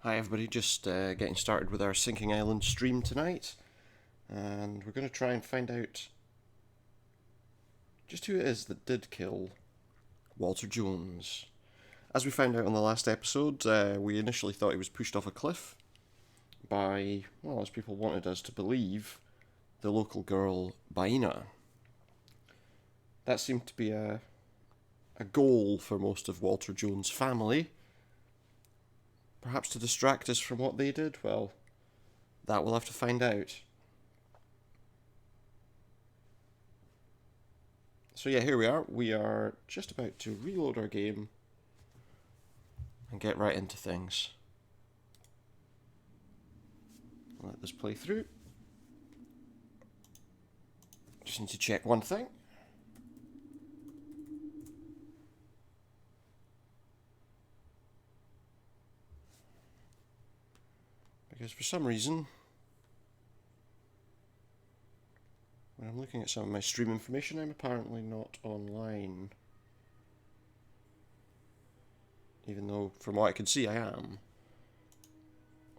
Hi everybody, just getting started with our Sinking Island stream tonight, and we're going to try and find out just who it is that did kill Walter Jones. As we found out on the last episode, we initially thought he was pushed off a cliff by, well, as people wanted us to believe, the local girl Baina. That seemed to be a goal for most of Walter Jones' family. Perhaps to distract us from what they did? Well, that we'll have to find out. So yeah, here we are. We are just about to reload our game and get right into things. Let this play through. Just need to check one thing. Because for some reason, when I'm looking at some of my stream information, I'm apparently not online. Even though, from what I can see, I am.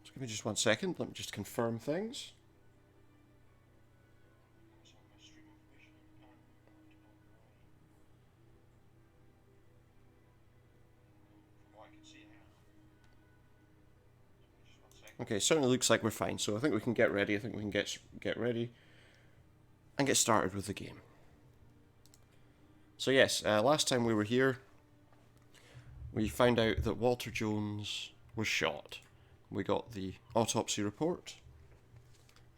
So give me just 1 second, let me just confirm things. Okay, certainly looks like we're fine, so I think we can get ready. I think we can get ready and get started with the game. So yes, last time we were here, we found out that Walter Jones was shot. We got the autopsy report,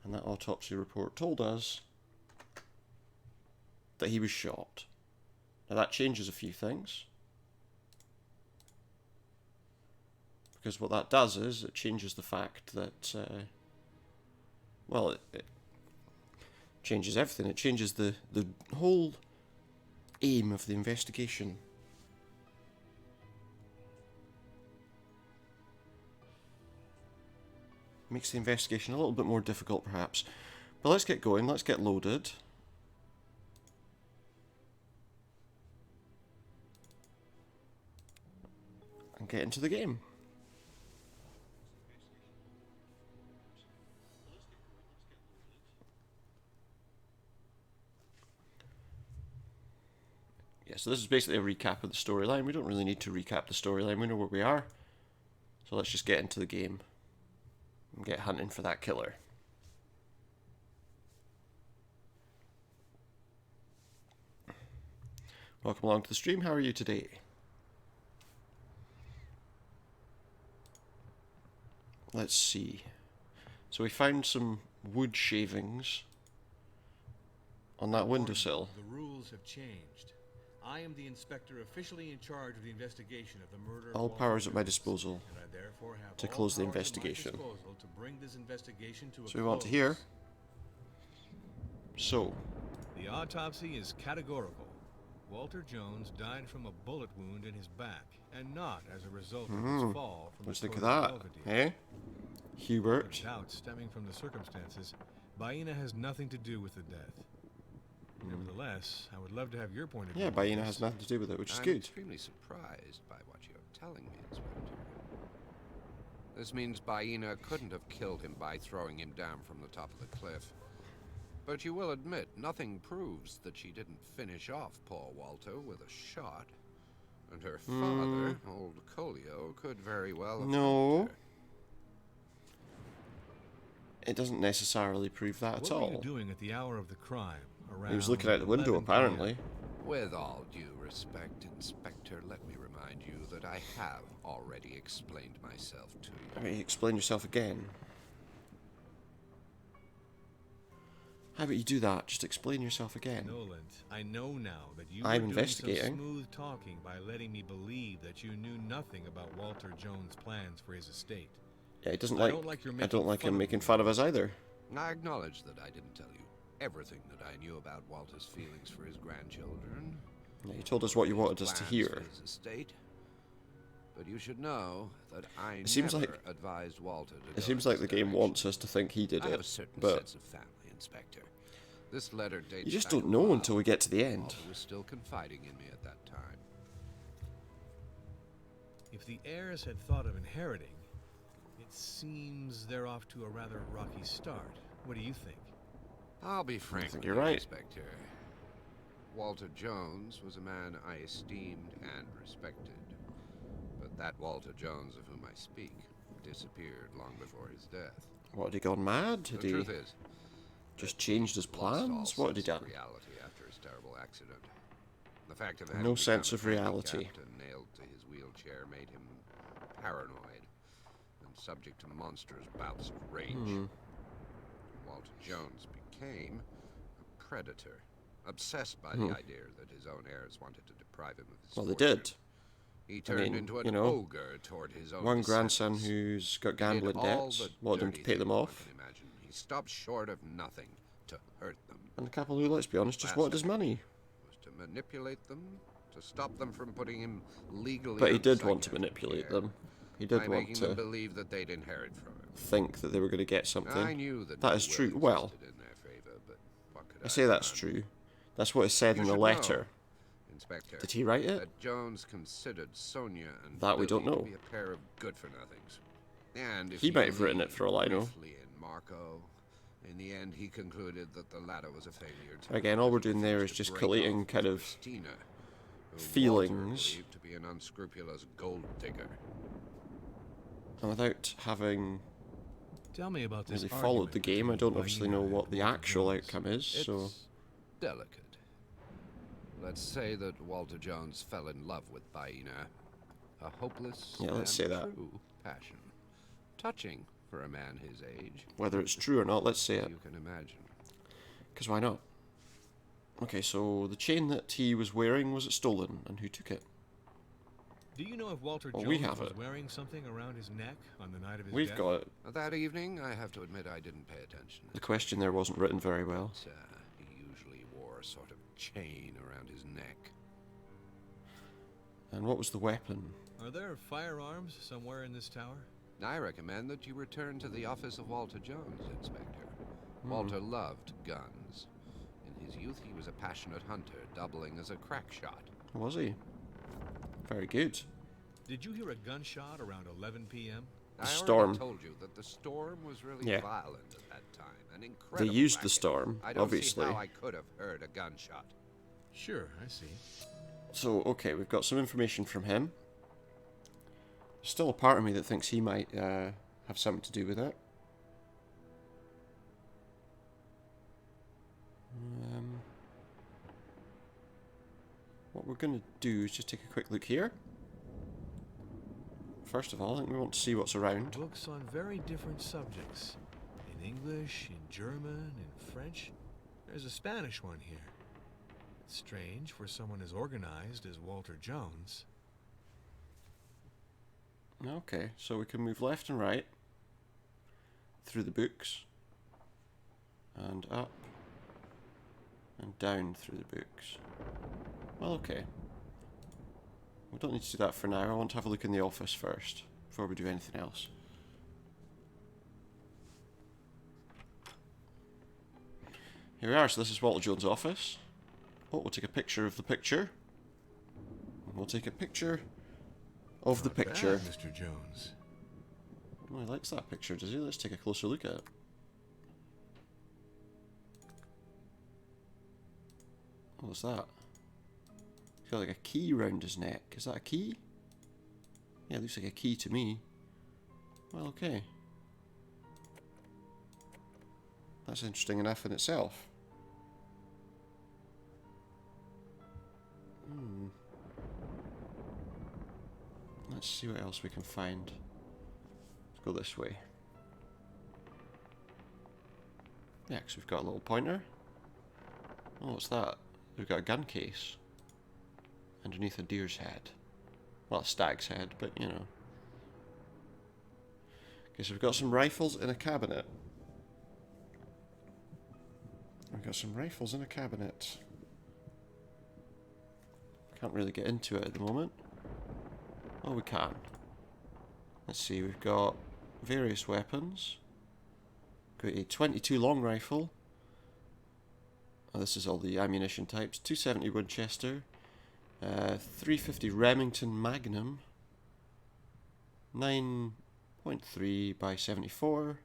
and that autopsy report told us that he was shot. Now that changes a few things, because what that does is it changes the fact that, well, it changes everything. It changes the whole aim of the investigation. Makes the investigation a little bit more difficult, perhaps. But let's get going. Let's get loaded. And get into the game. Yeah, so this is basically a recap of the storyline. We don't really need to recap the storyline. We know where we are. So let's just get into the game and get hunting for that killer. Welcome along to the stream. How are you today? Let's see. So we found some wood shavings on that windowsill. The rules have changed. I am the inspector officially in charge of the investigation of the murder of All Walter powers at my Jones, disposal and I therefore have to all close the powers at my investigation. disposal to bring this investigation to a So we want to close. hear. So, The autopsy is categorical. Walter Jones died from a bullet wound in his back, and not as a result of his fall from let's the think of closed that, Belvedere. eh? Hubert. Doubt stemming from the circumstances, Baina has nothing to do with the death. Nevertheless, I would love to have your point of view. Yeah, on Baina this. has nothing to do with it, which is I'm good. extremely surprised by what you're telling me, Inspector. This means Baina couldn't have killed him by throwing him down from the top of the cliff. But you will admit, nothing proves that she didn't finish off poor Walter with a shot. And her father, old Colio, could very well have No. helped her. It doesn't necessarily prove that at What were you all. doing at the hour of the crime? He was looking out the window, 11 p.m.? apparently. With all due respect, Inspector, let me remind you that I have already explained myself to you. I mean, explain yourself again. How about you do that? Just explain yourself again. Noland, I know now that you I'm were investigating. doing some smooth talking by letting me believe that you knew nothing about Walter Jones' plans for his estate. Yeah, he doesn't I like. don't like your I don't like him making making fun of us either. I acknowledge that I didn't tell you everything that I knew about Walter's feelings for his grandchildren. Yeah, you told us what you his wanted us to plans hear. for his estate. But you should know that I seems never like- advised Walter to It go seems in like the this game direction. wants us to think he did I have a it, certain but sense of family, Inspector. This letter dates you just back don't a know while. until we get to the end. Walter was still confiding in me at that time. If the heirs had thought of inheriting, it It seems they're off to a rather rocky start. What do you think? I'll be frank think with you're you, right. Inspector. Walter Jones was a man I esteemed and respected. But that Walter Jones of whom I speak disappeared long before his death. What, had he gone mad? Had The he truth is, just changed his lost all plans? What had he sense of done? reality after his terrible accident. The fact of No having sense become of reality. handicapped and nailed to his wheelchair made him paranoid and subject to monstrous bouts of rage. Walter Jones became a predator, obsessed by the idea that his own heirs wanted to deprive him of his Well, they fortune. did. He turned mean, into an you know, ogre toward his own One grandson descendants. who's got He did gambling all debts, the wanted him to dirty pay them things one off. can imagine. He stopped short of nothing to hurt them. And a couple who, let's be honest, just wanted his money. Was to manipulate them, to stop them from putting him legally. But he on did want to psychiatric manipulate care them. He did by want making them to believe that they'd inherit from him. think that they were going to get I something. knew that That no is will true. Well, existed in their favor, but what could I say have that's done? true. That's what is said You in the should letter. know, Inspector, Did he write it? that Jones considered Sonia and That we don't Billy know. to be a pair of good-for-nothings. And if He you might have written it believe for all I know. briefly in Marco, in the end he concluded that the latter was a failure too. Again, all we're He doing there refused is to just break collating off kind with of Christina, whom feelings. Walter believed to be an unscrupulous gold digger. And without having Tell me about this really followed the argument game, I between don't obviously Baina know and what the Walter actual Jones. outcome is, so... It's delicate. Let's say that Walter Jones fell in love with Baina. A hopeless Yeah, let's and say that. true passion. Touching for a man his age, Whether it's true or not, let's say it. you can imagine. Because why not? Okay, so the chain that he was wearing, was it stolen? And who took it? Do you know if Walter Well, Jones we have was it. wearing something around his neck on the night of his We've death? got it. That evening, I have to admit I didn't pay attention. The question there wasn't written very well. But, he usually wore a sort of chain around his neck. And what was the weapon? Are there firearms somewhere in this tower? I recommend that you return to the office of Walter Jones, Inspector. Walter loved guns. In his youth, he was a passionate hunter, doubling as a crack shot. Was he? Very good. Did you hear a gunshot around 11 p.m.? I storm. already told you that the storm was really Yeah. violent at that time. An They incredible used the racket. storm, I don't obviously. see how I could have heard a gunshot. Sure, I see. So, okay, we've got some information from him. Still a part of me that thinks he might have something to do with it. What we're going to do is just take a quick look here. First of all, I think we want to see what's around. Books on very different subjects. In English, in German, in French. There's a Spanish one here. It's strange for someone as organized as Walter Jones. Okay, so we can move left and right through the books and up and down through the books. Well, okay. We don't need to do that for now. I want to have a look in the office first before we do anything else. Here we are, so this is Walter Jones' office. Oh, we'll take a picture of the picture. And we'll take a picture of the Not bad, picture. Mr. Jones. Oh, he likes that picture, does he? Let's take a closer look at it. What's that? He's got like a key round his neck. Is that a key? Yeah, it looks like a key to me. Well, okay. That's interesting enough in itself. Let's see what else we can find. Let's go this way. Yeah, because we've got a little pointer. Oh, what's that? We've got a gun case. Underneath a deer's head. Well, a stag's head, but you know. Okay, so we've got some rifles in a cabinet. We've got some rifles in a cabinet. Can't really get into it at the moment. Oh, we can. Let's see, we've got various weapons. Got a 22 long rifle. Oh, this is all the ammunition types. 270 Winchester. 350 Remington Magnum. 9 0.3 by 74,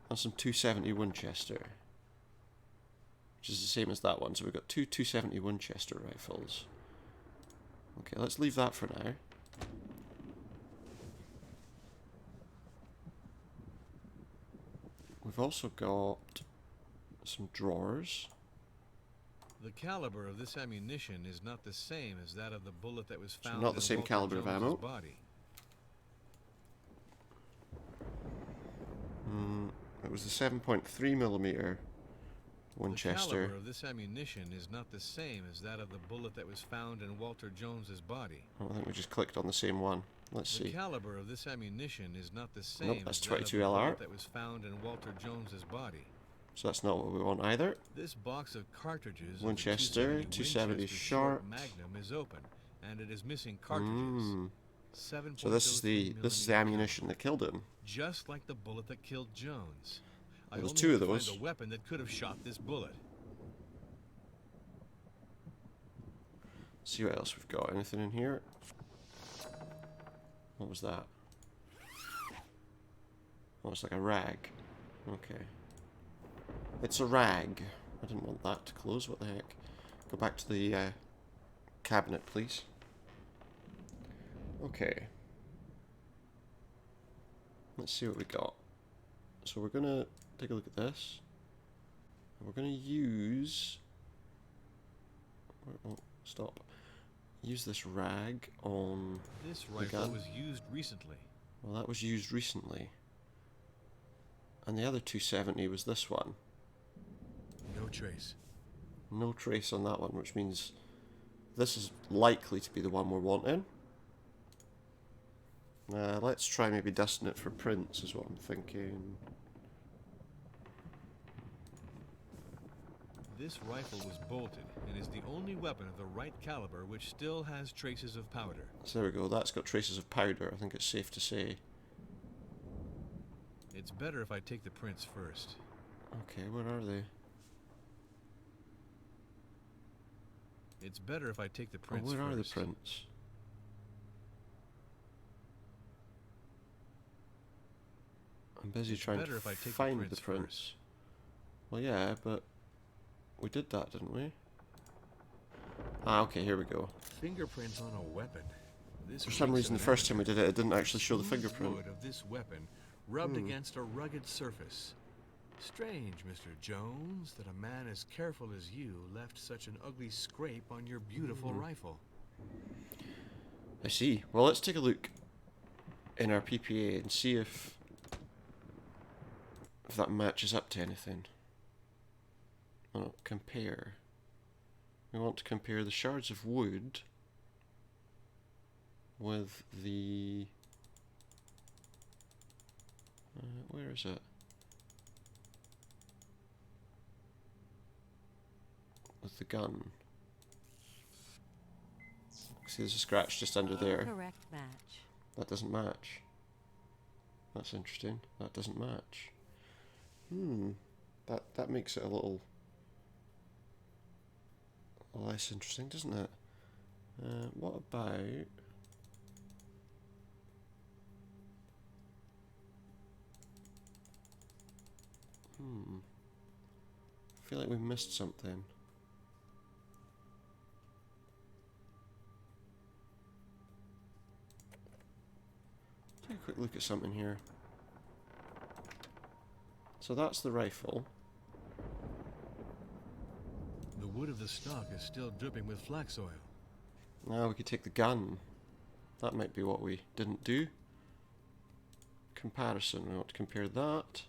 and some 270 Winchester, which is the same as that one. So we've got two 270 Winchester rifles. Okay, let's leave that for now. We've also got some drawers. The caliber of this ammunition is not the same as that of the bullet that was found not the in same Walter caliber of Jones's ammo. body. It was the 7.3mm Winchester. The caliber of this ammunition is not the same as that of the bullet that was found in Walter Jones's body. Oh, I think we just clicked on the same one. Let's The see. caliber of this ammunition is not the same Nope, that's as that of the 22 bullet LR. that was found in Walter Jones's body. So that's not what we want either. This box of cartridges of the Winchester, 270 Winchester short. Magnum is open, and it is missing cartridges. So this is the ammunition that killed him. Just like the bullet that killed Jones. I Well, there's only two have of to find those. the weapon that could have shot this bullet. See what else we've got. Anything in here? What was that? Oh, it's like a rag. Okay. It's a rag. I didn't want that to close. What the heck? Go back to the cabinet, please. Okay. Let's see what we got. So we're gonna take a look at this. We're gonna use... Oh, stop. Use this rag on This the rifle gun. was used recently. Well, that was used recently. And the other 270 was this one. No trace. No trace on that one, which means this is likely to be the one we're wanting. Let's try maybe dusting it for prints, is what I'm thinking. This rifle was bolted and is the only weapon of the right caliber which still has traces of powder. So there we go, that's got traces of powder, I think it's safe to say. It's better if I take the prints first. Okay, where are they? It's better if I take the prints Where first. are the prints? I'm busy trying better to if I take the find the prints prints. first. Well, yeah, but we did that, didn't we? Ah, okay, here we go. Fingerprints on a weapon. This For some reeks reason, of the first time we amateur. did it, it didn't actually show the Smooth fingerprint. wood of this weapon rubbed against a rugged surface. Strange, Mr. Jones, that a man as careful as you left such an ugly scrape on your beautiful rifle. I see. Well, let's take a look in our PPA and see if that matches up to anything. Oh, compare. We want to compare the shards of wood with the... where is it? With the gun. See, there's a scratch just under there. Correct match. That doesn't match. That's interesting. That doesn't match. That makes it a little less interesting, doesn't it? What about... I feel like we missed something. Take a quick look at something here. So that's the rifle. The wood of the stock is still dripping with flax oil. Now we could take the gun. That might be what we didn't do. Comparison. We want to compare that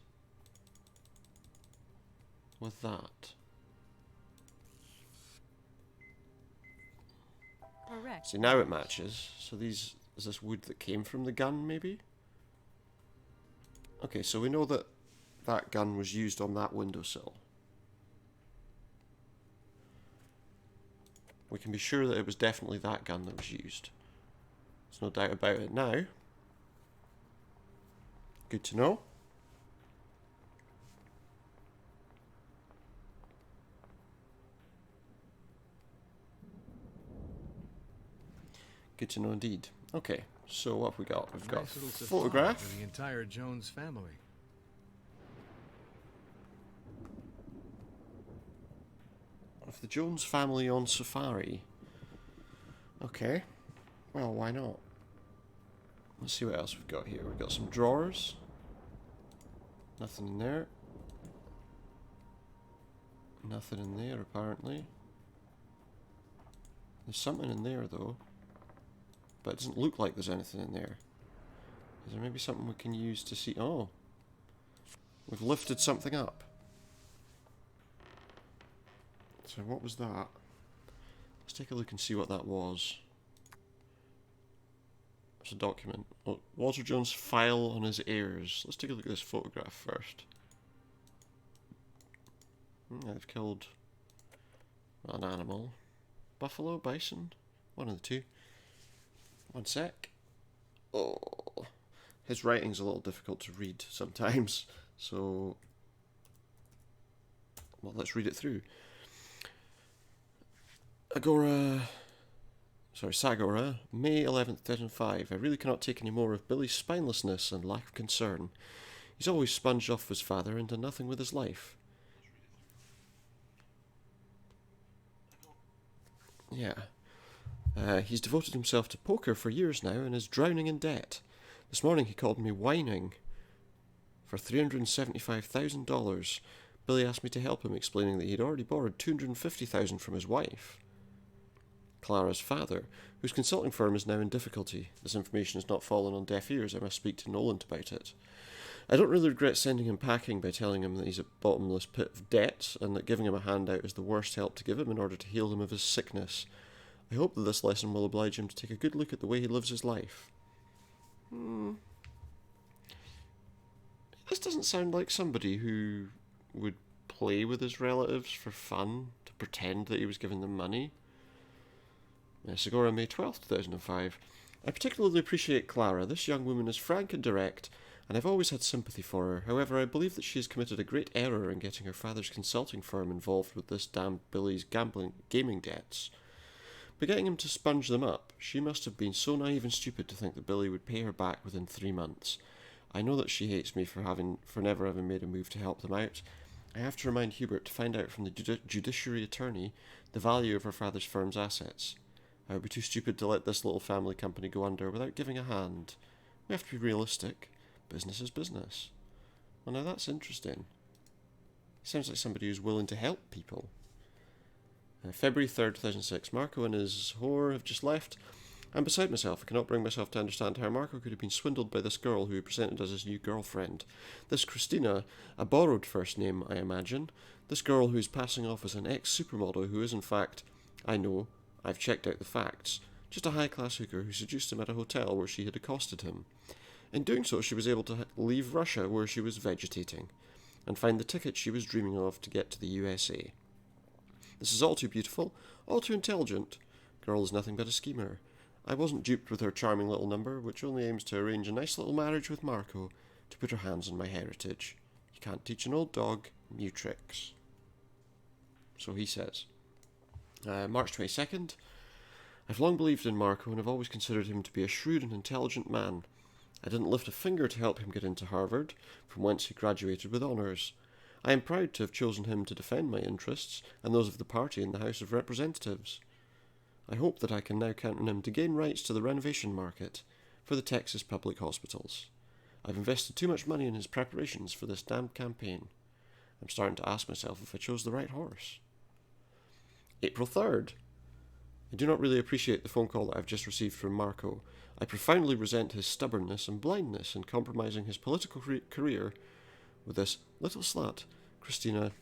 with that. Correct. See, now it matches. So these is this wood that came from the gun, maybe? Okay, so we know that that gun was used on that windowsill. We can be sure that it was definitely that gun that was used. There's no doubt about it now. Good to know. Good to know indeed. Okay, So what have we got? We've got Nice little a safari photograph for the entire Jones family. of the Jones family on safari. Okay. Well, why not? Let's see what else we've got here. We've got some drawers. Nothing in there. Nothing in there, apparently. There's something in there, though. But it doesn't look like there's anything in there. Is there maybe something we can use to see? Oh. We've lifted something up. So what was that? Let's take a look and see what that was. It's a document. Oh, Walter Jones' file on his heirs. Let's take a look at this photograph first. They've killed an animal. Buffalo, bison? One of the two. One sec. Oh. His writing's a little difficult to read sometimes, so... Well, let's read it through. Sagora, May 11th, 2005. I really cannot take any more of Billy's spinelessness and lack of concern. He's always sponged off his father and done nothing with his life. Yeah. He's devoted himself to poker for years now and is drowning in debt. This morning he called me whining for $375,000. Billy asked me to help him, explaining that he'd already borrowed $250,000 from his wife, Clara's father, whose consulting firm is now in difficulty. This information has not fallen on deaf ears. I must speak to Nolan about it. I don't really regret sending him packing by telling him that he's a bottomless pit of debt and that giving him a handout is the worst help to give him in order to heal him of his sickness. I hope that this lesson will oblige him to take a good look at the way he lives his life. This doesn't sound like somebody who would play with his relatives for fun, to pretend that he was giving them money. Segura, May 12th, 2005. I particularly appreciate Clara. This young woman is frank and direct, and I've always had sympathy for her. However, I believe that she has committed a great error in getting her father's consulting firm involved with this damned Billy's gaming debts. By getting him to sponge them up, she must have been so naive and stupid to think that Billy would pay her back within 3 months. I know that she hates me for never having made a move to help them out. I have to remind Hubert to find out from the judiciary attorney the value of her father's firm's assets. I would be too stupid to let this little family company go under without giving a hand. We have to be realistic. Business is business. Well, now that's interesting. He sounds like somebody who's willing to help people. February 3rd, 2006. Marco and his whore have just left. I'm beside myself. I cannot bring myself to understand how Marco could have been swindled by this girl who he presented as his new girlfriend. This Christina, a borrowed first name, I imagine. This girl who is passing off as an ex-supermodel who is in fact, I know, I've checked out the facts, just a high-class hooker who seduced him at a hotel where she had accosted him. In doing so, she was able to leave Russia where she was vegetating, and find the ticket she was dreaming of to get to the USA. This is all too beautiful, all too intelligent. Girl is nothing but a schemer. I wasn't duped with her charming little number, which only aims to arrange a nice little marriage with Marco, to put her hands on my heritage. You can't teach an old dog new tricks. So he says. March 22nd. I've long believed in Marco and have always considered him to be a shrewd and intelligent man. I didn't lift a finger to help him get into Harvard, from whence he graduated with honours. I am proud to have chosen him to defend my interests and those of the party in the House of Representatives. I hope that I can now count on him to gain rights to the renovation market for the Texas public hospitals. I've invested too much money in his preparations for this damned campaign. I'm starting to ask myself if I chose the right horse. April 3rd. I do not really appreciate the phone call that I've just received from Marco. I profoundly resent his stubbornness and blindness in compromising his political career with this little slut, Christina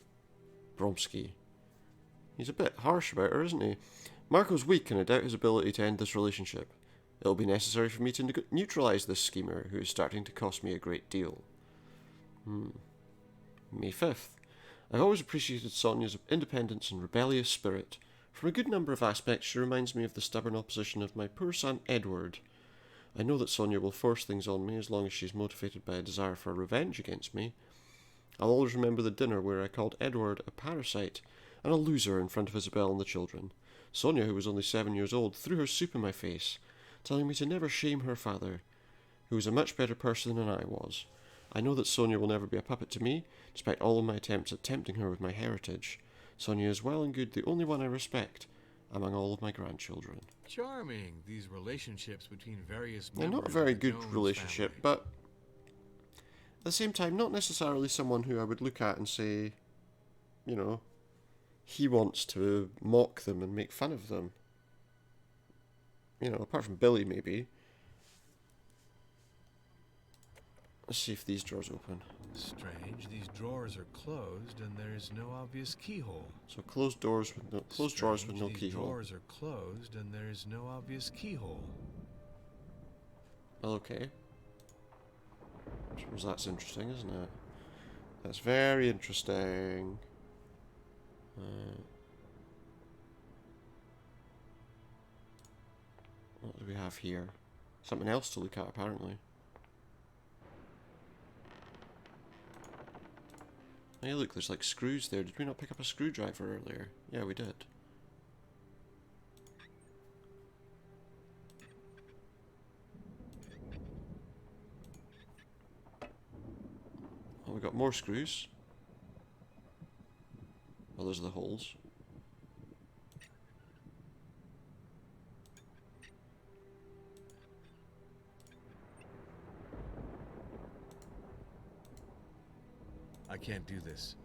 Bromsky. He's a bit harsh about her, isn't he? Marco's weak, and I doubt his ability to end this relationship. It'll be necessary for me to neutralise this schemer, who is starting to cost me a great deal. May 5th. I've always appreciated Sonia's independence and rebellious spirit. From a good number of aspects, she reminds me of the stubborn opposition of my poor son Edward. I know that Sonia will force things on me as long as she's motivated by a desire for revenge against me. I'll always remember the dinner where I called Edward a parasite and a loser in front of Isabel and the children. Sonia, who was only 7 years old, threw her soup in my face. telling me to never shame her father, who was a much better person than I was. I know that Sonia will never be a puppet to me, despite all of my attempts at tempting her with my heritage. Sonia is well and good the only one I respect among all of my grandchildren. Charming, these relationships between various They're members not a very of the good Jones relationship, family. but at the same time, not necessarily someone who I would look at and say, you know, he wants to mock them and make fun of them. You know, apart from Billy, maybe. Let's see if these drawers open. Strange, these drawers are closed and there is no obvious keyhole. So closed drawers with no These keyhole. drawers are closed and there is no obvious keyhole. Well, okay. I suppose that's interesting, isn't it? That's very interesting. What do we have here? Something else to look at, apparently. Hey, look, there's like screws there. Did we not pick up a screwdriver earlier? Yeah, we did. Oh, we got more screws. Oh, those are the holes. I can't do this.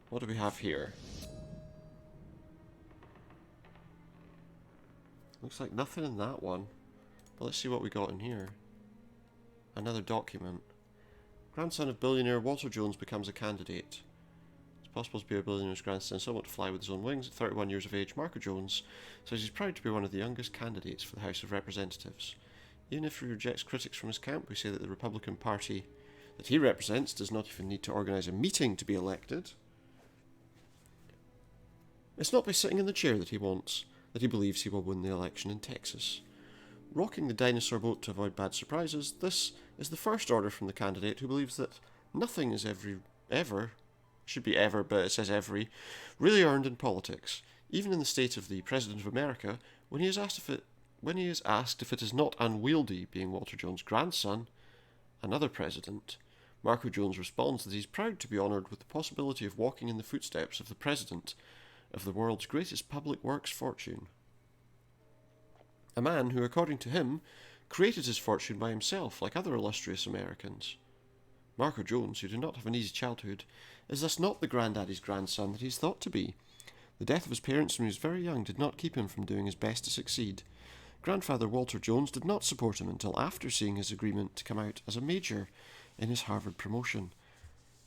What do we have here? Looks like nothing in that one. But let's see what we got in here. Another document. Grandson of billionaire Walter Jones becomes a candidate. It's possible to be a billionaire's grandson, somewhat to fly with his own wings. At 31 years of age, Marco Jones says he's proud to be one of the youngest candidates for the House of Representatives. Even if he rejects critics from his camp who say that the Republican Party that he represents does not even need to organise a meeting to be elected, it's not by sitting in the chair that he wants that he believes he will win the election in Texas. Rocking the dinosaur boat to avoid bad surprises, this is the first order from the candidate who believes that nothing is should be ever, but it says every, really earned in politics. Even in the state of the President of America, when he is asked if it is not unwieldy being Walter Jones' grandson, another president, Marco Jones responds that he's proud to be honoured with the possibility of walking in the footsteps of the president of the world's greatest public works fortune. A man who, according to him, created his fortune by himself, like other illustrious Americans. Marco Jones, who did not have an easy childhood, is thus not the granddaddy's grandson that he's thought to be. The death of his parents when he was very young did not keep him from doing his best to succeed. Grandfather Walter Jones did not support him until after seeing his agreement to come out as a major in his Harvard promotion.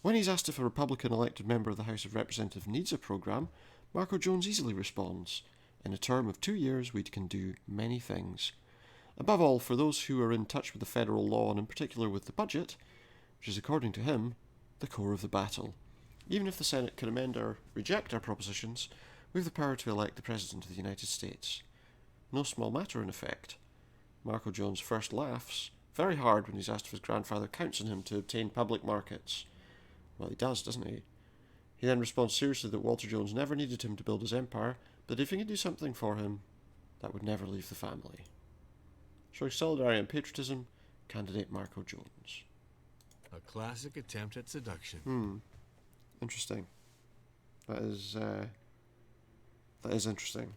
When he's asked if a Republican elected member of the House of Representatives needs a programme, Marco Jones easily responds, "In a term of 2 years we can do many things." Above all, for those who are in touch with the federal law and in particular with the budget, which is, according to him, the core of the battle. Even if the Senate can amend or reject our propositions, we have the power to elect the President of the United States. No small matter, in effect. Marco Jones first laughs very hard when he's asked if his grandfather counts on him to obtain public markets. Well, he does, doesn't he? He then responds seriously that Walter Jones never needed him to build his empire, but if he could do something for him, that would never leave the family. Showing solidarity and patriotism, candidate Marco Jones. A classic attempt at seduction. Interesting. That is interesting.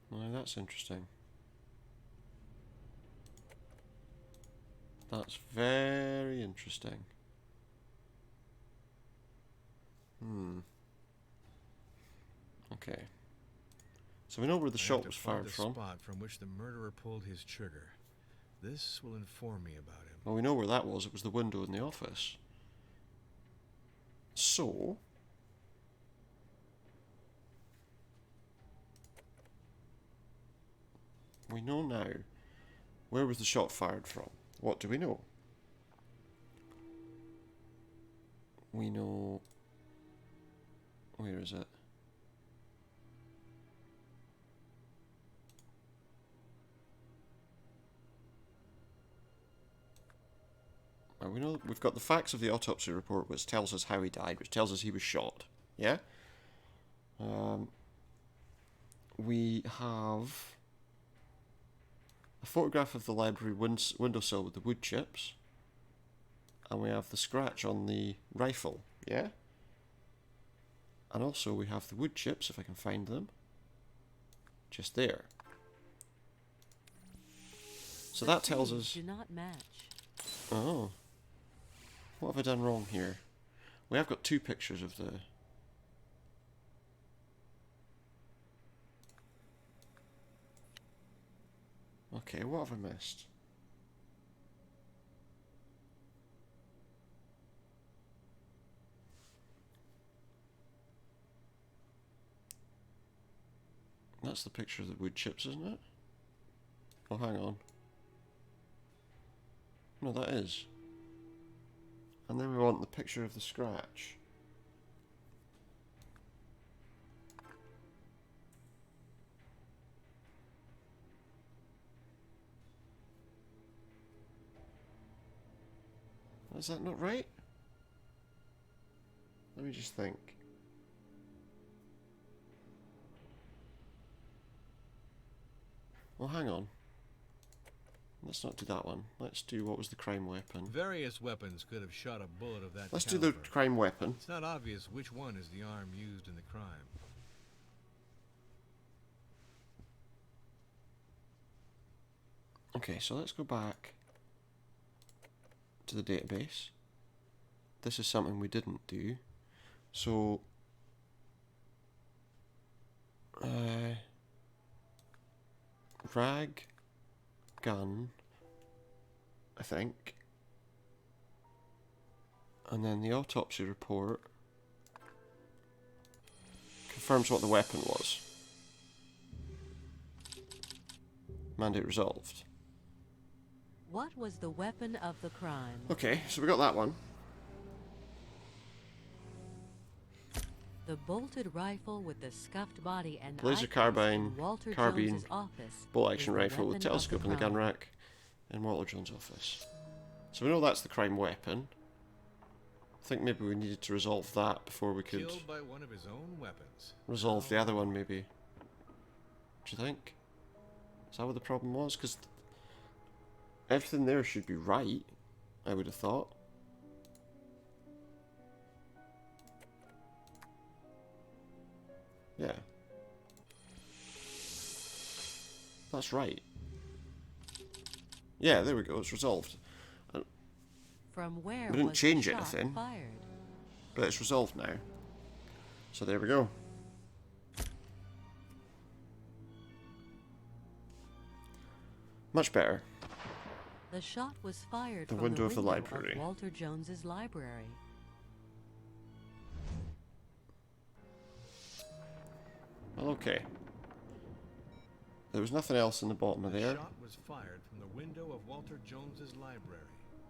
Well, that's interesting. That's very interesting. Okay. So we know where the shot was fired from. The spot from which the murderer pulled his trigger. This will inform me about him. Well, we know where that was. It was the window in the office. So, we know now. Where was the shot fired from? What do we know? We know... Where is it? we know we've got the facts of the autopsy report, which tells us how he died, which tells us he was shot. Yeah. We have a photograph of the library windowsill with the wood chips, and we have the scratch on the rifle. Yeah. And also we have the wood chips, if I can find them, just there. So that tells us. Do not match. Oh. What have I done wrong here? We have got two pictures of the... Okay, what have I missed? That's the picture of the wood chips, isn't it? Oh, hang on. No, that is. And then we want the picture of the scratch. Is that not right? Let me just think. Well, hang on. Let's not do that one. Let's do what was the crime weapon. Various weapons could have shot a bullet of that Let's do caliber. the crime weapon. It's not obvious which one is the arm used in the crime. Okay, so let's go back to the database. This is something we didn't do. So, rag, gun, I think. And then the autopsy report confirms what the weapon was. Mandate resolved. What was the weapon of the crime? Okay, so we got that one. The bolted rifle with the scuffed body and Laser eyepieces carbine, in Walter carbine, Jones's office bolt is action the rifle with weapon of telescope in the gun crime. rack in Walter Jones' office. So we know that's the crime weapon. I think maybe we needed to resolve that before we could Killed by one of his own weapons. resolve the other one, maybe. Do you think? Is that what the problem was? Because everything there should be right, I would have thought. Yeah. That's right. Yeah, there we go, it's resolved. From where We didn't was change the shot anything. fired? But it's resolved now. So there we go. Much better. The shot was fired The from window the of the window library. of Walter Jones's library. Well, okay. There was nothing else in the bottom of The there. shot was fired from the window of Walter Jones's library.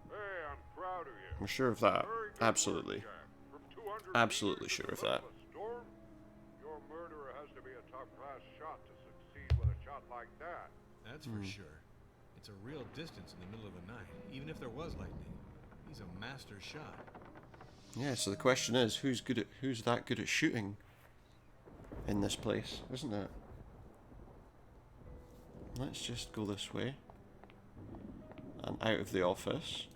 Hey, I'm proud of you. I'm sure of that. Very good Absolutely. work, Jack. From 200 Absolutely meters in sure the of middle that. a storm, your murderer has to be a top-class shot to succeed with a shot like that. That's for sure. It's a real distance in the middle of the night, even if there was lightning. He's a master shot. Yeah, so the question is, who's that good at shooting in this place, isn't it? Let's just go this way and out of the office.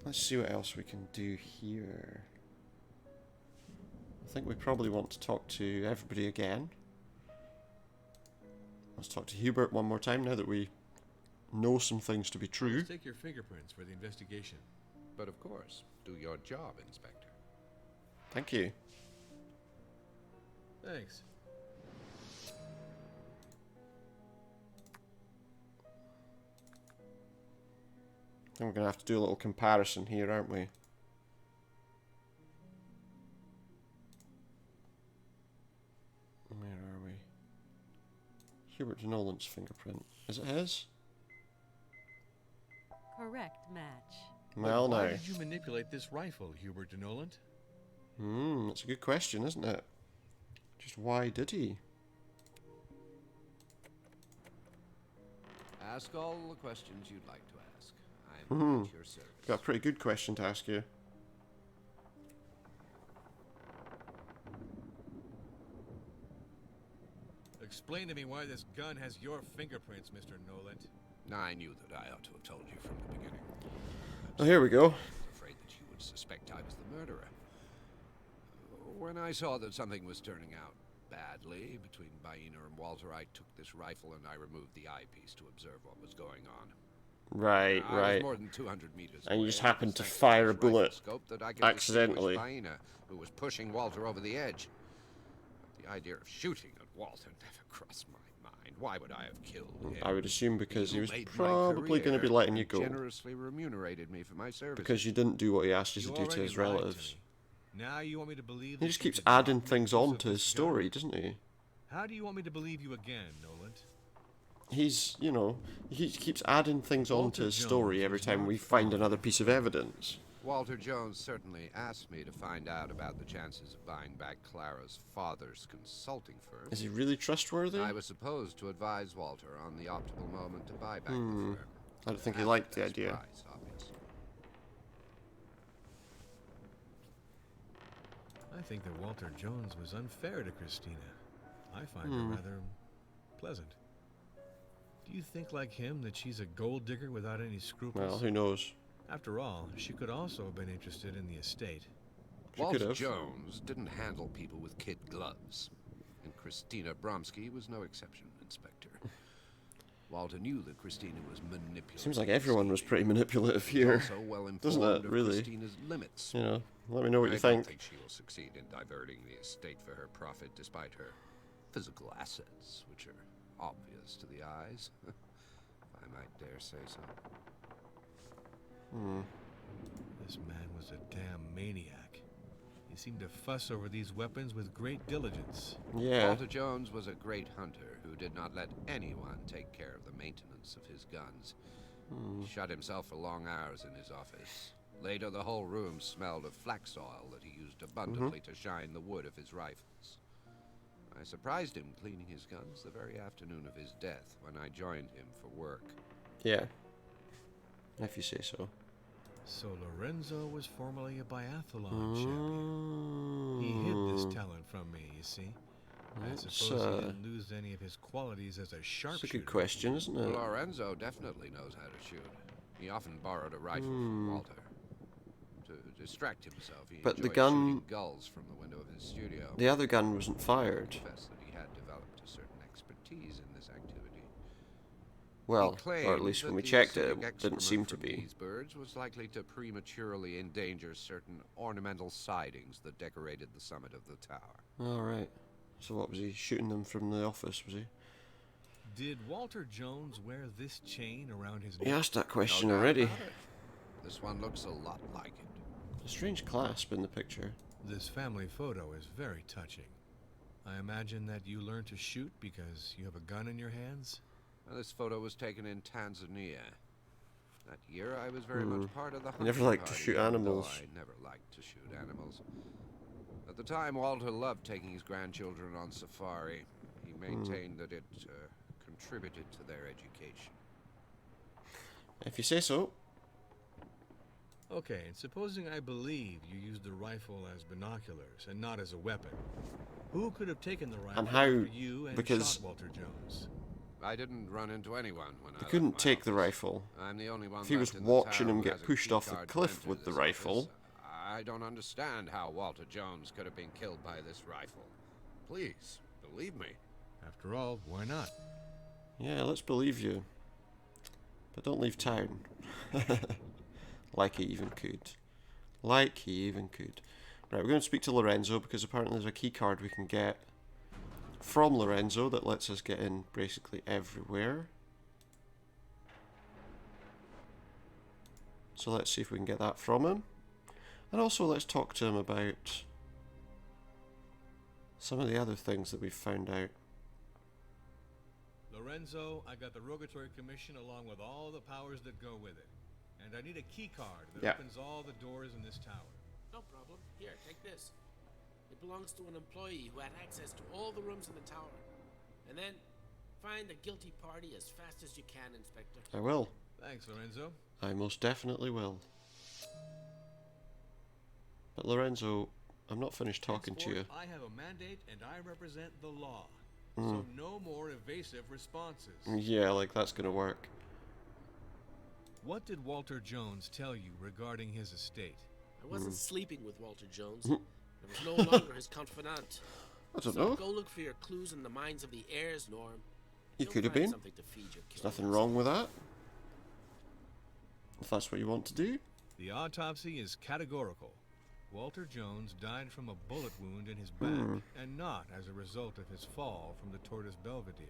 Let's see what else we can do here. I think we probably want to talk to everybody again. Let's talk to Hubert one more time now that we know some things to be true. Let's take your fingerprints for the investigation. But of course, do your job, Inspector. Thank you. Thanks. I think we're going to have to do a little comparison here, aren't we? Where are we? Hubert Nolan's fingerprint. Is it his? Correct match. Well, Why now. did you manipulate this rifle, Hubert de Noland? That's a good question, isn't it? Just why did he? Ask all the questions you'd like to ask. I'm at your service. Got a pretty good question to ask you. Explain to me why this gun has your fingerprints, Mr. Nolan. I knew that I ought to have told you from the beginning. Oh, here we go. I was afraid that you would suspect I was the murderer. When I saw that something was turning out badly between Baena and Walter, I took this rifle and I removed the eyepiece to observe what was going on. Right, I right. was more than 200 meters And you away, just and it happened was to thanks fire this a bullet rifle scope that I could accidentally. distinguish Baena, who was pushing Walter over the edge. But the idea of shooting at Walter never crossed my mind. Why would I have killed him? I would assume because he who was made my probably going to be career letting you and go. generously remunerated me for my service. Because you didn't do what he asked you to You do to already his lied to relatives. me. Now you want me to believe He that just you keeps did not adding make things use on of to this his gun? story, doesn't he? How do you want me to believe you again, Nolan? He's, you know, he keeps adding things on to Walter his story Jones every was time not we find found. another piece of evidence. Walter Jones certainly asked me to find out about the chances of buying back Clara's father's consulting firm. Is he really trustworthy? I was supposed to advise Walter on the optimal moment to buy back the firm. I don't think he At liked the best idea. price, obviously. I think that Walter Jones was unfair to Christina. I find her rather pleasant. Do you think, like him, that she's a gold digger without any scruples? Well, who knows? After all, she could also have been interested in the estate. She Walt could have. Jones didn't handle people with kid gloves, and Christina Bromsky was no exception, Inspector. Walter knew that Christina was manipulative. Seems like everyone was pretty manipulative He was here. also well informed Doesn't it, of really? Christina's limits. You know, let me know what you I don't think. think she will succeed in diverting the estate for her profit, despite her physical assets, which are obvious to the eyes. If I might dare say so. This man was a damn maniac. He seemed to fuss over these weapons with great diligence. Yeah. Walter Jones was a great hunter who did not let anyone take care of the maintenance of his guns. He shut himself for long hours in his office. Later, the whole room smelled of flax oil that he used abundantly to shine the wood of his rifles. I surprised him cleaning his guns the very afternoon of his death when I joined him for work. Yeah. If you say so. So Lorenzo was formerly a biathlon champion. He hid this talent from me, you see. I That's, suppose he didn't lose any of his qualities as a That's a sharpshooter. good question, isn't it? Lorenzo definitely knows how to shoot. He often borrowed a rifle from Walter. To distract himself, he But the enjoyed gun- shooting gulls from the window of his studio. The other gun wasn't fired. Confessed that he had developed a certain expertise in this activity. Well, He claimed or at least when that we the checked it, acidic it didn't excrement seem to from be. These birds was likely to prematurely endanger certain ornamental sidings that decorated the summit of the tower. Alright. So what, was he shooting them from the office, was he? Did Walter Jones wear this chain around his He neck? asked that question No doubt already. about it. This one looks a lot like it. A strange clasp in the picture. This family photo is very touching. I imagine that you learned to shoot because you have a gun in your hands? Now, this photo was taken in Tanzania. That year, I was very much part of the hunting never liked to party, shoot even though animals. I never liked to shoot animals. At the time, Walter loved taking his grandchildren on safari. He maintained that it contributed to their education. If you say so. Okay, and supposing I believe you used the rifle as binoculars and not as a weapon, who could have taken the rifle And how- after you and because- shot Walter Jones? I didn't run into anyone when I He left couldn't my take the office. rifle. I'm the only one If he left was in the watching town him who get has a pushed off the keycard to cliff enter with the this rifle. office. I don't understand how Walter Jones could have been killed by this rifle. Please, believe me. After all, why not? Yeah, let's believe you. But don't leave town. Like he even could. Like he even could. Right, we're going to speak to Lorenzo because apparently there's a key card we can get from Lorenzo that lets us get in basically everywhere. So let's see if we can get that from him. And also let's talk to him about some of the other things that we've found out. Lorenzo, I got the Rogatory Commission along with all the powers that go with it. And I need a key card that Yeah. opens all the doors in this tower. No problem. Here, take this. It belongs to an employee who had access to all the rooms in the tower. And then, Find the guilty party as fast as you can, Inspector. I will. Thanks, Lorenzo. I most definitely will. But Lorenzo, I'm not finished talking to you. Henceforth, I have a mandate and I represent the law. So no more evasive responses. Yeah, like that's gonna work. What did Walter Jones tell you regarding his estate? I wasn't sleeping with Walter Jones. I was no longer his confidant. I don't So know. go look for your clues in the minds of the heirs, Norm. You You'll could have find been. something to feed your There's nothing curiosity. wrong with that. If that's what you want to do. The autopsy is categorical. Walter Jones died from a bullet wound in his back, and not as a result of his fall from the Tortoise Belvedere.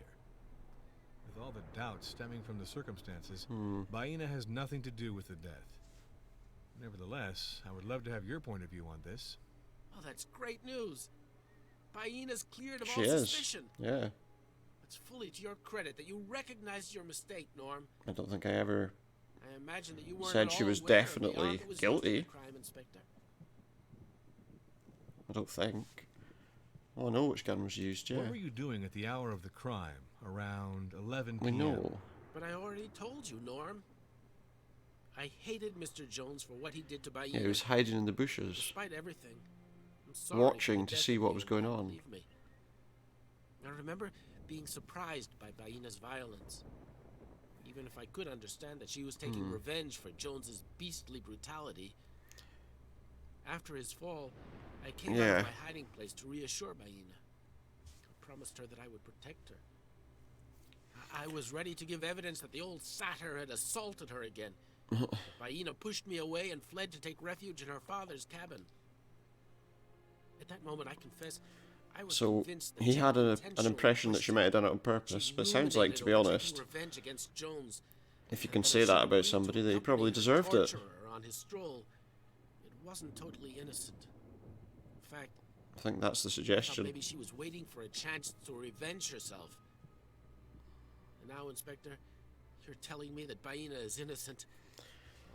With all the doubts stemming from the circumstances, Baena has nothing to do with the death. Nevertheless, I would love to have your point of view on this. Oh, that's great news. Baena's cleared of She all is. suspicion. Yeah. It's fully to your credit that you recognized your mistake, Norm. I don't think I ever I imagine that you weren't said at she all was aware of the definitely arm that was used guilty. in the crime, Inspector. I don't think. Oh, I know which gun was used, yeah. What were you doing at the hour of the crime, around 11 We p.m.? know. But I already told you, Norm. I hated Mr. Jones for what he did to Baena. Yeah, he was hiding in the bushes. Despite everything, I'm sorry for Watching the to death see of what the was young going man, on. believe me. I remember being surprised by Baena's violence. Even if I could understand that she was taking revenge for Jones's beastly brutality. After his fall, I came out Yeah. of my hiding place to reassure Baena. I promised her that I would protect her. I was ready to give evidence that the old satyr had assaulted her again. Baena pushed me away and fled to take refuge in her father's cabin. At that moment, I confess, I was So convinced that he she had an intentionally impression that pushed she me. might have done it on She purpose, but it sounds like, to be ruminated over honest, taking revenge against Jones. if you can But say if she that about agreed to somebody, they accompany probably her deserved it. torturer on his stroll, it wasn't totally innocent. In fact, I think that's the I thought suggestion. maybe she was waiting for a chance to revenge herself. And now, Inspector, you're telling me that Baena is innocent.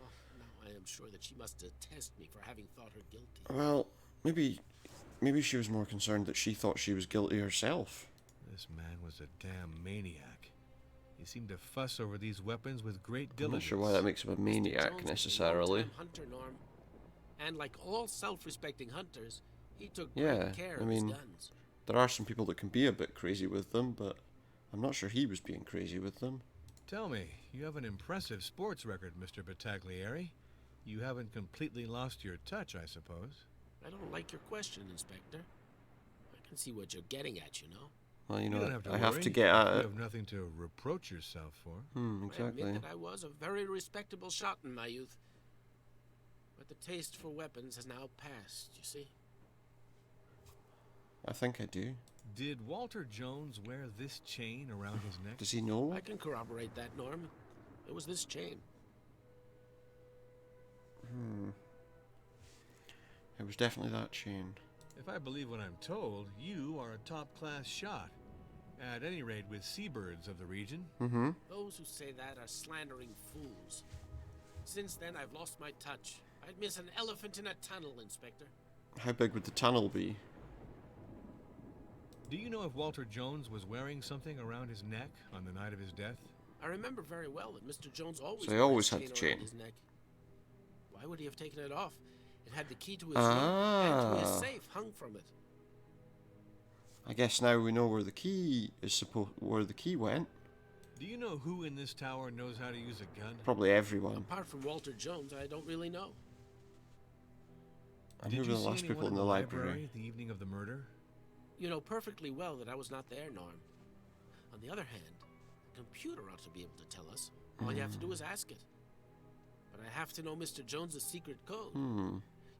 Oh, now I am sure that she must detest me for having thought her guilty. Well, maybe she was more concerned that she thought she was guilty herself. This man was a damn maniac. He seemed to fuss over these weapons with great I'm diligence. not sure why that makes him a Mr. maniac Jones was a necessarily. longtime hunter, Norm. And like all self-respecting hunters, he took Yeah, great care I of his mean- guns. There are some people that can be a bit crazy with them, but I'm not sure he was being crazy with them. Tell me, you have an impressive sports record, Mr. Battaglieri. You haven't completely lost your touch, I suppose. I don't like your question, Inspector. I can see what you're getting at, you know. Well, you You know, don't have to I have worry. to get at You it. have nothing to reproach yourself for. I Exactly. admit that I was a very respectable shot in my youth. But the taste for weapons has now passed, you see. I think I do. Did Walter Jones wear this chain around his neck? Does he know? I can corroborate that, Norm. It was this chain. It was definitely that chain. If I believe what I'm told, you are a top-class shot. At any rate, with seabirds of the region. Mm-hmm. Those who say that are slandering fools. Since then, I've lost my touch. I'd miss an elephant in a tunnel, Inspector. How big would the tunnel be? Do you know if Walter Jones was wearing something around his neck on the night of his death? I remember very well that Mr. Jones always So he wore always his had the around chain. his neck. Why would he have taken it off? It had the key to his room and to his safe hung from it. I guess now we know where the key is where the key went. Do you know who in this tower knows how to use a gun? Probably everyone. Apart from Walter Jones, I don't really know. And Did who you were the see last anyone people in the library? the evening of the murder? You know perfectly well that I was not there, Norm. On the other hand, the computer ought to be able to tell us. All you have to do is ask it. But I have to know Mr. Jones's secret code.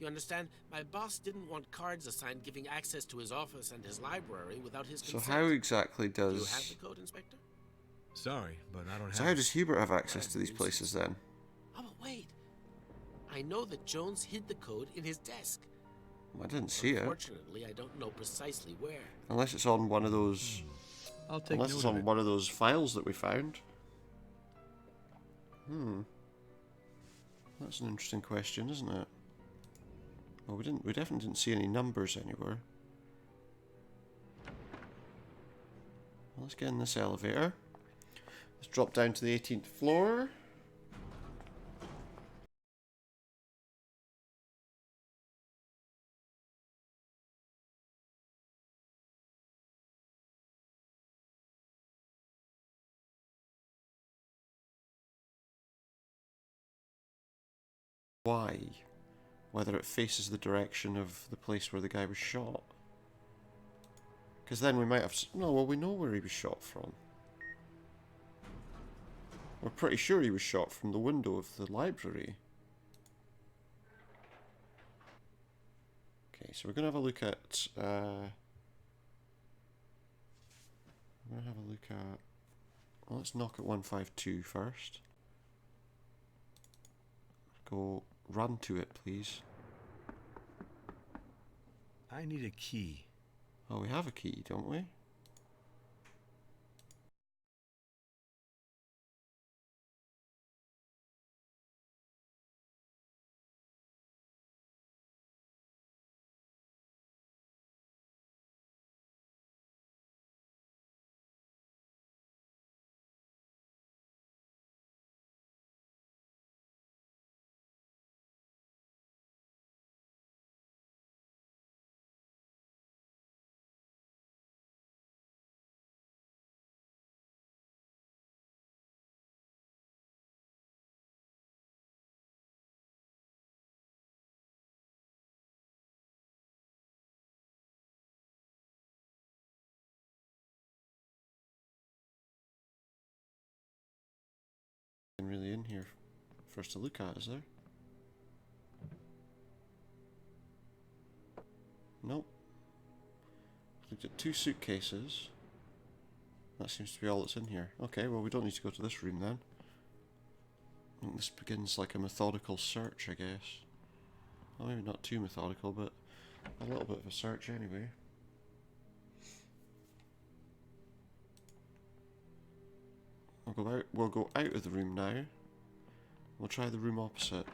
You understand? My boss didn't want cards assigned giving access to his office and his library without his So consent. how exactly Do you have does... the code, Inspector? Sorry, but I don't have So how it. does Hubert have access to these places then? Oh, but wait. I know that Jones hid the code in his desk. I didn't see it. Unfortunately, I don't know precisely where. Unless it's on one of those... I'll take Unless note it's of on it. one of those files that we found. That's an interesting question, isn't it? Well, we definitely didn't see any numbers anywhere. Let's get in this elevator. Let's drop down to the 18th floor. Why? Whether it faces the direction of the place where the guy was shot. Because then we might have... No, well, we know where he was shot from. We're pretty sure he was shot from the window of the library. Okay, so we're going to have a look at... we're going to have a look at... Well, let's knock at 152 first. Go run to it, please. I need a key. Oh, we have a key, don't we? Really in here for us to look at, is there? Nope. Looked at 2 suitcases. That seems to be all that's in here. Okay, well we don't need to go to this room then. I think this begins like a methodical search, I guess. Well, maybe not too methodical, but a little bit of a search anyway. We'll go out of the room now. We'll try the room opposite.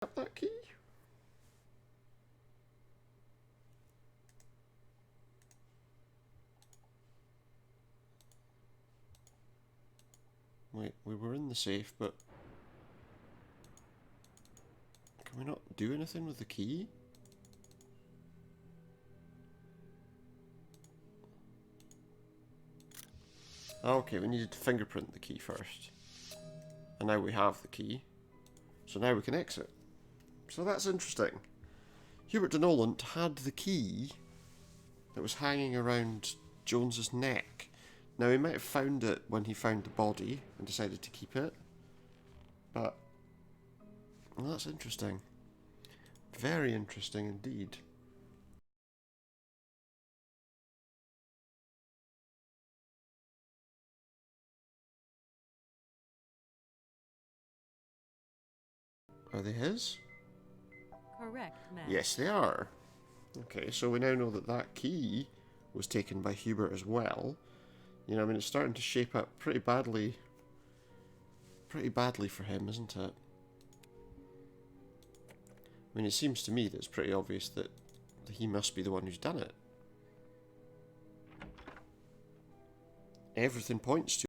Have that key? Wait, we were in the safe, but can we not do anything with the key? Okay, we needed to fingerprint the key first. And now we have the key. So now we can exit. So that's interesting. Hubert de Noland had the key that was hanging around Jones's neck. Now he might have found it when he found the body and decided to keep it. But well, that's interesting. Very interesting indeed. Are they his? Correct, ma'am. Yes, they are. Okay, so we now know that that key was taken by Hubert as well. You know, I mean, it's starting to shape up pretty badly for him, isn't it? I mean, it seems to me that it's pretty obvious that he must be the one who's done it. Everything points to...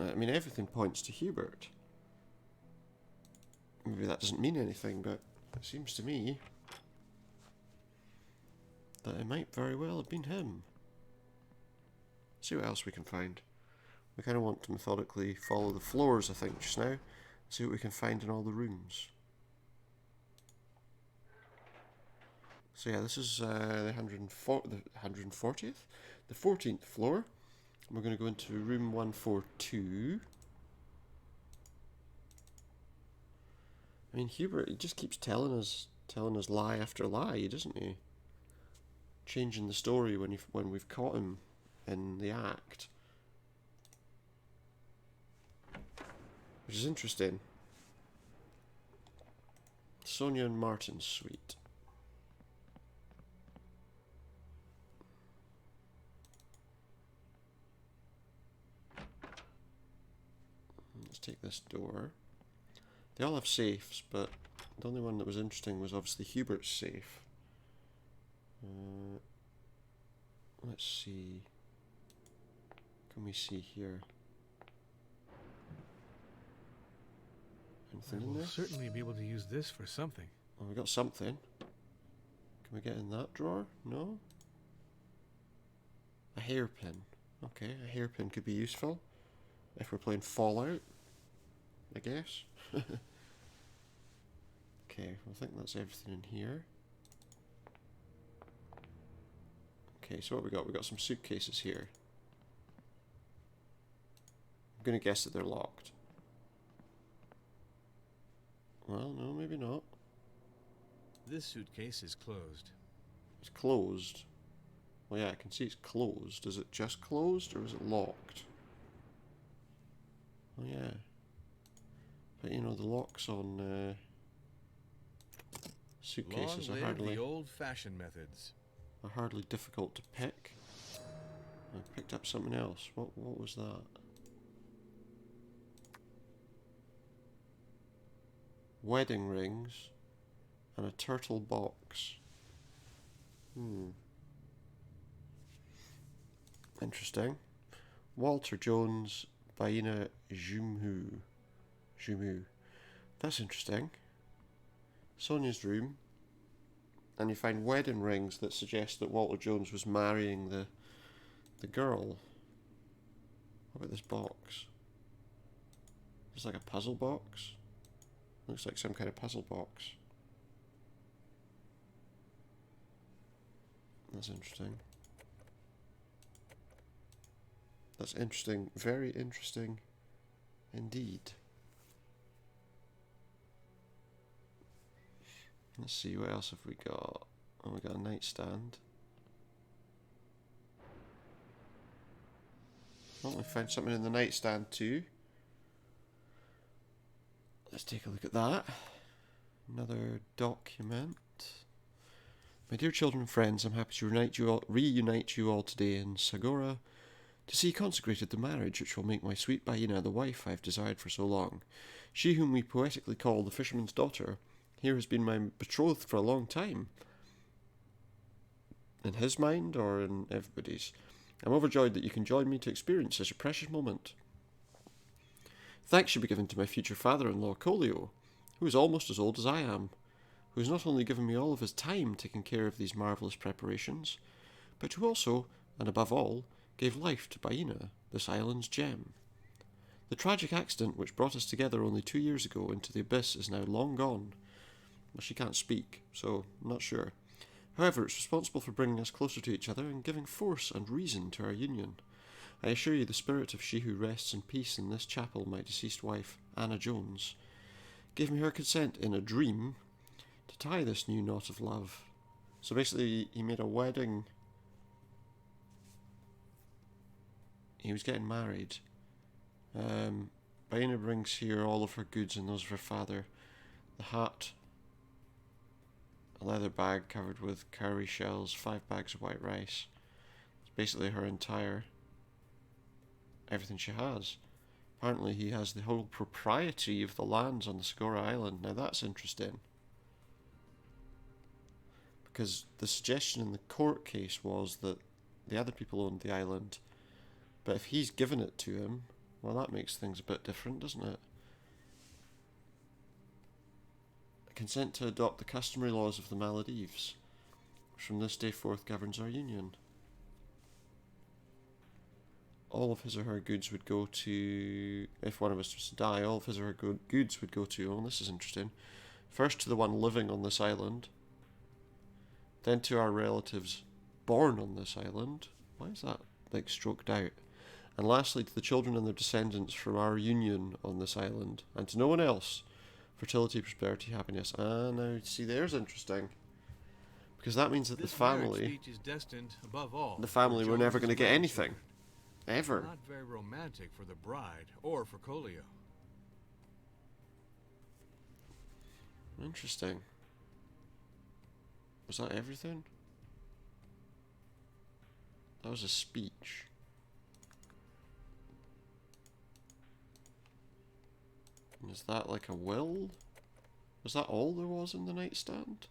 I mean, everything points to Hubert. Maybe that doesn't mean anything, but it seems to me... that it might very well have been him. See what else we can find. We kind of want to methodically follow the floors, I think, just now. See what we can find in all the rooms. So yeah, this is the 140th? The 14th floor. We're going to go into room 142. I mean, Hubert, he just keeps telling us lie after lie, doesn't he? Changing the story when we've caught him in the act. Which is interesting. Sonia and Martin's suite. Let's take this door. They all have safes, but the only one that was interesting was obviously Hubert's safe. Let's see. Can we see here? Anything in We'll there? certainly be able to use this for something. Oh, we got something. Can we get in that drawer? No? A hairpin. Okay, a hairpin could be useful if we're playing Fallout, I guess. Okay, I think that's everything in here. Okay, so what we got? We got some suitcases here. I'm gonna guess that they're locked. Well, no, maybe not. This suitcase is closed. It's closed. Well, yeah, I can see it's closed. Is it just closed or is it locked? Oh, yeah. But you know, the locks on suitcases Long are live hardly the old-fashioned methods. difficult to pick. I picked up something else. What was that? Wedding rings and a turtle box. Interesting. Walter Jones, Baina Jumu. That's interesting. Sonia's room. And you find wedding rings that suggest that Walter Jones was marrying the girl. What about this box? It's like a puzzle box. Looks like some kind of puzzle box. That's interesting. That's interesting. Very interesting indeed. Let's see, what else have we got? Oh, we got a nightstand. Oh, we found something in the nightstand too. Let's take a look at that. Another document. My dear children and friends, I'm happy to reunite you all today in Sagora to see consecrated the marriage which will make my sweet Baina the wife I've desired for so long. She whom we poetically call the fisherman's daughter here has been my betrothed for a long time. In his mind or in everybody's? I'm overjoyed that you can join me to experience such a precious moment. Thanks should be given to my future father-in-law, Colio, who is almost as old as I am, who has not only given me all of his time taking care of these marvellous preparations, but who also, and above all, gave life to Baina, this island's gem. The tragic accident which brought us together only 2 years ago into the abyss is now long gone. Well, she can't speak, so I'm not sure. However, it's responsible for bringing us closer to each other and giving force and reason to our union. I assure you the spirit of she who rests in peace in this chapel, my deceased wife, Anna Jones, gave me her consent in a dream to tie this new knot of love. So basically, he made a wedding. He was getting married. Baina brings here all of her goods and those of her father. The hat, a leather bag covered with cowrie shells, 5 bags of white rice. It's basically her entire everything she has. Apparently he has the whole propriety of the lands on the Sagora Island. Now that's interesting. Because the suggestion in the court case was that the other people owned the island. But if he's given it to him, well, that makes things a bit different, doesn't it? Consent to adopt the customary laws of the Maldives, from this day forth governs our union. All of his or her goods would go to, if one of us was to die, all of his or her goods would go to, oh, this is interesting, first to the one living on this island, then to our relatives born on this island. Why is that, like, stroked out? And lastly, to the children and their descendants from our union on this island, and to no one else. Fertility, prosperity, happiness. Ah, now, see, there's interesting. Because that means that This the family, marriage speech is destined, above all, the family for were never Jones's going to get anything. grandchildren. Ever. Not very romantic for the bride or for Colio. Interesting. Was that everything? That was a speech. And is that like a will? Was that all there was in the nightstand?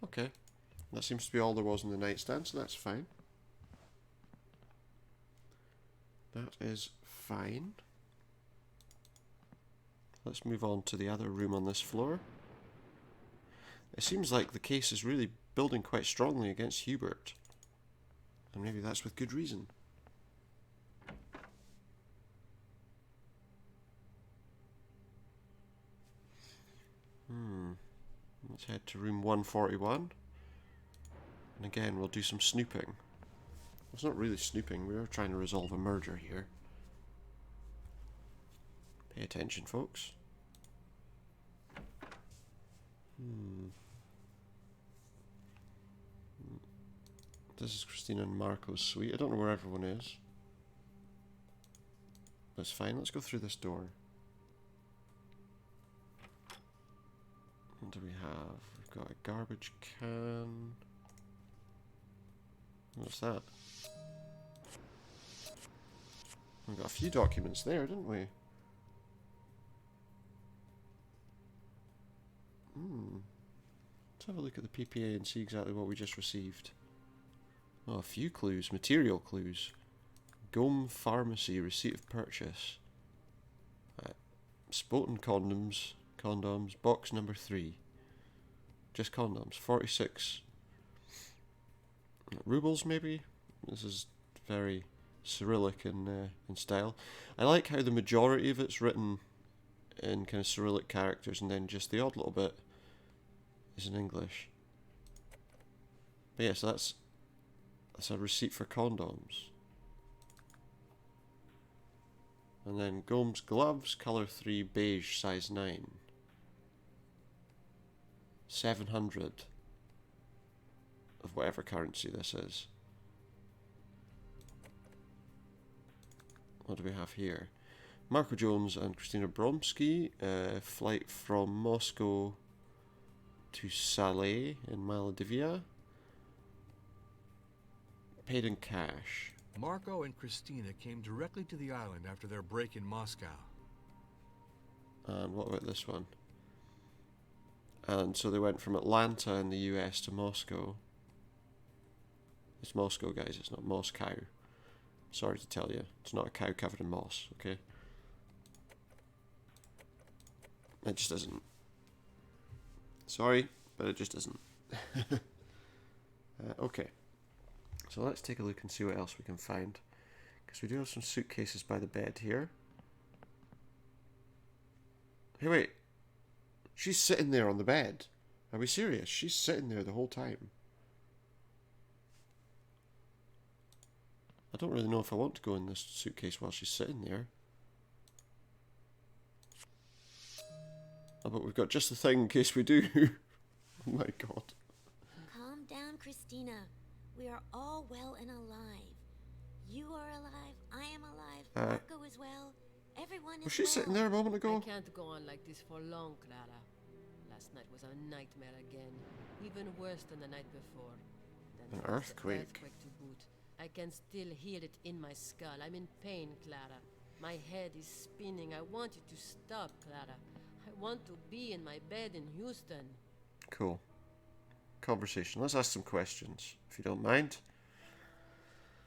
Okay. That seems to be all there was in the nightstand, so that's fine. That is fine. Let's move on to the other room on this floor. It seems like the case is really building quite strongly against Hubert. And maybe that's with good reason. Let's head to room 141. And again, we'll do some snooping. It's not really snooping, we're trying to resolve a murder here. Pay attention, folks. This is Christina and Marco's suite. I don't know where everyone is. That's fine, let's go through this door. What do we have? We've got a garbage can. What's that? We got a few documents there, didn't we? Let's have a look at the PPA and see exactly what we just received. Oh, a few clues. Material clues. Gome Pharmacy, receipt of purchase. Spoten condoms. Condoms, box number 3. Just condoms. 46 rubles, maybe? This is very Cyrillic in style. I like how the majority of it's written in kind of Cyrillic characters, and then just the odd little bit is in English. But yeah, so that's a receipt for condoms. And then Gome's gloves, colour 3, beige, size 9. 700 of whatever currency this is. What do we have here? Marco Jones and Christina Bromsky, flight from Moscow to Salé in Maldives. Paid in cash. Marco and Christina came directly to the island after their break in Moscow. And what about this one? And so they went from Atlanta in the US to Moscow. It's Moscow, guys, it's not Moscow. Sorry to tell you, it's not a cow covered in moss, okay? It just isn't. Sorry, but it just isn't. Okay. So let's take a look and see what else we can find. Because we do have some suitcases by the bed here. Hey, wait. She's sitting there on the bed. Are we serious? She's sitting there the whole time. I don't really know if I want to go in this suitcase while she's sitting there. Oh, but we've got just the thing in case we do. Oh my god. Calm down, Christina. We are all well and alive. You are alive, I am alive, Marco is well, everyone is Was she well. sitting there a moment ago? I can't go on like this for long, Clara. Last night was a nightmare again. Even worse than the night before. Then An there was the earthquake. earthquake to boot. I can still hear it in my skull. I'm in pain, Clara. My head is spinning. I want it to stop, Clara. I want to be in my bed in Houston. Cool. Conversation. Let's ask some questions, if you don't mind.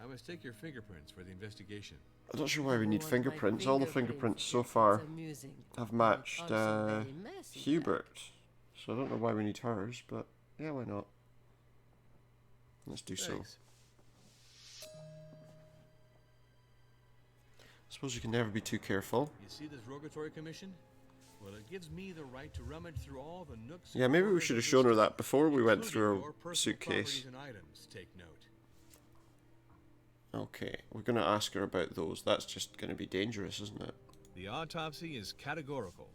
I must take your fingerprints for the investigation. I'm not sure why we need Want my fingerprints. All the fingerprints so Yes, far it's amusing. have And matched also very messy, Hubert. So I don't know why we need hers, but yeah, why not? Let's do so. Thanks. I suppose you can never be too careful. You see this rogatory commission? Well, it gives me the right to rummage through all the nooks. Yeah, and maybe we corners should of have shown her this that before we went including through your her personal suitcase. properties and items, take note. Okay, we're going to ask her about those. That's just going to be dangerous, isn't it? The autopsy is categorical.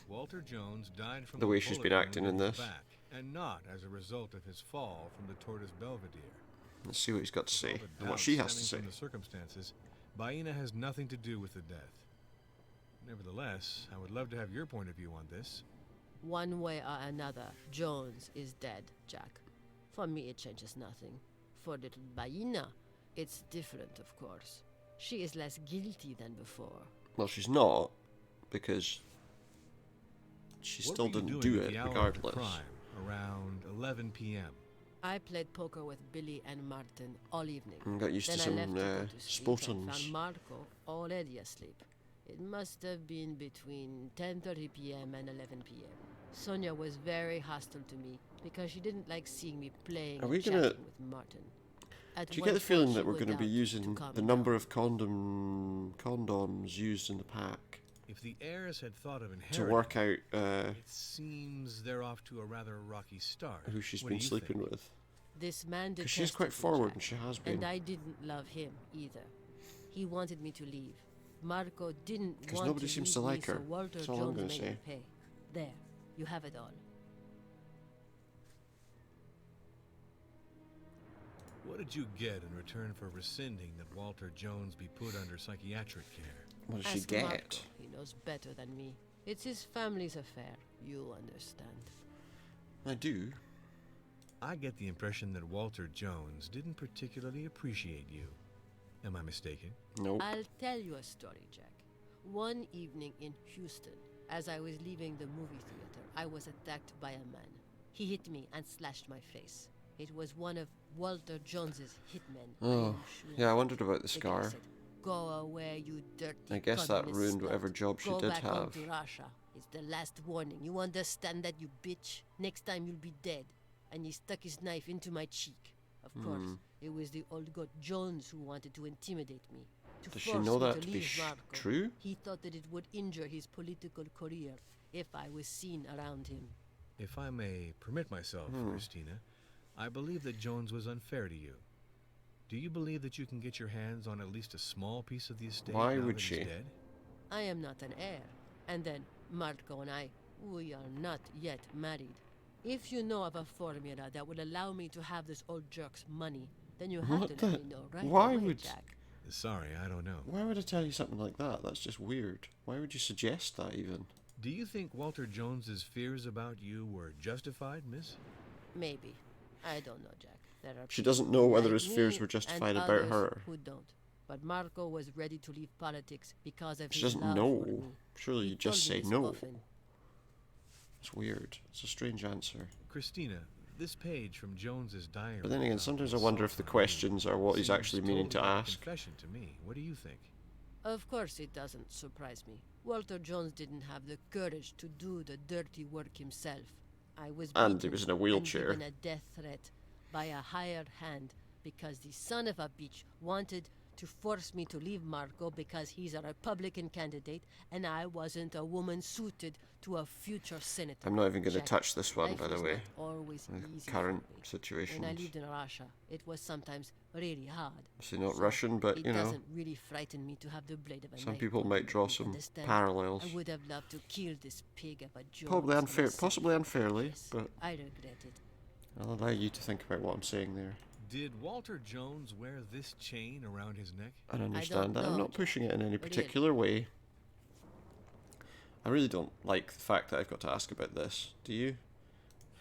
Walter Jones died from The a way she's bullet been acting wound in his this. back, and not as a result of his fall from the Tortoise Belvedere. Let's see what he's got to say All the and what doubts she has to say. stemming from the circumstances, Baina has nothing to do with the death. Nevertheless, I would love to have your point of view on this. One way or another, Jones is dead, Jack. For me, it changes nothing. For little Baina, it's different, of course. She is less guilty than before. Well, she's not, because she What still were you didn't doing do at it the hour of the regardless. crime, around 11 p.m.? I played poker with Billy and Martin all evening. And got used Then to I some left to go to sleep and sportums. found Marco already asleep. It must have been between 10:30 p.m. and 11 p.m. Sonia was very hostile to me because she didn't like seeing me playing Are and we chatting gonna- with Martin. At Do you one get the point feeling she that we're was going to be out using calm the me number down. of condoms used in the pack If the heirs had thought of to inheriting, work out it seems they're off to a rather rocky start. who she's What do been you sleeping think? with? This man Because she's detested quite me, forward, Jack, and she has been. and I didn't love him either. He wanted me to leave. Marco didn't 'Cause want nobody to seems leave to me, like her. so Walter That's all I'm Jones gonna made say. him pay. There, you have it all. What did you get in return for rescinding that Walter Jones be put under psychiatric care? What does she Ask get? Marco. He knows better than me. It's his family's affair. You understand. I do. I get the impression that Walter Jones didn't particularly appreciate you. Am I mistaken? Nope. I'll tell you a story, Jack. One evening in Houston, as I was leaving the movie theater, I was attacked by a man. He hit me and slashed my face. It was one of Walter Jones's hitmen. I Oh, am sure. yeah, I wondered about the The guy scar. said, "Go away, you dirty I guess that communist ruined slut. whatever job she Go did back home have. to Russia. It's the last warning. You understand that, you bitch? Next time you'll be dead." And he stuck his knife into my cheek. Of course, it was the old goat Jones who wanted to intimidate me. To Does she force know me that to to be leave Marco. true? He thought that it would injure his political career if I was seen around him. If I may permit myself, Christina, I believe that Jones was unfair to you. Do you believe that you can get your hands on at least a small piece of the estate Why now would that she? he's dead? I am not an heir. And then, Marco and I, we are not yet married. If you know of a formula that would allow me to have this old jerk's money, then you have What to let the- me know right why away, would- Jack. Sorry, I don't know. Why would I tell you something like that? That's just weird. Why would you suggest that even? Do you think Walter Jones's fears about you were justified, miss? Maybe. I don't know, Jack. There are She doesn't people know whether like his fears me were and justified about others her. who don't. But Marco was ready to leave politics because of She his doesn't love know. for me. Surely He you just told me say this no. often. It's weird. It's a strange answer. Christina, this page from Jones's diary. But then again, about sometimes I his wonder if the assault on you questions are what he's seems actually meaning to totally like a ask. confession to me. What do you think? Of course it doesn't surprise me. Walter Jones didn't have the courage to do the dirty work himself. I was And he beaten was in a and wheelchair. given a death threat by a hired hand because the son of a bitch wanted to force me to leave Marco because he's a Republican candidate and I wasn't a woman suited to a future senator. I'm not even going to Jack, touch this one, life by the was way. not always With easy current for me. situations. When I lived in Russia, it was sometimes really hard. Obviously not So Russian, but it you know, doesn't really frighten me to have the blade of a some knife people put might in me, draw some understand? parallels. I would have loved to kill this pig of a Jones. Probably unfair, myself. possibly unfairly, Yes, but I regret it. I'll allow you to think about what I'm saying there. Did Walter Jones wear this chain around his neck? I understand that. I'm know, not pushing it in any Really. particular way. I really don't like the fact that I've got to ask about this. Do you?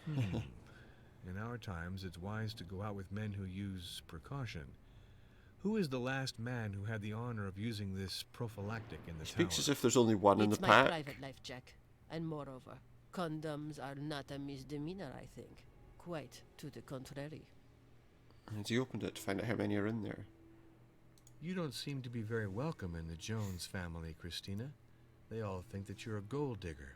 In our times, it's wise to go out with men who use precaution. Who is the last man who had the honor of using this prophylactic in the Speaks tower? as if there's only one in It's the my pack. private life, Jack. And moreover, condoms are not a misdemeanor, I think. Quite to the contrary. And he opened it to find out how many are in there. You don't seem to be very welcome in the Jones family, Christina. They all think that you're a gold digger.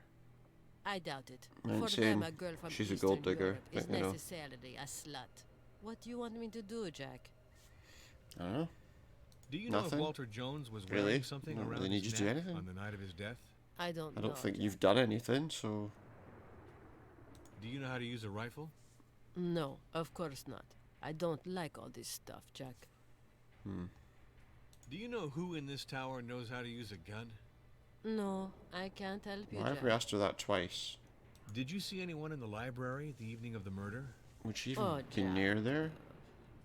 I doubt it. I ain't For saying them, a girl from she's a Eastern gold digger, Europe is but, you know. necessarily a slut. What do you want me to do, Jack? I don't know. Do you know if Nothing. Walter Jones was Really? wearing something Don't around really need his you to do neck anything. on the night of his death? I don't I know. don't think Jack. you've done anything, so... Do you know how to use a rifle? No, of course not. I don't like all this stuff, Jack. Do you know who in this tower knows how to use a gun? No, I can't help you, Why have Jack. we asked her that twice? Did you see anyone in the library the evening of the murder? Would she even Oh, be Jack. near there?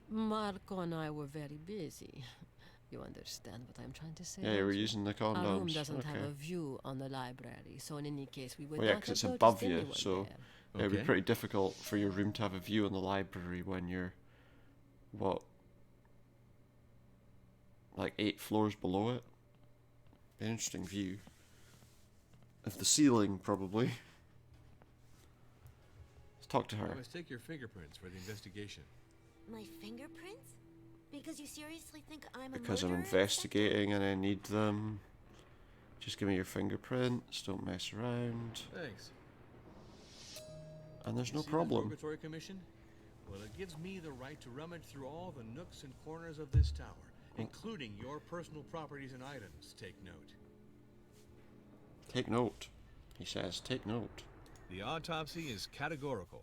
Marco and I were very busy. You understand what I'm trying to say? Yeah, you don't were you? using the Our room condoms. doesn't have Okay. a view on the library, so in any case, we would Well, yeah, not 'cause it's have above noticed you, anyone so- there. Yeah, it'd be Okay. pretty difficult for your room to have a view on the library when you're, what, like 8 floors below it? Be an interesting view. Of the ceiling, probably. Let's talk to I her. must take your fingerprints for the investigation. My fingerprints? Because you seriously think I'm a Because I'm murderer, investigating and I need them. Just give me your fingerprints, don't mess around. Thanks. And there's no See the problem. Purgatory Commission? Well, it gives me the right to rummage through all the nooks and corners of this tower, including your personal properties and items. Take note. Take note, he says, take note. The autopsy is categorical.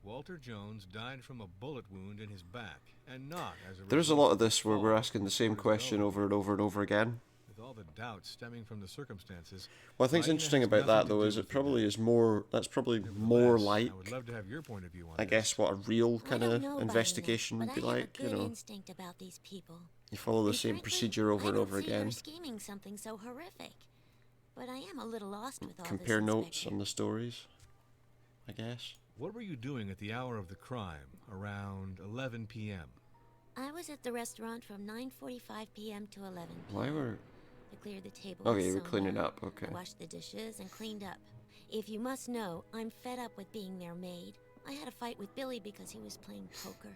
Walter Jones died from a bullet wound in his back, and not as a There's a result lot of this where fall we're asking the same from his question elbow. over and over and over again. With all the doubts stemming from the circumstances. What I think's Aina interesting has about nothing that to though do is it with the probably death. is more, that's probably more Nevertheless, like, I would love to have your point of view on I this. guess, what a real I kind don't of know about investigation enough, would be but I have like, a you good know. instinct about these people. You follow the And same frankly, procedure over I and don't over see her again. scheming something so horrific. But I am a little lost with all Compare this, notes Inspector. on the stories, I guess. What were you doing at the hour of the crime, around 11 p.m.? I was at the restaurant from 9:45 p.m. to 11 p.m. Why were... I cleared the table. Okay, with you were Sonia. cleaning up, okay. I washed the dishes and cleaned up. If you must know, I'm fed up with being their maid. I had a fight with Billy because he was playing poker.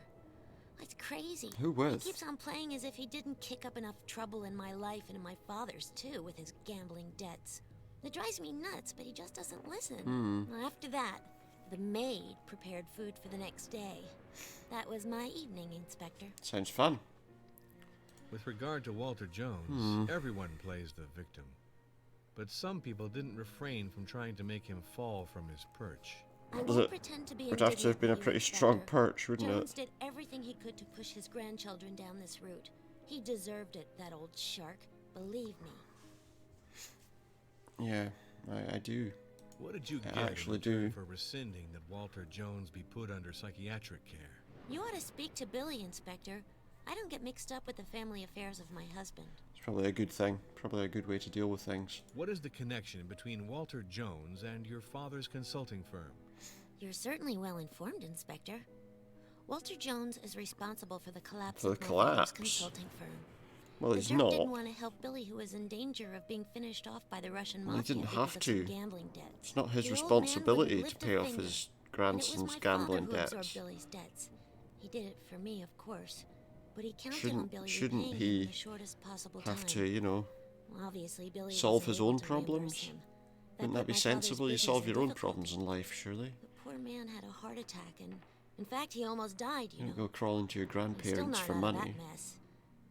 It's crazy. Who with? He keeps on playing as if he didn't kick up enough trouble in my life and in my father's too, with his gambling debts. It drives me nuts, but he just doesn't listen. After that, the maid prepared food for the next day. That was my evening, Inspector. Sounds fun. With regard to Walter Jones, everyone plays the victim. But some people didn't refrain from trying to make him fall from his perch. I Was won't it- pretend to be Would have to have been a indignant with pretty you, strong Inspector. perch, wouldn't Jones it? did everything he could to push his grandchildren down this route. He deserved it, that old shark. Believe me. Yeah, I do. What did you I get in actually return do. for rescinding that Walter Jones be put under psychiatric care? You ought to speak to Billy, Inspector. I don't get mixed up with the family affairs of my husband. It's probably a good thing. Probably a good way to deal with things. What is the connection between Walter Jones and your father's consulting firm? You're certainly well informed, Inspector. Walter Jones is responsible for the collapse For the of my father's collapse? consulting firm. Well, The he's jerk not. didn't want to help Billy, who was in danger of being finished off by the Russian Well, he mafia didn't because have of some to. gambling debts. It's not his The old man responsibility wouldn't to lift pay a off finger. his And it was grandson's my gambling father who absorbed debts. Billy's debts. He did it for me, of course, but he counted on Shouldn't- Billy shouldn't repaying he him in the shortest possible Have time. to, you know, Well, obviously, Billy solve wasn't his able own to reimburse problems? him. Wouldn't that put be my father's sensible? You business solve in your own difficulty. problems in life, surely. The poor man had a heart attack, and in fact, he almost died. You You don't know. go crawling to your He's still grandparents not for out money. of that mess.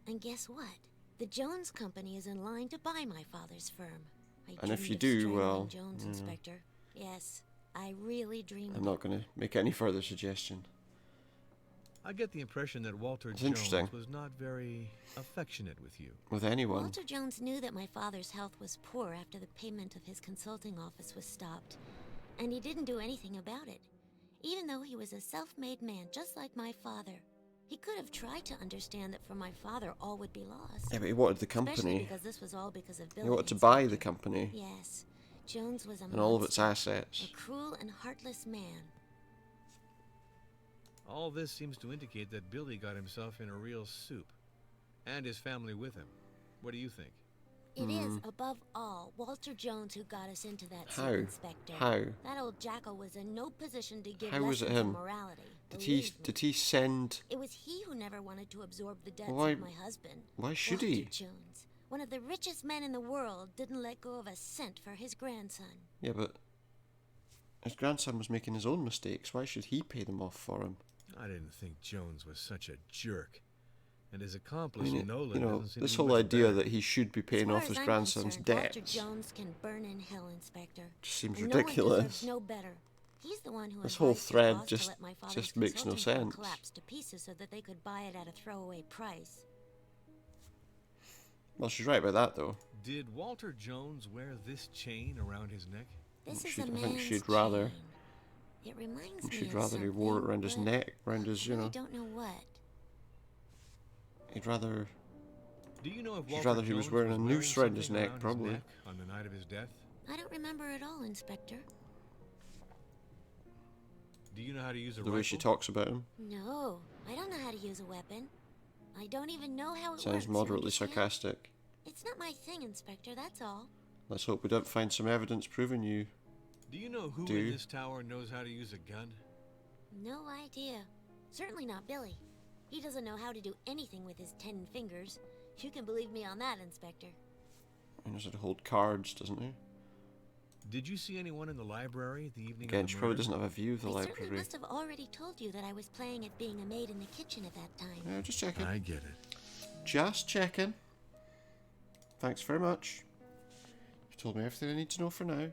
And guess what? The Jones Company is in line to buy my father's firm. I And if dreamed you of do, strangling well, Jones, you know. Inspector. Yes, I really dreamed. I'm not going to make any further suggestion. I get the impression that Walter It's Jones interesting. was not very affectionate with you. With anyone. Walter Jones knew that my father's health was poor after the payment of his consulting office was stopped, and he didn't do anything about it. Even though he was a self-made man just like my father, he could have tried to understand that for my father all would be lost. Yeah, but he wanted the Especially company. because this was all because of Billy. He wanted to buy the Inspector. company Yes, Jones was a and all of its monster, assets. a cruel and heartless man. All this seems to indicate that Billy got himself in a real soup, and his family with him. What do you think? It is, above all, Walter Jones who got us into that How? soup, Inspector. How? That old jackal was in no position to give How was it lessons of him? morality. Did believe he me. send... It was he who never wanted to absorb the debts Why- of my husband. why should Walter he? Jones, one of the richest men in the world, didn't let go of a cent for his grandson. Yeah, but his grandson was making his own mistakes. Why should he pay them off for him? I didn't think Jones was such a jerk. And his I accomplice, mean, Nolan, you know, doesn't seem this to be whole much idea better. that he should be paying As far off as his I'm grandson's concerned, Walter debts Jones can burn in hell, Inspector. just seems And no one ridiculous. deserves no better. He's the one who This whole advised the thread boss just- to let my father's just makes no consulting firm sense. collapse to pieces so that they could buy it at a throwaway price. Well, she's right about that, though. Did Walter Jones wear this chain around his neck? This is she'd- a I think man's she'd rather- chain. It reminds me She'd of rather he wore it something, around his but neck, around his, I you really know. don't know what. He'd rather... Do you know if She'd Walter rather he was Jones wearing a noose around his something neck, around probably. neck on the night of his death? I don't remember at all, Inspector. Do you know how to use a The rifle? way she talks about him No, I don't know how to use a weapon. I don't even know how it works. sounds you moderately understand? sarcastic. It's not my thing, Inspector, that's all. Let's hope we don't find some evidence proving you... Do you know who Do. in this tower knows how to use a gun? No idea. Certainly not Billy. He doesn't know how to do anything with his 10 fingers. You can believe me on that, Inspector. He knows how to hold cards, doesn't he? Did you see anyone in the library the evening Again, of she the probably murder? doesn't have a view of the I certainly library. must have already told you that I was playing at being a maid in the kitchen at that time. Yeah, just checking. I get it. Just checking. Thanks very much. You've told me everything I need to know for now.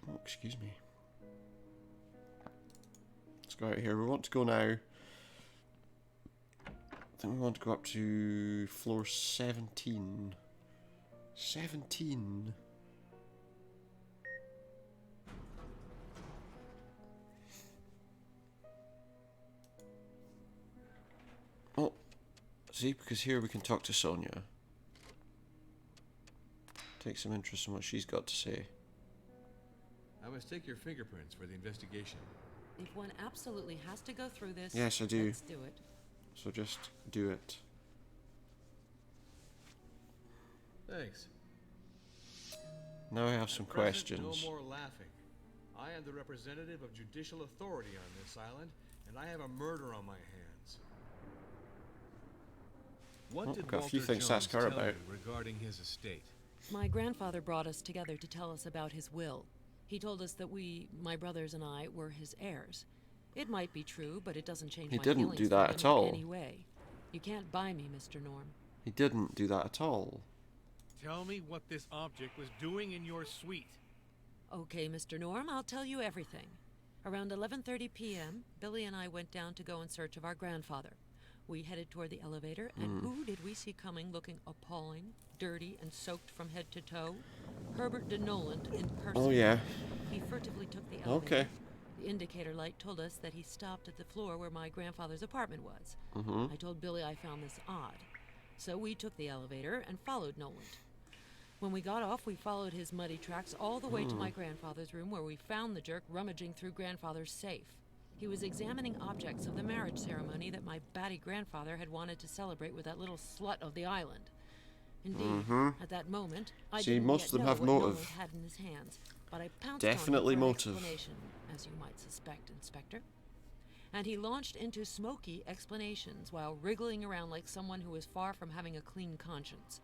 Oh, excuse me. Let's go out here. We want to go now. I think we want to go up to floor 17. 17. Oh, see, because here we can talk to Sonia. Take some interest in what she's got to say. I must take your fingerprints for the investigation. If one absolutely has to go through this, Yes, I do. let's do it. So just do it. Thanks. Now I have some At present, questions. No more laughing. I am the representative of judicial authority on this island, and I have a murder on my hands. What Oh, did got a few Walter things to ask Jones her tell about. you regarding his estate? My grandfather brought us together to tell us about his will. He told us that we, my brothers and I, were his heirs. It might be true, but it doesn't change He my didn't feelings do for that him at in all. any way. You can't buy me, Mr. Norm. He didn't do that at all. Tell me what this object was doing in your suite. Okay, Mr. Norm, I'll tell you everything. Around 11:30 p.m., Billy and I went down to go in search of our grandfather. We headed toward the elevator, and who did we see coming looking appalling, dirty, and soaked from head to toe? Herbert de Noland in person. Oh, yeah. He furtively took the elevator. Okay. The indicator light told us that he stopped at the floor where my grandfather's apartment was. Mm-hmm. I told Billy I found this odd. So we took the elevator and followed Noland. When we got off, we followed his muddy tracks all the way to my grandfather's room, where we found the jerk rummaging through grandfather's safe. He was examining objects of the marriage ceremony that my batty grandfather had wanted to celebrate with that little slut of the island. Indeed, at that moment, I See, didn't most yet of them know have what motive. Noland had in his hands, but I pounced Definitely on him for an motive. explanation, as you might suspect, Inspector. And he launched into smoky explanations while wriggling around like someone who was far from having a clean conscience.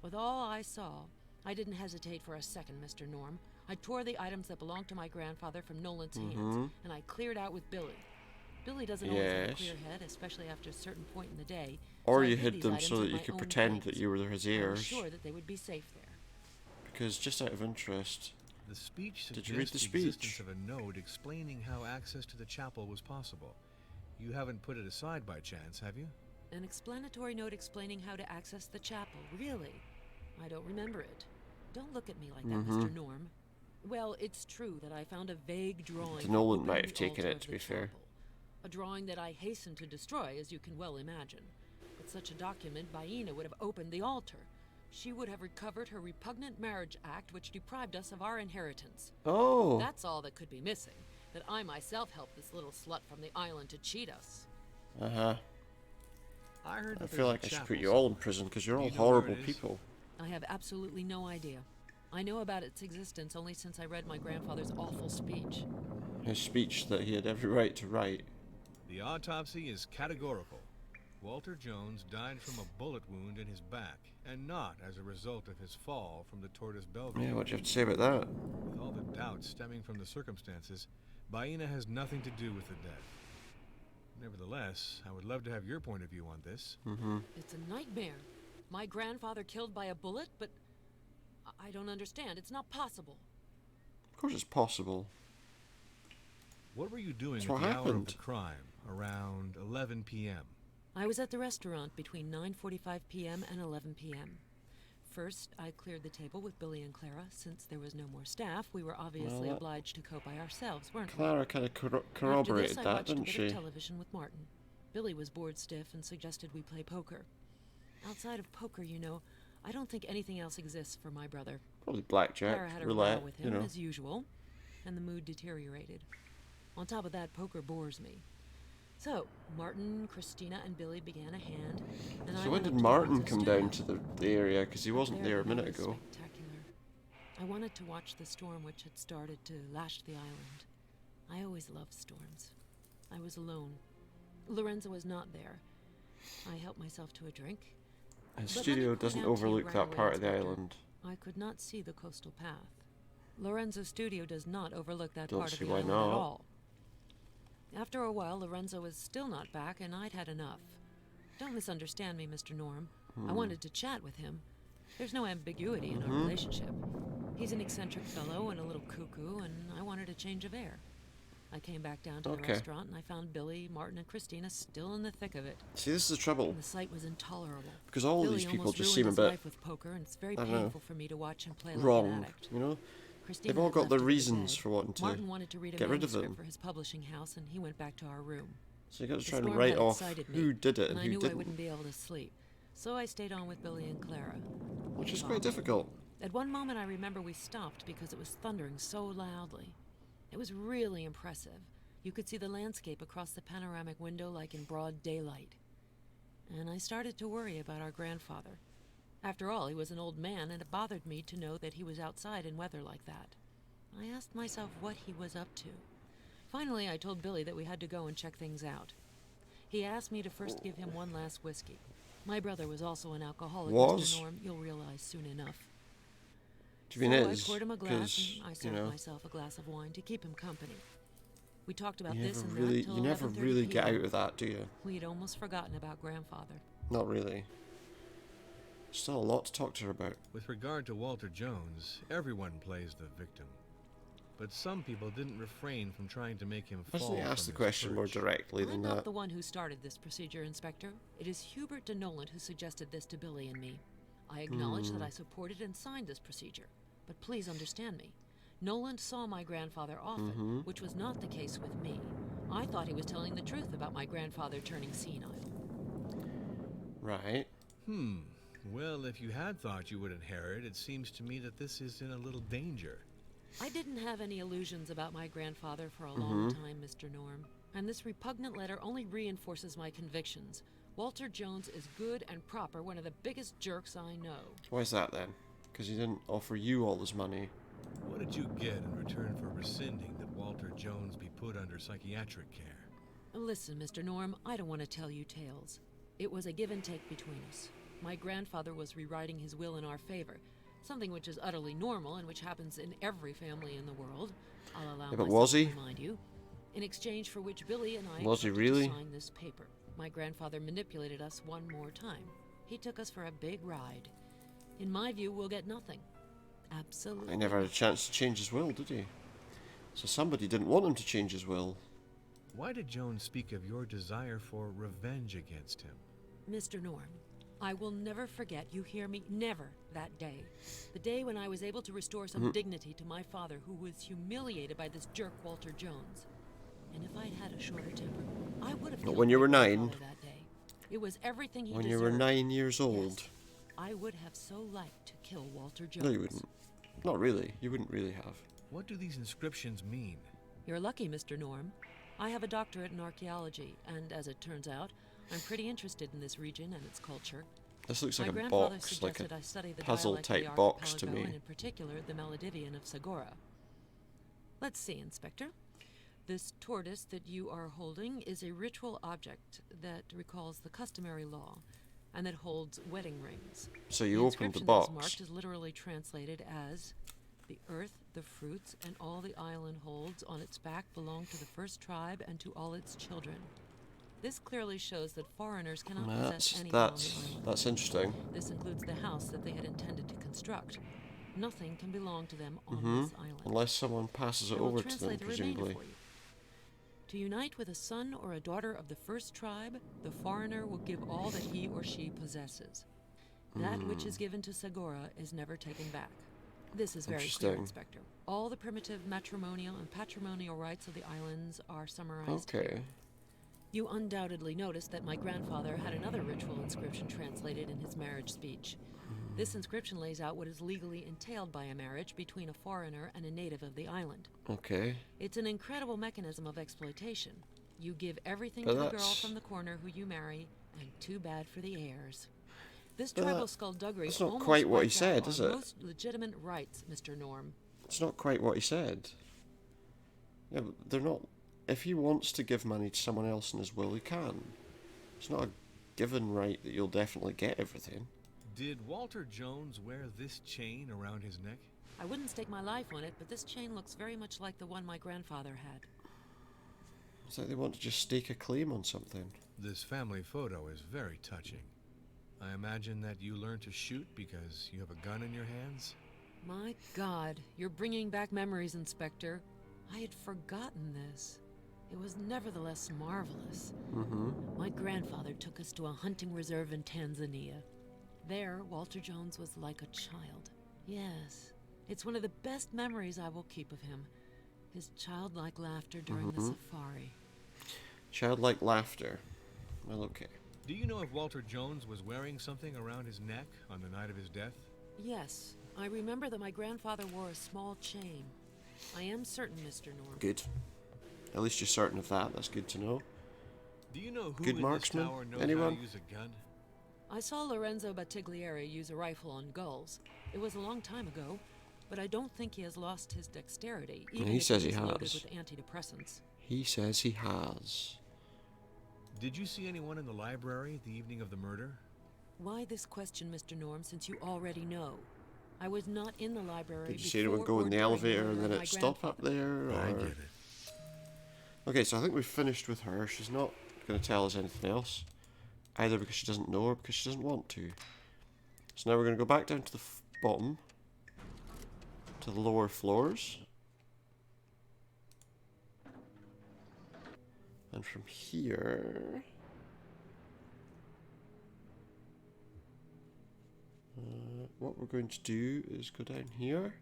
With all I saw, I didn't hesitate for a second, Mr. Norm. I tore the items that belonged to my grandfather from Nolan's hands, and I cleared out with Billy. Billy doesn't always have a Yes. clear head, especially after a certain point in the day. Or so I you hid hid these them items so in that you my could own pretend that place. you were his I was heirs. sure that they would be safe there. Because just out of interest, The speech Did you read suggests the existence speech? of a note explaining how access to the chapel was possible. You haven't put it aside by chance, have you? An explanatory note explaining how to access the chapel. Really? I don't remember it. Don't look at me like that, Mr. Norm. Well, it's true that I found a vague drawing. The Nolan opening might have the taken altar it, of to the be fair. chapel. A drawing that I hastened to destroy, as you can well imagine. With such a document, Baina would have opened the altar. She would have recovered her repugnant marriage act, which deprived us of our inheritance. oh, That's all that could be missing. That I myself helped this little slut from the island to cheat us. uh-huh. I heard I that feel there's like a I should chapel put you all in somewhere. prison because you're Do all you know where horrible it is? people. I have absolutely no idea. I know about its existence only since I read my grandfather's awful speech. His speech that he had every right to write. The autopsy is categorical. Walter Jones died from a bullet wound in his back, and not as a result of his fall from the Tortoise Belvedere. Yeah, what do you have to say about that? With all the doubts stemming from the circumstances, Baena has nothing to do with the death. Nevertheless, I would love to have your point of view on this. It's a nightmare. My grandfather killed by a bullet, but I don't understand. It's not possible. Of course it's possible. What were you doing That's at what the hour of happened. the crime, around 11 p.m.? I was at the restaurant between 9:45 p.m. and 11 p.m. First, I cleared the table with Billy and Clara. Since there was no more staff, we were obviously Well, that- obliged to cope by ourselves, weren't we? Clara kind of After corroborated this, I that, watched a didn't bit she? of television with Martin. Billy was bored stiff and suggested we play poker. Outside of poker, you know, I don't think anything else exists for my brother. Probably blackjack, Clara had a row roulette, with you him, know. as usual, and the mood deteriorated. On top of that, poker bores me. So, Martin, Christina, and Billy began a hand, and I So when went did up to Martin Lorenzo's come studio. down to the area? Because he wasn't there a the view minute was ago. Spectacular. I wanted to watch the storm which had started to lash the island. I always loved storms. I was alone. Lorenzo was not there. I helped myself to a drink. His But let studio me point doesn't out to you overlook right that away, part of the Inspector, island. I could not see the coastal path. Lorenzo's studio does not overlook that Don't part of see the why island not. at all. After a while, Lorenzo was still not back, and I'd had enough. Don't misunderstand me, Mr. Norm. I wanted to chat with him. There's no ambiguity in our relationship. He's an eccentric fellow and a little cuckoo, and I wanted a change of air. I came back down to the Okay. restaurant, and I found Billy, Martin, and Christina still in the thick of it. See, this is the trouble. The sight was intolerable. Because all Billy these people almost just ruined seem a his bit life with poker, and it's very I don't know, painful for me to watch him play like an wrong, addict. you know? Christina They've all had got left their to go to reasons bed. for wanting to Martin wanted to read a get rid of manuscript them. for his publishing house, and he went back to our room. So you got to The try and storm write had off excited me, who did it and and I who knew I didn't, wouldn't be able to sleep. So I stayed on with Billy and Clara. which is Wow. quite difficult. At one moment, I remember we stopped because it was thundering so loudly. It was really impressive. You could see the landscape across the panoramic window like in broad daylight. And I started to worry about our grandfather. After all, he was an old man, and it bothered me to know that he was outside in weather like that. I asked myself what he was up to. Finally, I told Billy that we had to go and check things out. He asked me to first give him one last whiskey. My brother was also an alcoholic, Was? Mr. Norm. You'll realize soon enough. Do you mean So is? I poured him a glass, Because, and I you served know, myself a glass of wine to keep him company. We talked about you this never and really, that till you never 11:30 really get p.m. out of that, do you? We'd almost forgotten about grandfather. Not really. Still a lot to talk to her about. With regard to Walter Jones, everyone plays the victim. But some people didn't refrain from trying to make him Why fall doesn't he from ask the his question more perch. directly I'm than not that? the one who started this procedure, Inspector. It is Hubert de Noland who suggested this to Billy and me. I acknowledge that I supported and signed this procedure. But please understand me. Noland saw my grandfather often, which was not the case with me. I thought he was telling the truth about my grandfather turning senile. Right. Well, if you had thought you would inherit, it seems to me that this is in a little danger. I didn't have any illusions about my grandfather for a long time, Mr. Norm. And this repugnant letter only reinforces my convictions. Walter Jones is good and proper, one of the biggest jerks I know. Why is that then? Because he didn't offer you all his money. What did you get in return for rescinding that Walter Jones be put under psychiatric care? Listen, Mr. Norm, I don't want to tell you tales. It was a give and take between us. My grandfather was rewriting his will in our favor, something which is utterly normal and which happens in every family in the world. I'll allow Yeah, but myself was to he? remind you. In exchange for which Billy and I Was he accepted really? to sign this paper. My grandfather manipulated us one more time. He took us for a big ride. In my view, we'll get nothing. Absolutely. He never had a chance to change his will, did he? So somebody didn't want him to change his will. Why did Jones speak of your desire for revenge against him? Mr. Norm, I will never forget, you hear me, never that day. The day when I was able to restore some dignity to my father, who was humiliated by this jerk Walter Jones. And if I'd had a shorter temper, I would have Not killed when you my were 9. grandfather that day. It was everything he When deserved. you were 9 years old. Yes, I would have so liked to kill Walter Jones. No, you wouldn't. Not really. You wouldn't really have. What do these inscriptions mean? You're lucky, Mr. Norm. I have a doctorate in archaeology, and as it turns out, I'm pretty interested in this region and its culture. This looks My like a grandfather box, like suggested a I study the puzzle dialect of the type box to archipelago, me. and in particular the Maledivian of Segura. Let's see, Inspector. This tortoise that you are holding is a ritual object that recalls the customary law and that holds wedding rings. So you The opened the inscription box. that is marked is literally translated as, "The earth, the fruits, and all the island holds on its back belong to the first tribe and to all its children." This clearly shows that foreigners cannot possess anything on the island. That's interesting. This includes the house that they had intended to construct. Nothing can belong to them on this island. Unless someone passes it I will over to them, translate the remainder presumably. for you. To unite with a son or a daughter of the first tribe, the foreigner will give all that he or she possesses. That which is given to Segura is never taken back. This is very clear, Interesting. Inspector. All the primitive matrimonial and patrimonial rights of the islands are summarized Okay. here. You undoubtedly noticed that my grandfather had another ritual inscription translated in his marriage speech. This inscription lays out what is legally entailed by a marriage between a foreigner and a native of the island. Okay. It's an incredible mechanism of exploitation. You give everything But to the girl that's- from the corner who you marry, and too bad for the heirs. This But tribal that- skullduggery that's not almost quite what he wipes out said, our is it? most legitimate rights, Mr. Norm. It's not quite what he said. Yeah, but they're not. If he wants to give money to someone else in his will, he can. It's not a given right that you'll definitely get everything. Did Walter Jones wear this chain around his neck? I wouldn't stake my life on it, but this chain looks very much like the one my grandfather had. It's like they want to just stake a claim on something. This family photo is very touching. I imagine that you learned to shoot because you have a gun in your hands? My God, you're bringing back memories, Inspector. I had forgotten this. It was nevertheless marvelous. My grandfather took us to a hunting reserve in Tanzania. There, Walter Jones was like a child. Yes, it's one of the best memories I will keep of him. His childlike laughter during the safari. Childlike laughter. Well, okay. Do you know if Walter Jones was wearing something around his neck on the night of his death? Yes, I remember that my grandfather wore a small chain. I am certain, Mr. Norm. Good. At least you're certain of that. That's good to know. Do you know who Good in marksman? this tower knows Anyone? how to use a gun? I saw Lorenzo Battiglieri use a rifle on gulls. It was a long time ago, but I don't think he has lost his dexterity, even he if says he he's loaded has. with antidepressants. He says he has. Did you see anyone in the library the evening of the murder? Why this question, Mr. Norm, since you already know? I was not in the library. Did you see anyone before go or in the during elevator murder and then of my it stop up grandfather. there? Or... I get it. Okay, so I think we've finished with her. She's not going to tell us anything else. Either because she doesn't know or because she doesn't want to. So now we're going to go back down to the bottom. To the lower floors. And from here... what we're going to do is go down here.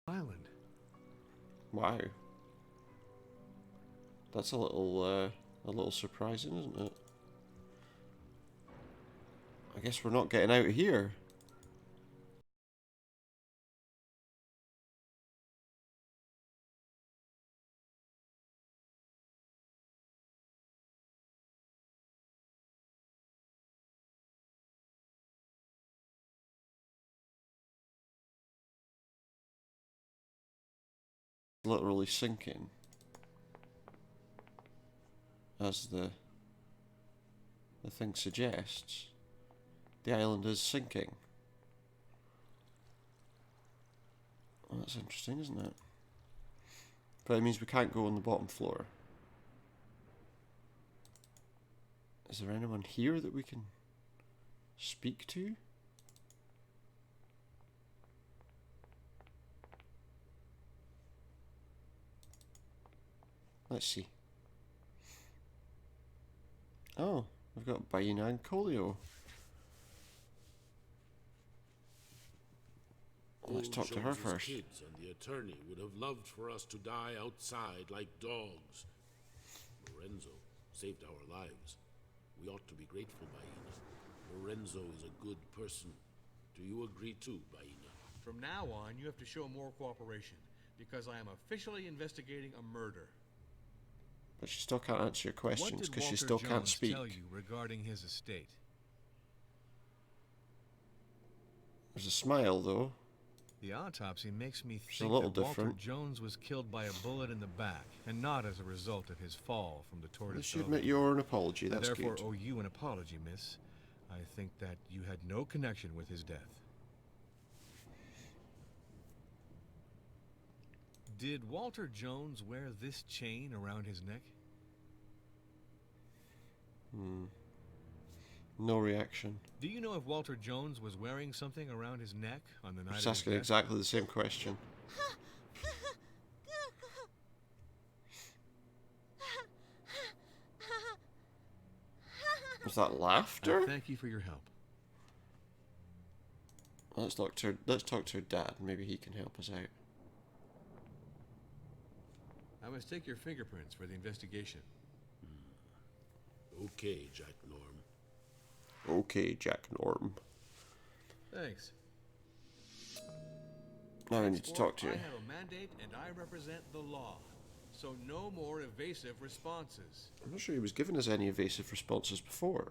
Island. Wow. That's a little surprising, isn't it? I guess we're not getting out of here. Literally sinking. As the thing suggests. The island is sinking. Well, that's interesting, isn't it? But it means we can't go on the bottom floor. Is there anyone here that we can speak to? Let's see. Oh, we've got Baina and Colio. Let's Old talk to her Jones's first. kids and the attorney would have loved for us to die outside like dogs. Lorenzo saved our lives. We ought to be grateful, Baina. Lorenzo is a good person. Do you agree too, Baina? From now on, you have to show more cooperation, because I am officially investigating a murder. But she still can't answer your What questions did because she Walter still Jones can't speak. tell you regarding his estate? There's a smile, though. The autopsy makes me It's a think little that Walter different. Jones was killed by a bullet in the back, and not as a result of his fall from the At tortoise. least you admit you're an apology. I That's therefore good. owe you an apology, miss. I think that you had no connection with his death. Did Walter Jones wear this chain around his neck? No reaction. Do you know if Walter Jones was wearing something around his neck on the night Just of his asking death? exactly the same question. Was that laughter? Thank you for your help. Let's talk to her dad. Maybe he can help us out. I must take your fingerprints for the investigation. Okay, Jack Norm. Okay, Jack Norm. Thanks. Now I need to talk to you. I have a mandate and I represent the law. So no more evasive responses. I'm not sure he was giving us any evasive responses before.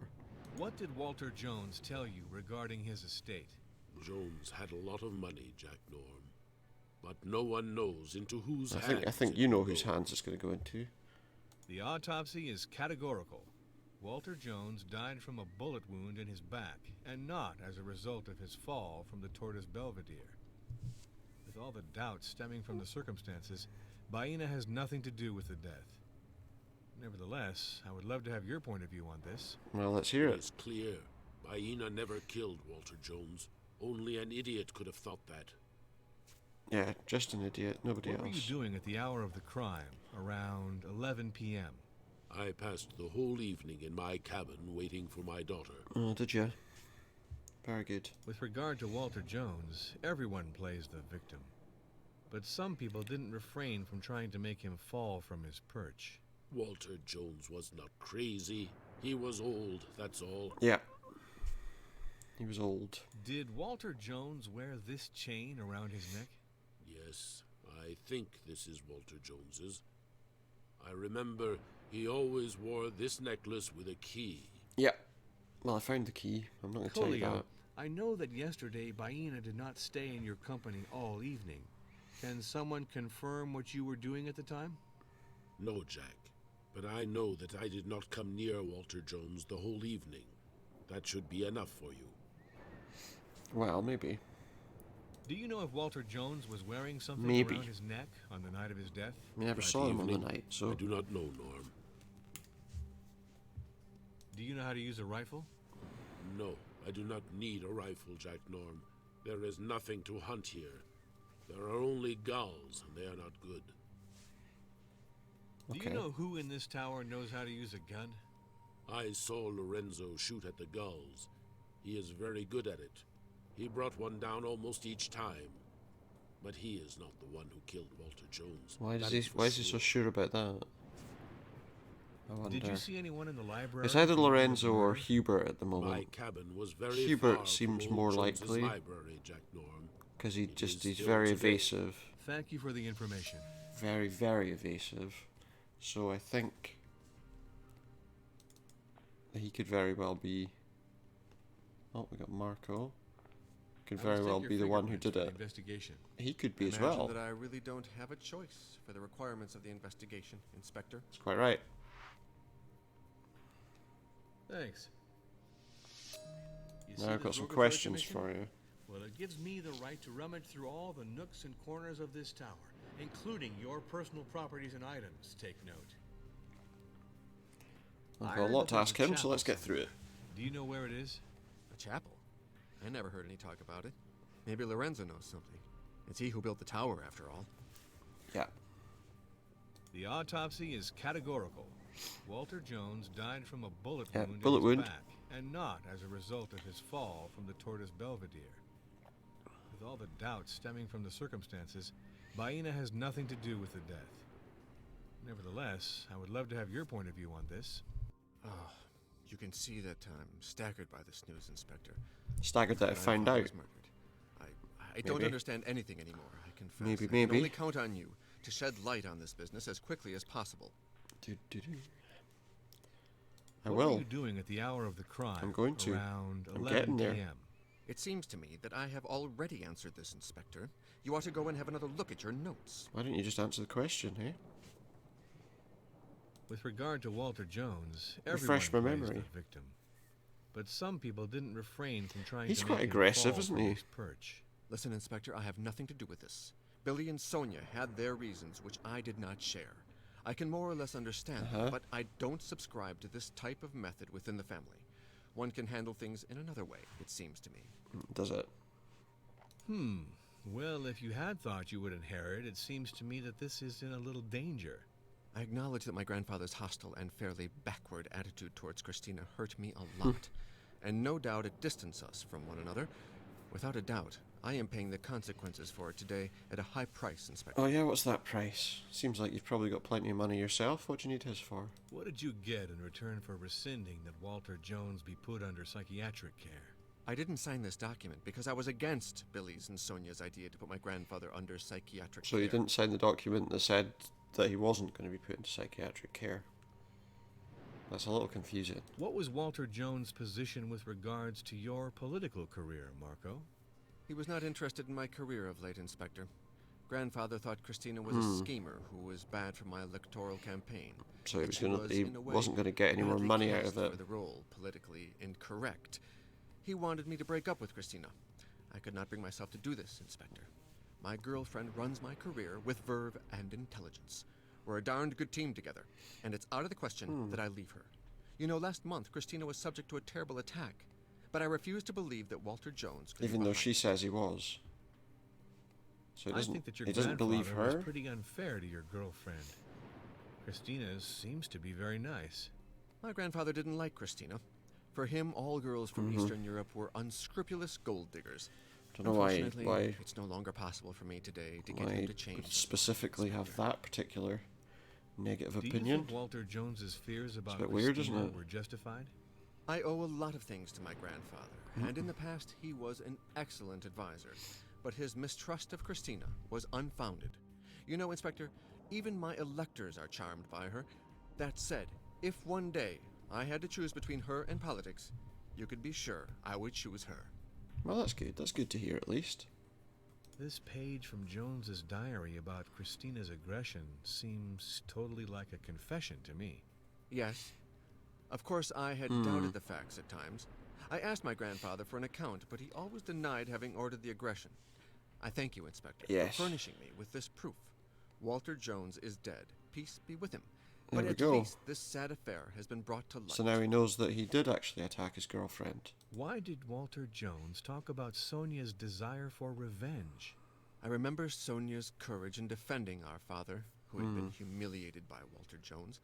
What did Walter Jones tell you regarding his estate? Jones had a lot of money, Jack Norm. But no one knows into whose hands. I think it you know will whose go. hands it's going to go into. The autopsy is categorical. Walter Jones died from a bullet wound in his back, and not as a result of his fall from the Tortoise Belvedere. With all the doubts stemming from the circumstances, Baina has nothing to do with the death. Nevertheless, I would love to have your point of view on this. Well, let's hear it. It's clear. Baina never killed Walter Jones. Only an idiot could have thought that. Yeah, just an idiot. Nobody What were you else. doing at the hour of the crime, around 11 p.m.? I passed the whole evening in my cabin waiting for my daughter. Oh, did you? Very good. With regard to Walter Jones, everyone plays the victim. But some people didn't refrain from trying to make him fall from his perch. Walter Jones was not crazy. He was old, that's all. Yeah. He was old. Did Walter Jones wear this chain around his neck? Yes, I think this is Walter Jones's. I remember he always wore this necklace with a key. Yeah. Well, I found the key. I'm not going to tell you Colio, that. I know that yesterday Baina did not stay in your company all evening. Can someone confirm what you were doing at the time? No, Jack. But I know that I did not come near Walter Jones the whole evening. That should be enough for you. Well, maybe. Do you know if Walter Jones was wearing something Maybe. around his neck on the night of his death? We never That saw him on the evening, night, so... I do not know, Norm. Do you know how to use a rifle? No, I do not need a rifle, Jack Norm. There is nothing to hunt here. There are only gulls, and they are not good. Do Okay. you know who in this tower knows how to use a gun? I saw Lorenzo shoot at the gulls. He is very good at it. He brought one down almost each time. But he is not the one who killed Walter Jones. Why That is for he so sure about that? I wonder. Did you see anyone in the library? It's either who knew Lorenzo of the or murder? Hubert at the My moment. cabin was very Hubert far seems from more old Jones's likely. library, Jack Norm. Because It is he's still very today. evasive. Thank you for the information. Very, very evasive. So I think that he could very well be... Oh, we got Marco. Could I very must well take be your the one who fingerprints did for the it. Investigation. He could be as Imagine well. that I really don't have a choice for the requirements of the investigation, Inspector. That's quite right. Thanks. You see Now I've got this some Roguefire questions Commission? for you. Well, it gives me the right to rummage through all the nooks and corners of this tower, including your personal properties and items. Take note. I've I got a heard lot that to ask there's a him, so let's chapel get through it. Do you know where it is? A chapel? I never heard any talk about it. Maybe Lorenzo knows something. It's he who built the tower, after all. Yeah. The autopsy is categorical. Walter Jones died from a bullet Yeah, wound bullet in his wound. back, and not as a result of his fall from the Tortoise Belvedere. With all the doubts stemming from the circumstances, Baena has nothing to do with the death. Nevertheless, I would love to have your point of view on this. Oh, you can see that I'm staggered by this news, Inspector. Staggered that I My found grandfather out. was murdered. I don't Maybe. understand anything anymore, I confess. I can Maybe. only count on you to shed light on this business as quickly as possible. I What will. were you doing at the hour of the crime? I'm going to. Around I'm 11 getting there. p.m. It seems to me that I have already answered this, Inspector. You ought to go and have another look at your notes. Why don't you just answer the question, eh? With regard to Walter Jones, Refresh everyone my plays memory. the victim. But some people didn't refrain from trying He's to quite make him aggressive, fall isn't from he? his perch. Listen, Inspector, I have nothing to do with this. Billy and Sonia had their reasons, which I did not share. I can more or less understand them, but I don't subscribe to this type of method within the family. One can handle things in another way, it seems to me. Does it? Well, if you had thought you would inherit, it seems to me that this is in a little danger. I acknowledge that my grandfather's hostile and fairly backward attitude towards Christina hurt me a lot, and no doubt it distanced us from one another. Without a doubt, I am paying the consequences for it today at a high price, Inspector. Oh yeah, what's that price? Seems like you've probably got plenty of money yourself. What do you need his for? What did you get in return for rescinding that Walter Jones be put under psychiatric care? I didn't sign this document because I was against Billy's and Sonia's idea to put my grandfather under psychiatric So care. you didn't sign the document that said that he wasn't going to be put into psychiatric care. That's a little confusing. What was Walter Jones' position with regards to your political career, Marco? He was not interested in my career of late, Inspector. Grandfather thought Christina was a schemer who was bad for my electoral campaign. So he That was she gonna, he in a way, wasn't going to get any more badly money out cast of it. For the role, politically incorrect. He wanted me to break up with Christina. I could not bring myself to do this, Inspector. My girlfriend runs my career with verve and intelligence. We're a darned good team together, and it's out of the question that I leave her. You know, last month, Christina was subject to a terrible attack, but I refuse to believe that Walter Jones could Even be though behind she it. says he was. So he I doesn't, think that your he doesn't believe grandfather her? was pretty unfair to your girlfriend. Christina seems to be very nice. My grandfather didn't like Christina. For him, all girls from Eastern Europe were unscrupulous gold diggers. Don't know why Unfortunately, it's no longer possible for me today to get him to change. specifically have that particular negative Do you opinion. think Walter Jones's fears about bit weird, isn't Christina it? were justified? I owe a lot of things to my grandfather, and in the past he was an excellent advisor, but his mistrust of Christina was unfounded. You know, Inspector, even my electors are charmed by her. That said, if one day I had to choose between her and politics, you could be sure I would choose her. Well, that's good. That's good to hear, at least. This page from Jones's diary about Christina's aggression seems totally like a confession to me. Yes. Of course, I had doubted the facts at times. I asked my grandfather for an account, but he always denied having ordered the aggression. I thank you, Inspector, Yes. for furnishing me with this proof. Walter Jones is dead. Peace be with him. There But we at go. least this sad affair has been brought to light. So now he knows that he did actually attack his girlfriend. Why did Walter Jones talk about Sonia's desire for revenge? I remember Sonia's courage in defending our father, who had been humiliated by Walter Jones.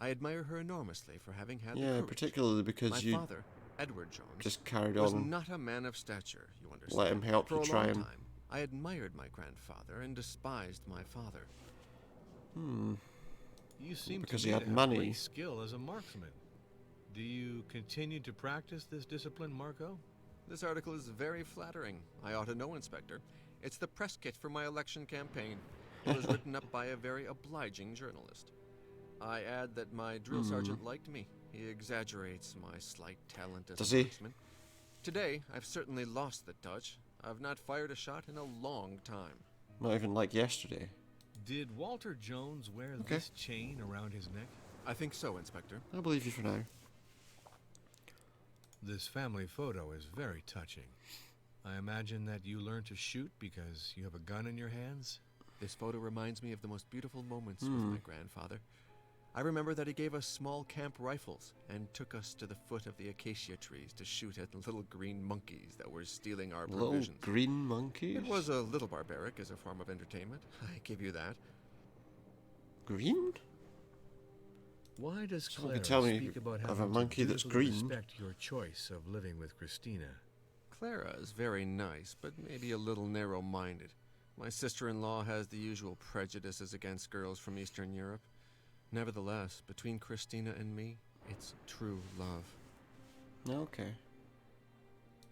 I admire her enormously for having had the Yeah, courage. particularly because My you father, Edward Jones, just carried was on. not a man of stature, you understand. Let him help For you a try long him. time, I admired my grandfather and despised my father. You seem Because to he me had to have money. great skill as a marksman. Do you continue to practice this discipline, Marco? This article is very flattering. I ought to know, Inspector. It's the press kit for my election campaign. It was written up by a very obliging journalist. I add that my drill sergeant liked me. He exaggerates my slight talent as Does a he? marksman. Today, I've certainly lost the touch. I've not fired a shot in a long time. Not even like yesterday. Did Walter Jones wear Okay. this chain around his neck? I think so, Inspector. I believe you for now. This family photo is very touching. I imagine that you learned to shoot because you have a gun in your hands? This photo reminds me of the most beautiful moments with my grandfather. I remember that he gave us small camp rifles and took us to the foot of the acacia trees to shoot at the little green monkeys that were stealing our Little provisions. green monkeys? It was a little barbaric as a form of entertainment. I give you that. Green? Why does Someone Clara can tell me speak about of a having monkey to that's dutifully green. respect your choice of living with Christina? Clara is very nice, but maybe a little narrow-minded. My sister-in-law has the usual prejudices against girls from Eastern Europe. Nevertheless, between Christina and me, it's true love. Okay.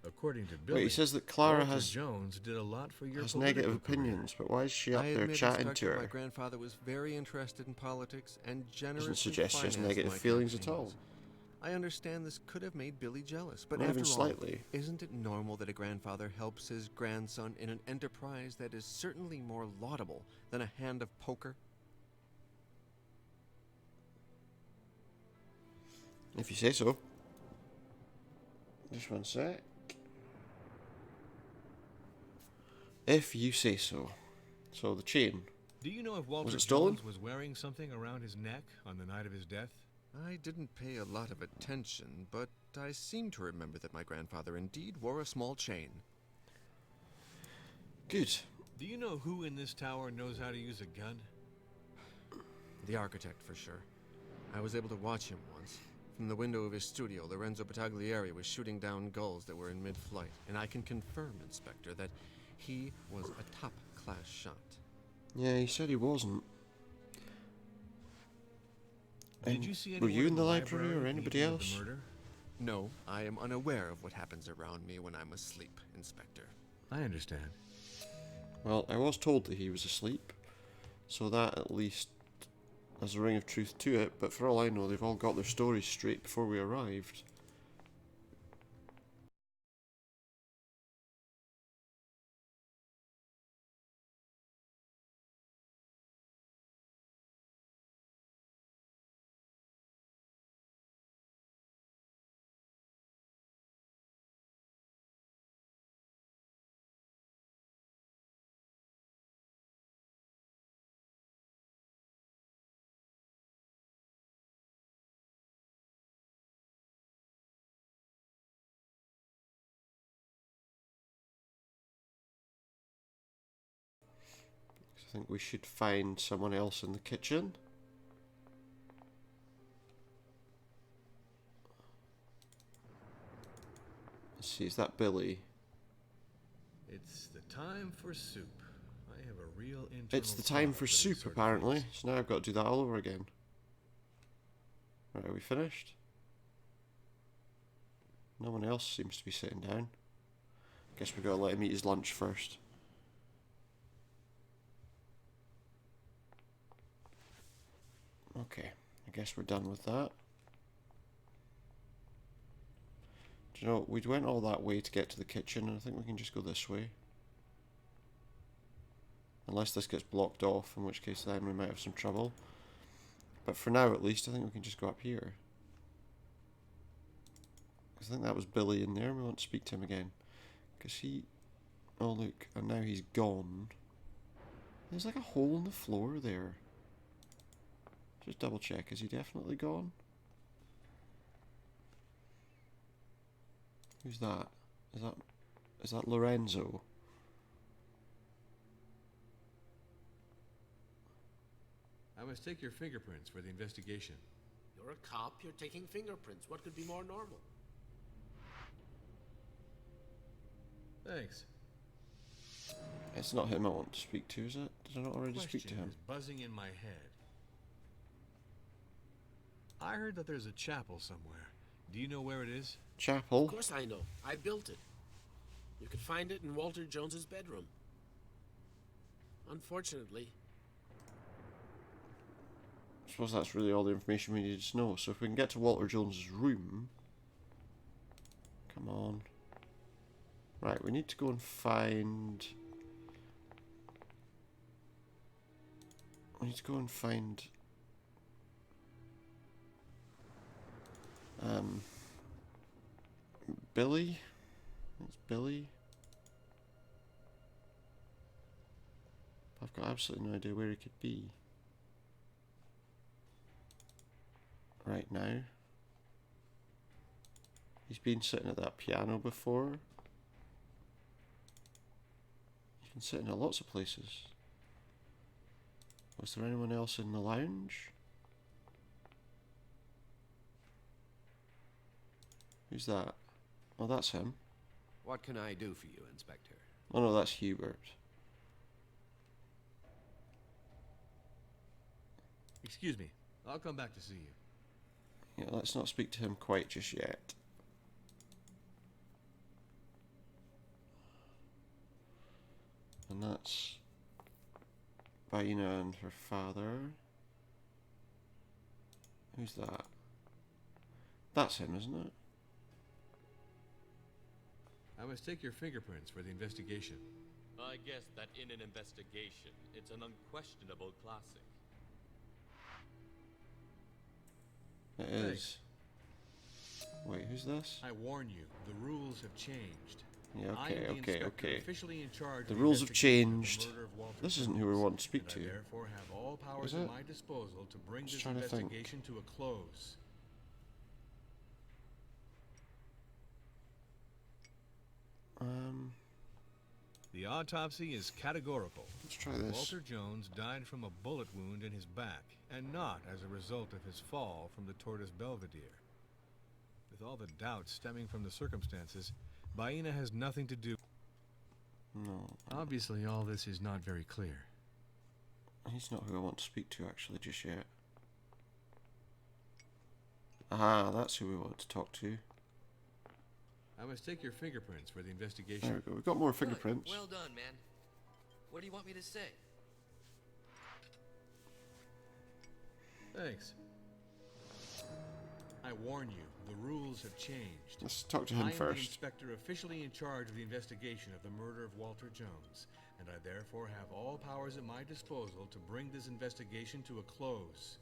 According to Billy, Wait, he says that Clara Walter has Jones did a lot for your negative political career. opinions, but why is she up I there admit, chatting to Inspector, her? my grandfather was very interested in politics and generously Doesn't suggest she has financed negative my feelings at campaigns. all. I understand this could have made Billy jealous, but Not after even all, slightly. isn't it normal that a grandfather helps his grandson in an enterprise that is certainly more laudable than a hand of poker? If you say so. Just one sec. If you say so. So the chain. Do you know if Walter it stolen? Jones was wearing something around his neck on the night of his death? I didn't pay a lot of attention, but I seem to remember that my grandfather indeed wore a small chain. Good. Do you know who in this tower knows how to use a gun? The architect, for sure. I was able to watch him once. From the window of his studio, Lorenzo Battaglieri was shooting down gulls that were in mid-flight, and I can confirm, Inspector, that he was a top-class shot. Yeah, he said he wasn't. Did you see were anyone you in the library or the anybody evening of else? the murder? No, I am unaware of what happens around me when I'm asleep, Inspector. I understand. Well, I was told that he was asleep, so that at least has a ring of truth to it, but for all I know, they've all got their stories straight before we arrived. I think we should find someone else in the kitchen. Let's see, is that Billy? It's the time for soup. I have a real internal It's the time thought for these soup, sort of apparently. things. So now I've got to do that all over again. Right, are we finished? No one else seems to be sitting down. Guess we've got to let him eat his lunch first. Okay, I guess we're done with that. Do you know, we went all that way to get to the kitchen, and I think we can just go this way. Unless this gets blocked off, in which case then we might have some trouble. But for now, at least, I think we can just go up here. I think that was Billy in there, and we want to speak to him again. Because he... Oh, look, and now he's gone. There's like a hole in the floor there. Just double check, is he definitely gone? Who's that? Is that Lorenzo? I must take your fingerprints for the investigation. You're a cop, you're taking fingerprints. What could be more normal? Thanks. It's not him I want to speak to, is it? Did I not already speak to Question him? is buzzing in my head. I heard that there's a chapel somewhere. Do you know where it is? Chapel? Of course I know. I built it. You could find it in Walter Jones's bedroom. Unfortunately, I suppose that's really all the information we needed to know. So if we can get to Walter Jones's room... Come on. Right, we need to go and find... We need to go and find... Billy? It's Billy. I've got absolutely no idea where he could be. Right now. He's been sitting at that piano before. He's been sitting at lots of places. Was there anyone else in the lounge? Who's that? Oh, that's him. What can I do for you, Inspector? Oh no, that's Hubert. Excuse me. I'll come back to see you. Yeah, let's not speak to him quite just yet. And that's Baina and her father. Who's that? That's him, isn't it? I must take your fingerprints for the investigation. I guess that in an investigation, it's an unquestionable classic. It is. Wait, who's this? I warn you, the rules have changed. Yeah, I am the okay, inspector okay. officially in charge The of rules have investigation of the changed. murder of Walter This isn't who we Jones, want to speak and to. I therefore have all powers Is at it? my disposal to bring Just this trying to think. investigation to a close. The autopsy is categorical. Let's try this. Walter Jones died from a bullet wound in his back, and not as a result of his fall from the Tortoise Belvedere. With all the doubts stemming from the circumstances, Baina has nothing to do. No, Obviously, all this is not very clear. he's not who I want to speak to actually just yet. Ah, that's who we want to talk to. I must take your fingerprints for the investigation. There we go. We've got more Good. fingerprints. Well done, man. What do you want me to say? Thanks. I warn you, the rules have changed. Let's talk to I him am the first. inspector officially in charge of the investigation of the murder of Walter Jones, and I therefore have all powers at my disposal to bring this investigation to a close.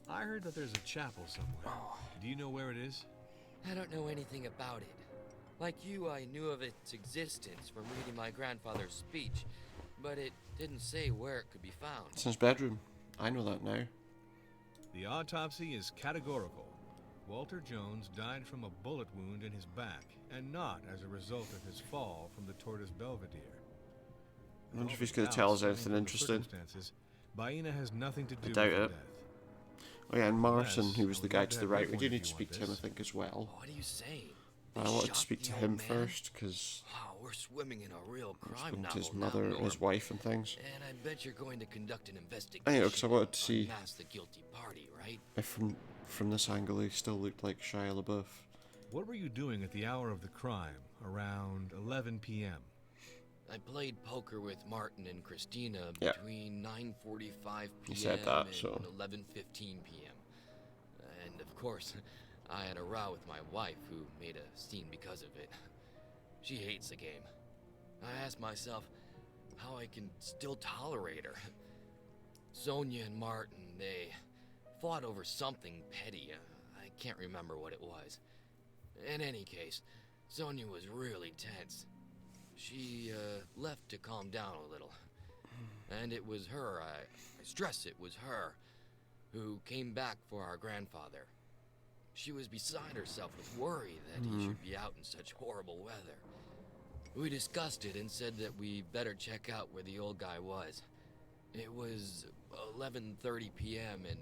I heard that there's a chapel somewhere. Do you know where it is? I don't know anything about it. Like you, I knew of its existence from reading my grandfather's speech, but it didn't say where it could be found. It's in his bedroom. I know that now. The autopsy is categorical. Walter Jones died from a bullet wound in his back, and not as a result of his fall from the Tortoise Belvedere. I wonder if he's going to tell us anything interesting. Baina has nothing to do with doubt the it. death. Oh yeah, and Martin, Unless, who was I the would guy love to to the have right. We your do point need of to view speak on to him, I this. think, as well. What are you saying? I They wanted to shot speak to the him old man? first, because Wow, we're swimming in a real crime spoken to novel his mother now, and his Norm. wife and things. And I bet you're going to conduct an investigation. I know, because I wanted to and see unmask the guilty party, right? if from this angle he still looked like Shia LaBeouf. What were you doing at the hour of the crime, around 11 p.m.? I played poker with Martin and Christina Yeah. between 9:45 p.m. You said that, and so- 11:15 p.m. And of course, I had a row with my wife, who made a scene because of it. She hates the game. I asked myself how I can still tolerate her. Sonia and Martin, they fought over something petty. I can't remember what it was. In any case, Sonia was really tense. She left to calm down a little. And it was her, I stress it was her, who came back for our grandfather. She was beside herself with worry that he should be out in such horrible weather. We discussed it and said that we better check out where the old guy was. It was 11:30 p.m. and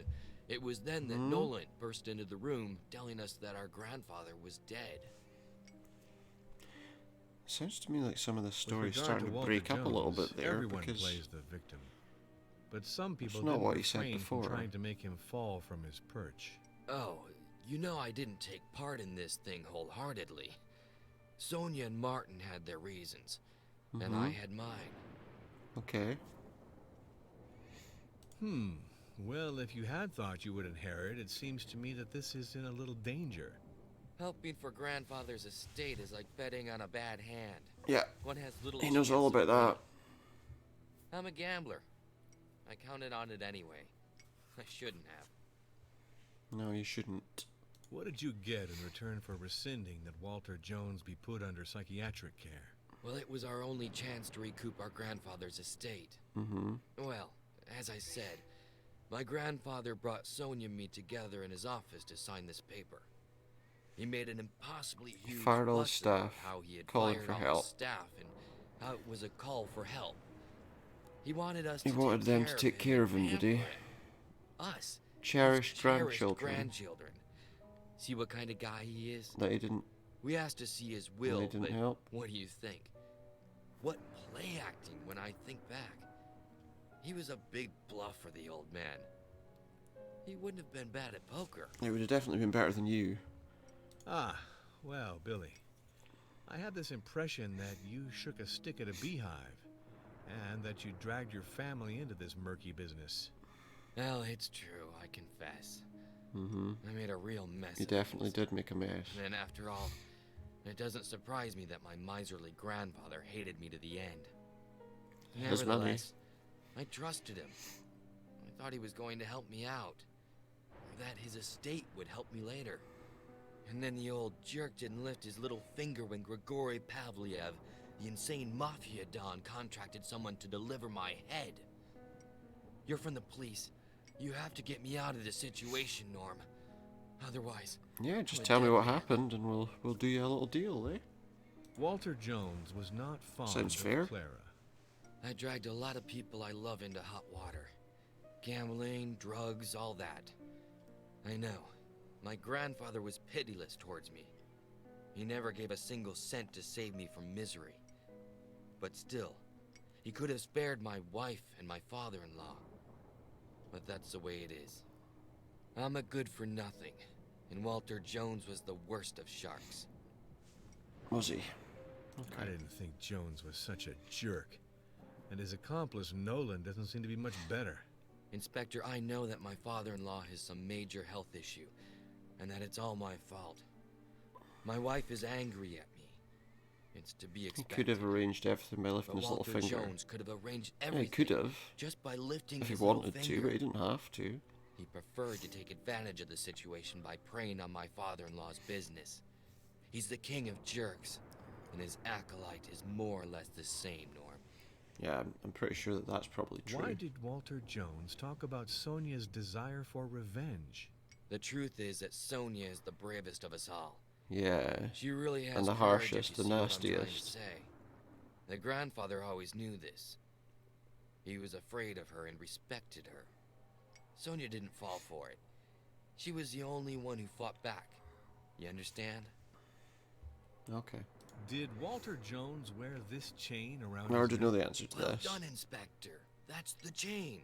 it was then that Nolan burst into the room telling us that our grandfather was dead. Sounds to me like some of the With story's regard starting to Walter break up a little Jones, bit there, everyone because plays the victim. But some people not didn't what he said refrain from before. trying to make him fall from his perch. Oh, you know I didn't take part in this thing wholeheartedly. Sonia and Martin had their reasons, and I had mine. okay. Well, if you had thought you would inherit, it seems to me that this is in a little danger. Helping for grandfather's estate is like betting on a bad hand. Yeah, One has little he knows chance all of about that. winning. I'm a gambler. I counted on it anyway. I shouldn't have. No, you shouldn't. What did you get in return for rescinding that Walter Jones be put under psychiatric care? Well, it was our only chance to recoup our grandfather's estate. Well, as I said, my grandfather brought Sonia and me together in his office to sign this paper. He made an impossibly huge fired all his fuss about staff, how he had calling fired for all help. his staff and how it was a call for help. He wanted us He to wanted them to take care of him, and did he? pamper him. Us, his Cherished grandchildren. grandchildren. See what kind of guy he is? That he didn't. We asked to see his will, He didn't but help. what do you think? What play acting when I think back? He was a big bluffer, the old man. He wouldn't have been bad at poker. It would have definitely been better than you. Ah, well, Billy. I had this impression that you shook a stick at a beehive, and that you dragged your family into this murky business. Well, it's true, I confess. Mm-hmm. I made a real mess You of definitely things. did make a mess. And after all, it doesn't surprise me that my miserly grandfather hated me to the end. His money. Nevertheless, I trusted him. I thought he was going to help me out, or that his estate would help me later. And then the old jerk didn't lift his little finger when Grigory Pavliev, the insane mafia don, contracted someone to deliver my head. You're from the police. You have to get me out of this situation, Norm. Otherwise... Yeah, just I'm a tell me dead what man. happened and we'll do you a little deal, eh? Walter Jones was not fond Sounds of fair. Clara. I dragged a lot of people I love into hot water. Gambling, drugs, all that. I know. My grandfather was pitiless towards me. He never gave a single cent to save me from misery. But still, he could have spared my wife and my father-in-law. But that's the way it is. I'm a good for nothing, and Walter Jones was the worst of sharks. Was he? I didn't think Jones was such a jerk. And his accomplice, Nolan, doesn't seem to be much better. Inspector, I know that my father-in-law has some major health issue, and that it's all my fault. My wife is angry at me. It's to be He expected. could have arranged everything by lifting But his little Walter finger. Jones could have arranged Yeah, everything. he could have. Just by lifting If he his little wanted to, finger. but he didn't have to. He preferred to take advantage of the situation by preying on my father-in-law's business. He's the king of jerks, and his acolyte is more or less the same, Norm. Yeah, I'm pretty sure that that's probably true. Why did Walter Jones talk about Sonia's desire for revenge? The truth is that Sonia is the bravest of us all. Yeah. She really has And the courage, if harshest, you the see what I'm trying to nastiest. say. The grandfather always knew this. He was afraid of her and respected her. Sonia didn't fall for it. She was the only one who fought back. You understand? Okay. Did Walter Jones wear this chain around I already his know neck? the answer to Well this. done, Inspector. That's the chain.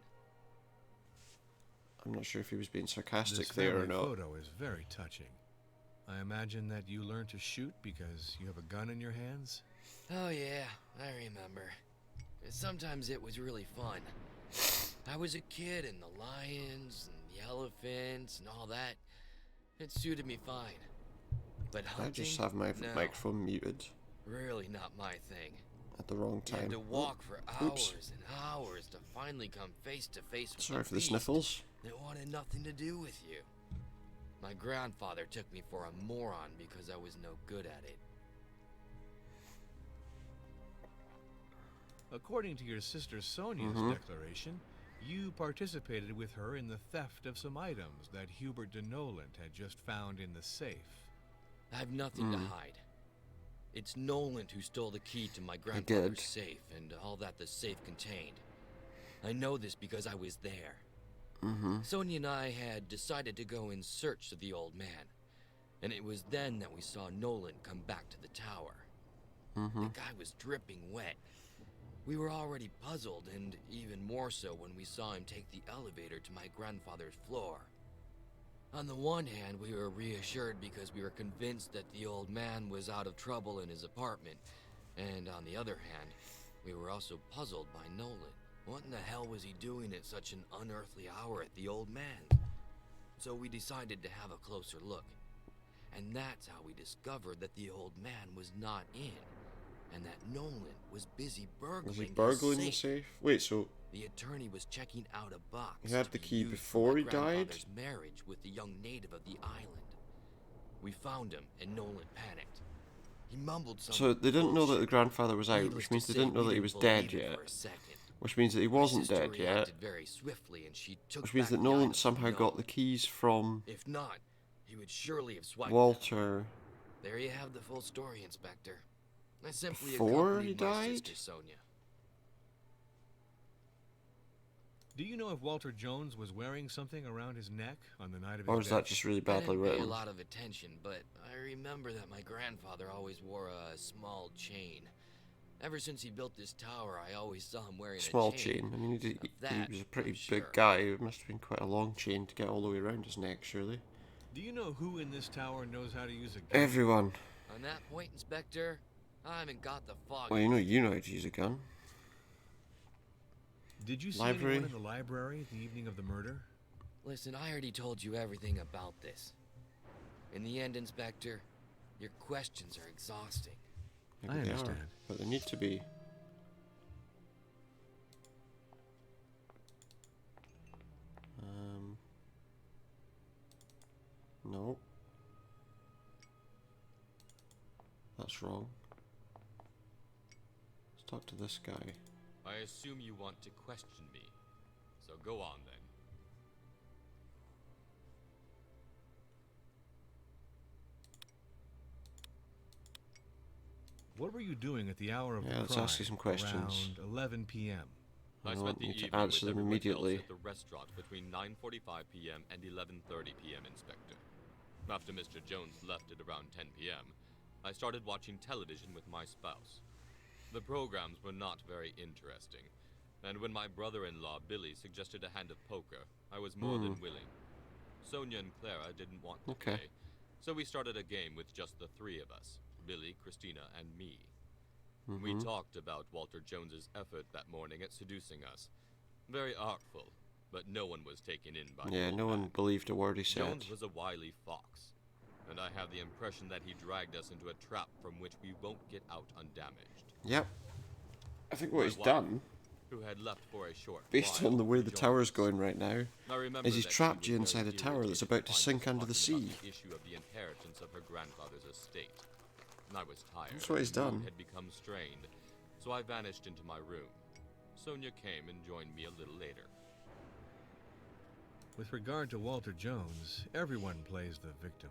I'm not sure if he was being sarcastic This there or family not. photo is very touching. I imagine that you learned to shoot because you have a gun in your hands? Oh yeah, I remember. Sometimes it was really fun. I was a kid and the lions and the elephants and all that. It suited me fine. But I hunting? just have my No, microphone muted really not my thing. at the wrong You had time. to walk for Oops. hours and hours to finally come face to face with Sorry a for the beast sniffles. that wanted nothing to do with you. My grandfather took me for a moron because I was no good at it. According to your sister Sonia's Mhm. declaration, you participated with her in the theft of some items that Hubert de Noland had just found in the safe. I have nothing to Hmm. hide. It's Noland who stole the key to my did. grandfather's safe and all that the safe contained. I know this because I was there. Mm-hmm. Sonia and I had decided to go in search of the old man, and it was then that we saw Nolan come back to the tower. Mm-hmm. The guy was dripping wet. We were already puzzled, and even more so when we saw him take the elevator to my grandfather's floor. On the one hand, we were reassured because we were convinced that the old man was out of trouble in his apartment, and on the other hand, we were also puzzled by Nolan. What in the hell was he doing at such an unearthly hour at the old man's? So we decided to have a closer look. And that's how we discovered that the old man was not in, and that Nolan was busy burgling Was he his burgling the safe. safe? Wait, so The attorney was checking out a box. He had to the be key used before for my he died? grandfather's marriage with the young native of the island. We found him, and Nolan panicked. He mumbled something. so they didn't know that the bullshit. grandfather was out, Needless which to means they say, didn't know we that he was didn't dead believe it yet. for a second. Which means that he wasn't My sister dead yet. reacted very swiftly, and she took Which means back that the Nolan items somehow we got owned. the keys from If not, he would surely have swiped them. Walter There you have the full story, Inspector. I simply before accompanied he my died? sister Sonia. Do you know if Walter Jones was wearing something around his neck on the night of his Or is death? that just really I badly didn't pay written? a lot of attention, but I remember that my grandfather always wore a small chain. Ever since he built this tower, I always saw him wearing Small a chain. chain. I mean, he Of was that, a pretty I'm big sure. guy. It must have been quite a long chain to get all the way around his neck, surely. Do you know who in this tower knows how to use a gun? Everyone. On that point, Inspector, I haven't got the foggiest. Well, you know how to use a gun. Did you see Library? anyone in the library the evening of the murder? Listen, I already told you everything about this. In the end, Inspector, your questions are exhausting. Maybe I they understand. are, but they need to be. No. That's wrong. Let's talk to this guy. I assume you want to question me, so go on then. What were you doing at the hour of Yeah, the let's crime? ask you some questions. Around 11 p.m. I I don't spent the need to evening answer with them everyone immediately. else at the restaurant between 9:45 p.m. and 11:30 p.m., Inspector. After Mr. Jones left at around 10 p.m., I started watching television with my spouse. The programs were not very interesting, and when my brother-in-law Billy suggested a hand of poker, I was more than willing. Sonia and Clara didn't want to Okay. play, so we started a game with just the three of us, Billy, Christina, and me. We talked about Walter Jones's effort that morning at seducing us. Very artful, but no one was taken in by Yeah, the no old one man. believed a word he said. Jones was a wily fox, and I have the impression that he dragged us into a trap from which we won't get out undamaged. Yep. I think what My he's wife, done, who had left for a short based while, on the way the rejoined tower's us. going right now, I remember is he's that she trapped was you very inside a tower that's irritated about to find us sink under the talking sea. about the issue of the inheritance of her grandfather's estate. I was tired. That's what he's and the mood done. had become strained, so I vanished into my room. Sonia came and joined me a little later. With regard to Walter Jones, everyone plays the victim.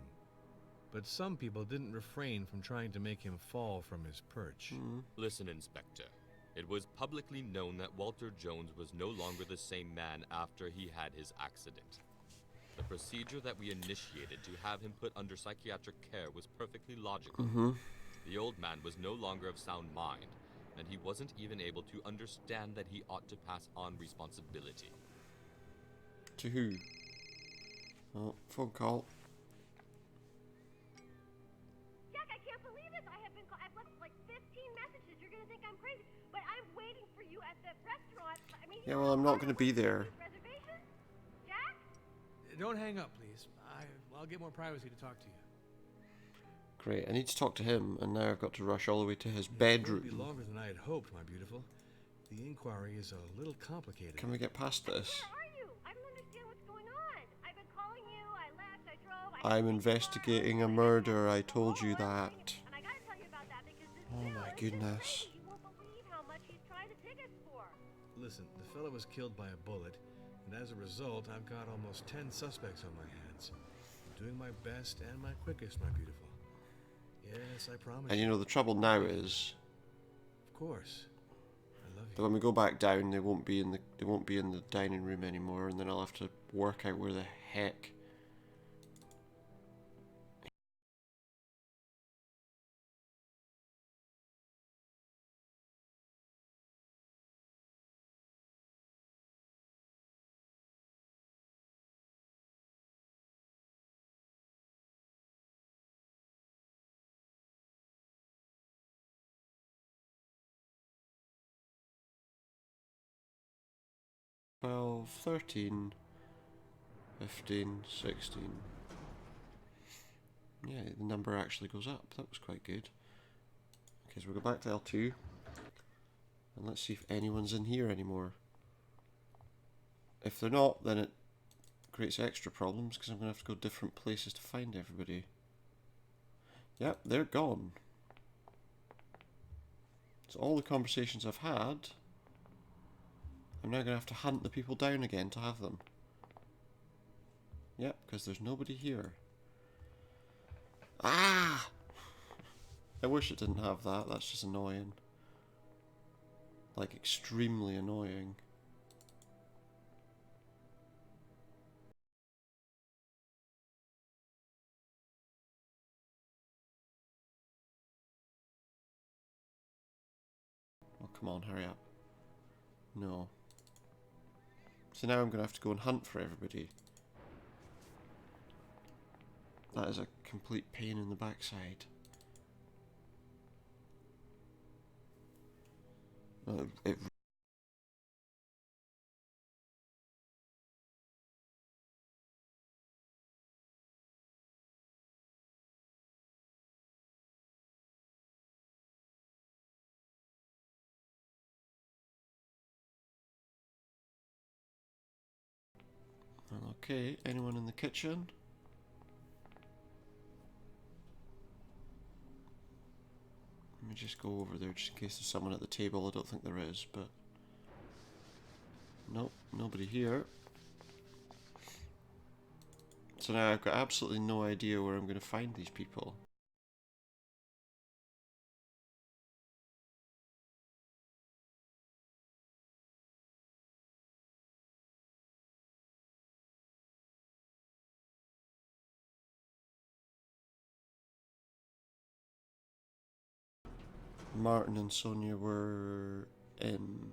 But some people didn't refrain from trying to make him fall from his perch. Listen, Inspector. It was publicly known that Walter Jones was no longer the same man after he had his accident. The procedure that we initiated to have him put under psychiatric care was perfectly logical. The old man was no longer of sound mind, and he wasn't even able to understand that he ought to pass on responsibility. To who? Oh, phone call. Jack, I can't believe this. I've left like 15 messages. You're gonna think I'm crazy, but I'm waiting for you at the restaurant. I mean, Yeah, well, I'm not going to be there. reservation. Jack? Don't hang up, please. I'll get more privacy to talk to you. Great, I need to talk to him, and now I've got to rush all the way to his It won't be bedroom. longer than I had hoped, my beautiful. The inquiry is a little complicated. Can we get past this? Where are you? I don't understand what's going on. I've been calling you. I left. I drove. I'm investigating a murder, I told you that. And I gotta tell you about that because this Oh bill my is goodness. crazy. You won't believe how much he's trying to take us for. Listen, the fellow was killed by a bullet, and as a result, I've got almost 10 suspects on my hands. I'm doing my best and my quickest, my beautiful. Yes, I promise. And you know, the trouble now is Of course. I love that you. when we go back down, they won't be in the dining room anymore, and then I'll have to work out where the heck. 12, 13, 15, 16. Yeah, the number actually goes up. That was quite good. Okay, so we'll go back to L2. And let's see if anyone's in here anymore. If they're not, then it creates extra problems because I'm going to have to go different places to find everybody. Yep, they're gone. So all the conversations I've had, I'm now going to have to hunt the people down again to have them. Yep, because there's nobody here. Ah! I wish it didn't have that. That's just annoying. Like, extremely annoying. Come on, hurry up. No. So now I'm going to have to go and hunt for everybody. That is a complete pain in the backside. It Okay, anyone in the kitchen? Let me just go over there just in case there's someone at the table. I don't think there is, but... Nope, nobody here. So now I've got absolutely no idea where I'm going to find these people. Martin and Sonia were in.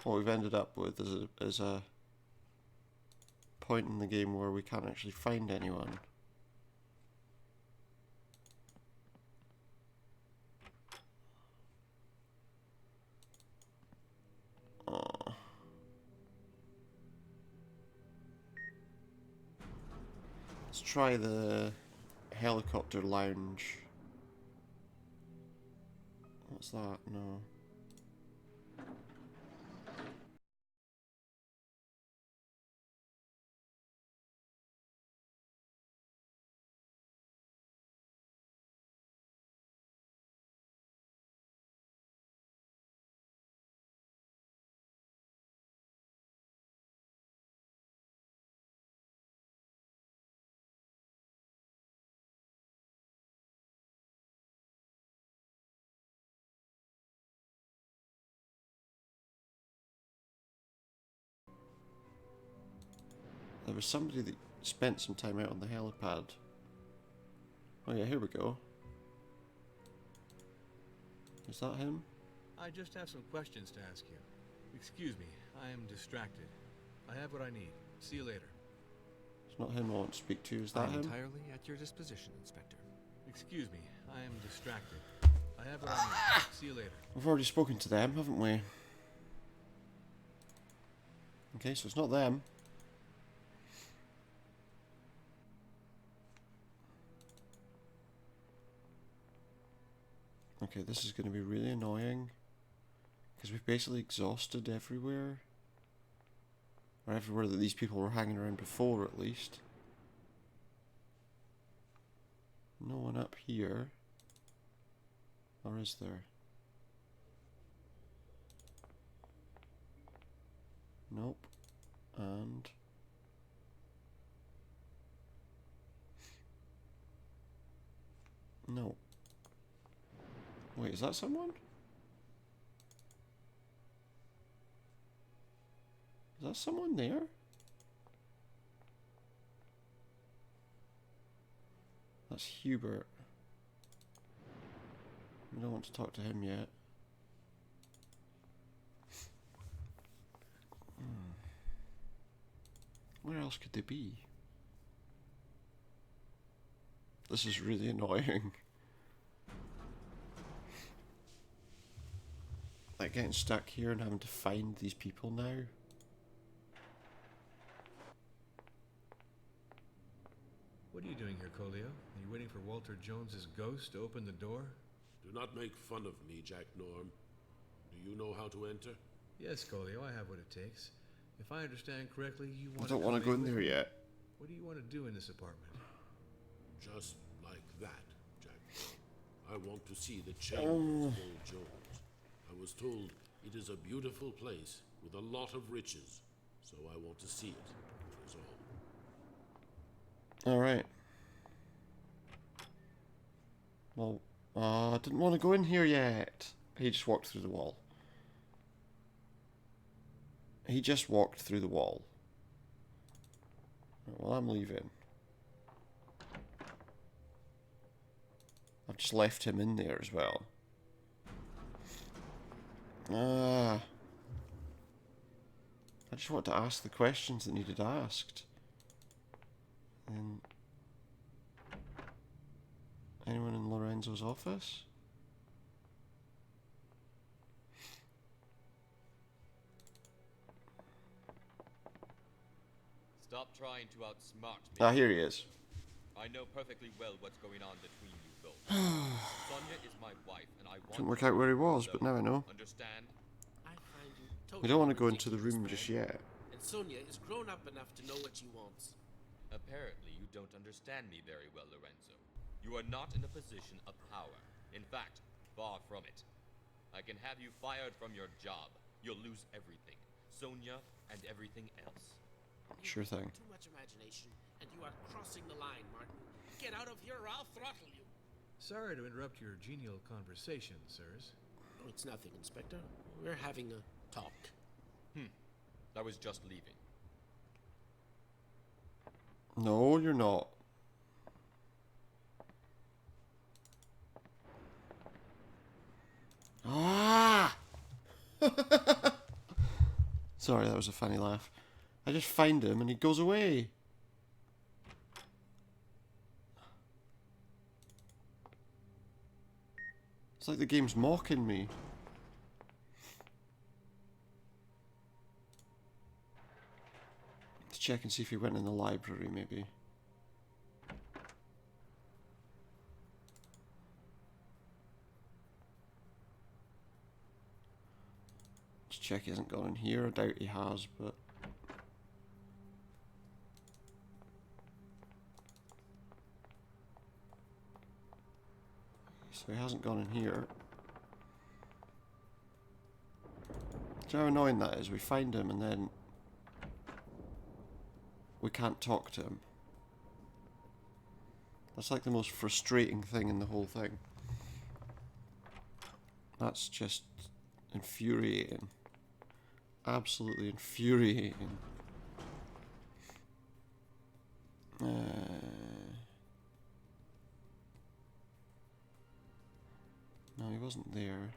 What we've ended up with is a point in the game where we can't actually find anyone. Oh. Let's try the helicopter lounge. What's that? No. There was somebody that spent some time out on the helipad. Oh yeah, here we go. Is that him? I just have some questions to ask you. Excuse me, I am distracted. I have what I need. See you later. It's not him I want to speak to, is that I'm him? entirely at your disposition, Inspector. Excuse me, I am distracted. I have what I need. See you later. We've already spoken to them, haven't we? Okay, so it's not them. Okay, this is going to be really annoying. Because we've basically exhausted everywhere. Or everywhere that these people were hanging around before, at least. No one up here. Or is there? Nope. And... no. Wait, is that someone? Is that someone there? That's Hubert. We don't want to talk to him yet. Where else could they be? This is really annoying. Like getting stuck here and having to find these people now. What are you doing here, Colio? Are you waiting for Walter Jones's ghost to open the door? Do not make fun of me, Jack Norm. Do you know how to enter? Yes, Colio, I have what it takes. If I understand correctly, you I want don't want to go in there yet. What do you want to do in this apartment? Just like that, Jack. I want to see the chambers of old Jones. I was told it is a beautiful place with a lot of riches, so I want to see it. That is all. Alright. Well, I didn't want to go in here yet. He just walked through the wall. He just walked through the wall. Right, well, I'm leaving. I've just left him in there as well. I just want to ask the questions that needed asked. And anyone in Lorenzo's office? Stop trying to outsmart me. Ah, here he is. I know perfectly well what's going on between you both. Sonia is my wife, and I want Couldn't work out where he was, but now I know. Understand? I find you totally We don't want to go into the ridiculous, room man. just yet. And Sonia is grown up enough to know what she wants. Apparently, you don't understand me very well, Lorenzo. You are not in a position of power. In fact, far from it. I can have you fired from your job. You'll lose everything. Sonia and everything else. Sure thing. Too much imagination, and you are crossing the line, Martin. Get out of here or I'll throttle you. Sorry to interrupt your genial conversation, sirs. Oh, it's nothing, Inspector. We're having a talk. I was just leaving. No, you're not. Ah! Sorry, that was a funny laugh. I just find him and he goes away. It's like the game's mocking me. Let's check and see if he went in the library, maybe. Let's check he hasn't gone in here. I doubt he has, but... So he hasn't gone in here. Do you know how annoying that is? We find him and then we can't talk to him. That's like the most frustrating thing in the whole thing. That's just infuriating. Absolutely infuriating. No, he wasn't there.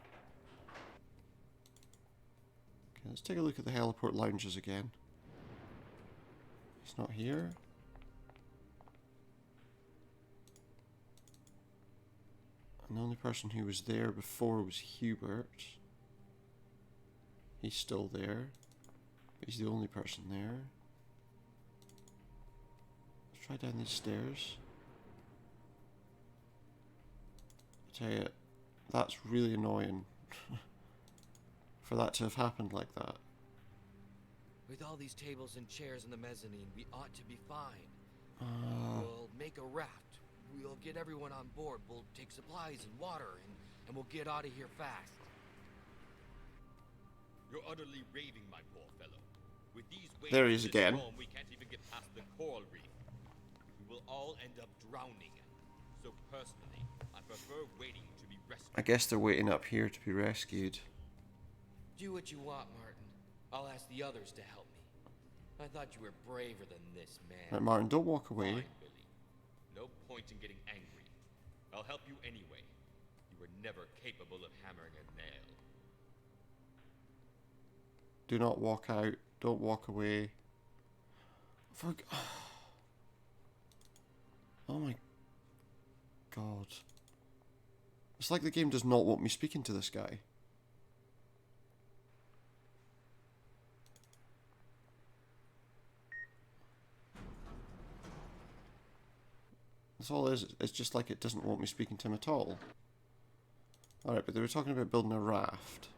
Okay, let's take a look at the heliport lounges again. He's not here. And the only person who was there before was Hubert. He's still there. But he's the only person there. Let's try down these stairs. I tell you, that's really annoying for that to have happened like that. With all these tables and chairs in the mezzanine, we ought to be fine. Ah. We'll make a raft. We'll get everyone on board. We'll take supplies and water, and we'll get out of here fast. You're utterly raving, my poor fellow. With these waves There he is of again. storm, we can't even get past the coral reef. We will all end up drowning. So personally, I prefer waiting to be rescued. I guess they're waiting up here to be rescued. Do what you want, Martin. I'll ask the others to help me. I thought you were braver than this, man. Right, Martin, don't walk away. Fine, Billy. No point in getting angry. I'll help you anyway. You were never capable of hammering a nail. Do not walk out. Don't walk away. Oh my god. It's like the game does not want me speaking to this guy. That's all it is. It's just like it doesn't want me speaking to him at all. Alright, but they were talking about building a raft.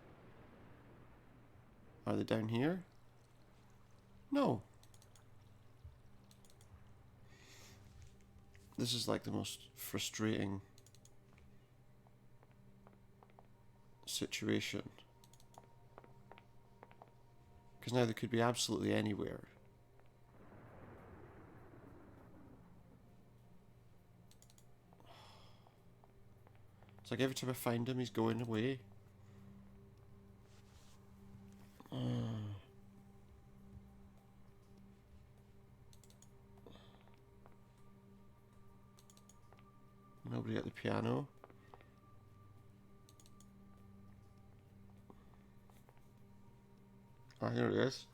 Are they down here? No. This is like the most frustrating situation. Because now they could be absolutely anywhere. It's like every time I find him, he's going away. Nobody at the piano. Oh, here it is.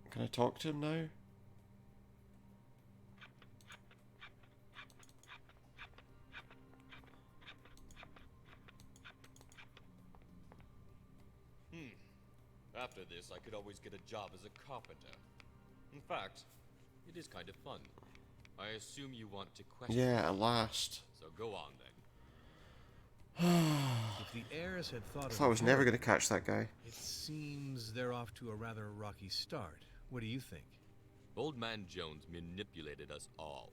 Can I talk to him now? After this, I could always get a job as a carpenter. In fact, it is kind of fun. I assume you want to question Yeah, me. at last. So go on then. If the heirs had thought I of thought I was never Harry, going to catch that guy. it seems they're off to a rather rocky start. What do you think? Old Man Jones manipulated us all.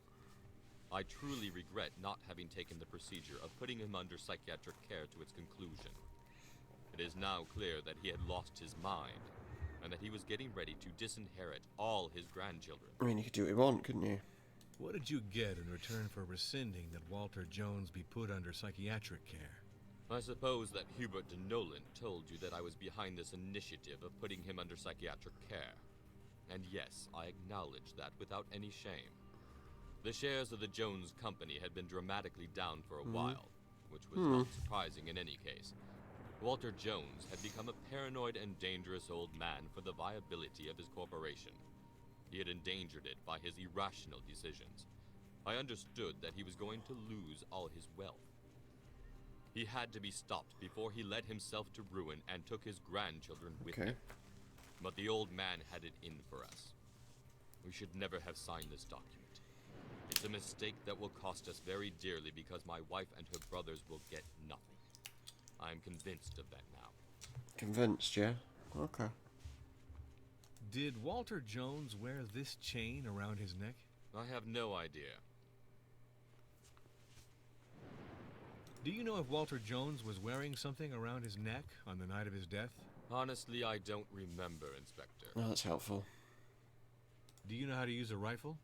I truly regret not having taken the procedure of putting him under psychiatric care to its conclusion. It is now clear that he had lost his mind, and that he was getting ready to disinherit all his grandchildren. I mean, you could do what you want, couldn't you? What did you get in return for rescinding that Walter Jones be put under psychiatric care? I suppose that Hubert de Nolan told you that I was behind this initiative of putting him under psychiatric care. And yes, I acknowledge that without any shame. The shares of the Jones Company had been dramatically down for a while, which was not surprising in any case. Walter Jones had become a paranoid and dangerous old man for the viability of his corporation. He had endangered it by his irrational decisions. I understood that he was going to lose all his wealth. He had to be stopped before he led himself to ruin and took his grandchildren with him. But the old man had it in for us. We should never have signed this document. It's a mistake that will cost us very dearly because my wife and her brothers will get nothing. I'm convinced of that now. Convinced, yeah? Okay. Did Walter Jones wear this chain around his neck? I have no idea. Do you know if Walter Jones was wearing something around his neck on the night of his death? Honestly, I don't remember, Inspector. Oh, that's helpful. Do you know how to use a rifle?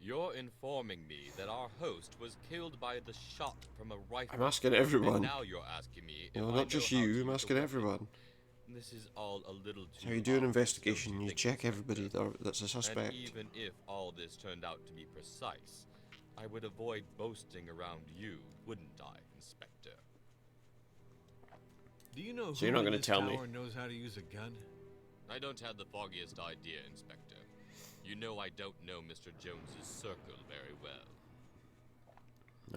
You're informing me that our host was killed by the shot from a rifle. I'm asking everyone. And now you're asking me if No, I not just know how to you, I'm use asking a weapon. everyone. This is all a little too So you do an obvious, investigation, don't you think, check everybody Inspector? that's a suspect. And even if all this turned out to be precise, I would avoid boasting around you, wouldn't I, Inspector? Do you know So who you're not in gonna this tell me? tower knows how to use a gun? I don't have the foggiest idea, Inspector. You know I don't know Mr. Jones's circle very well.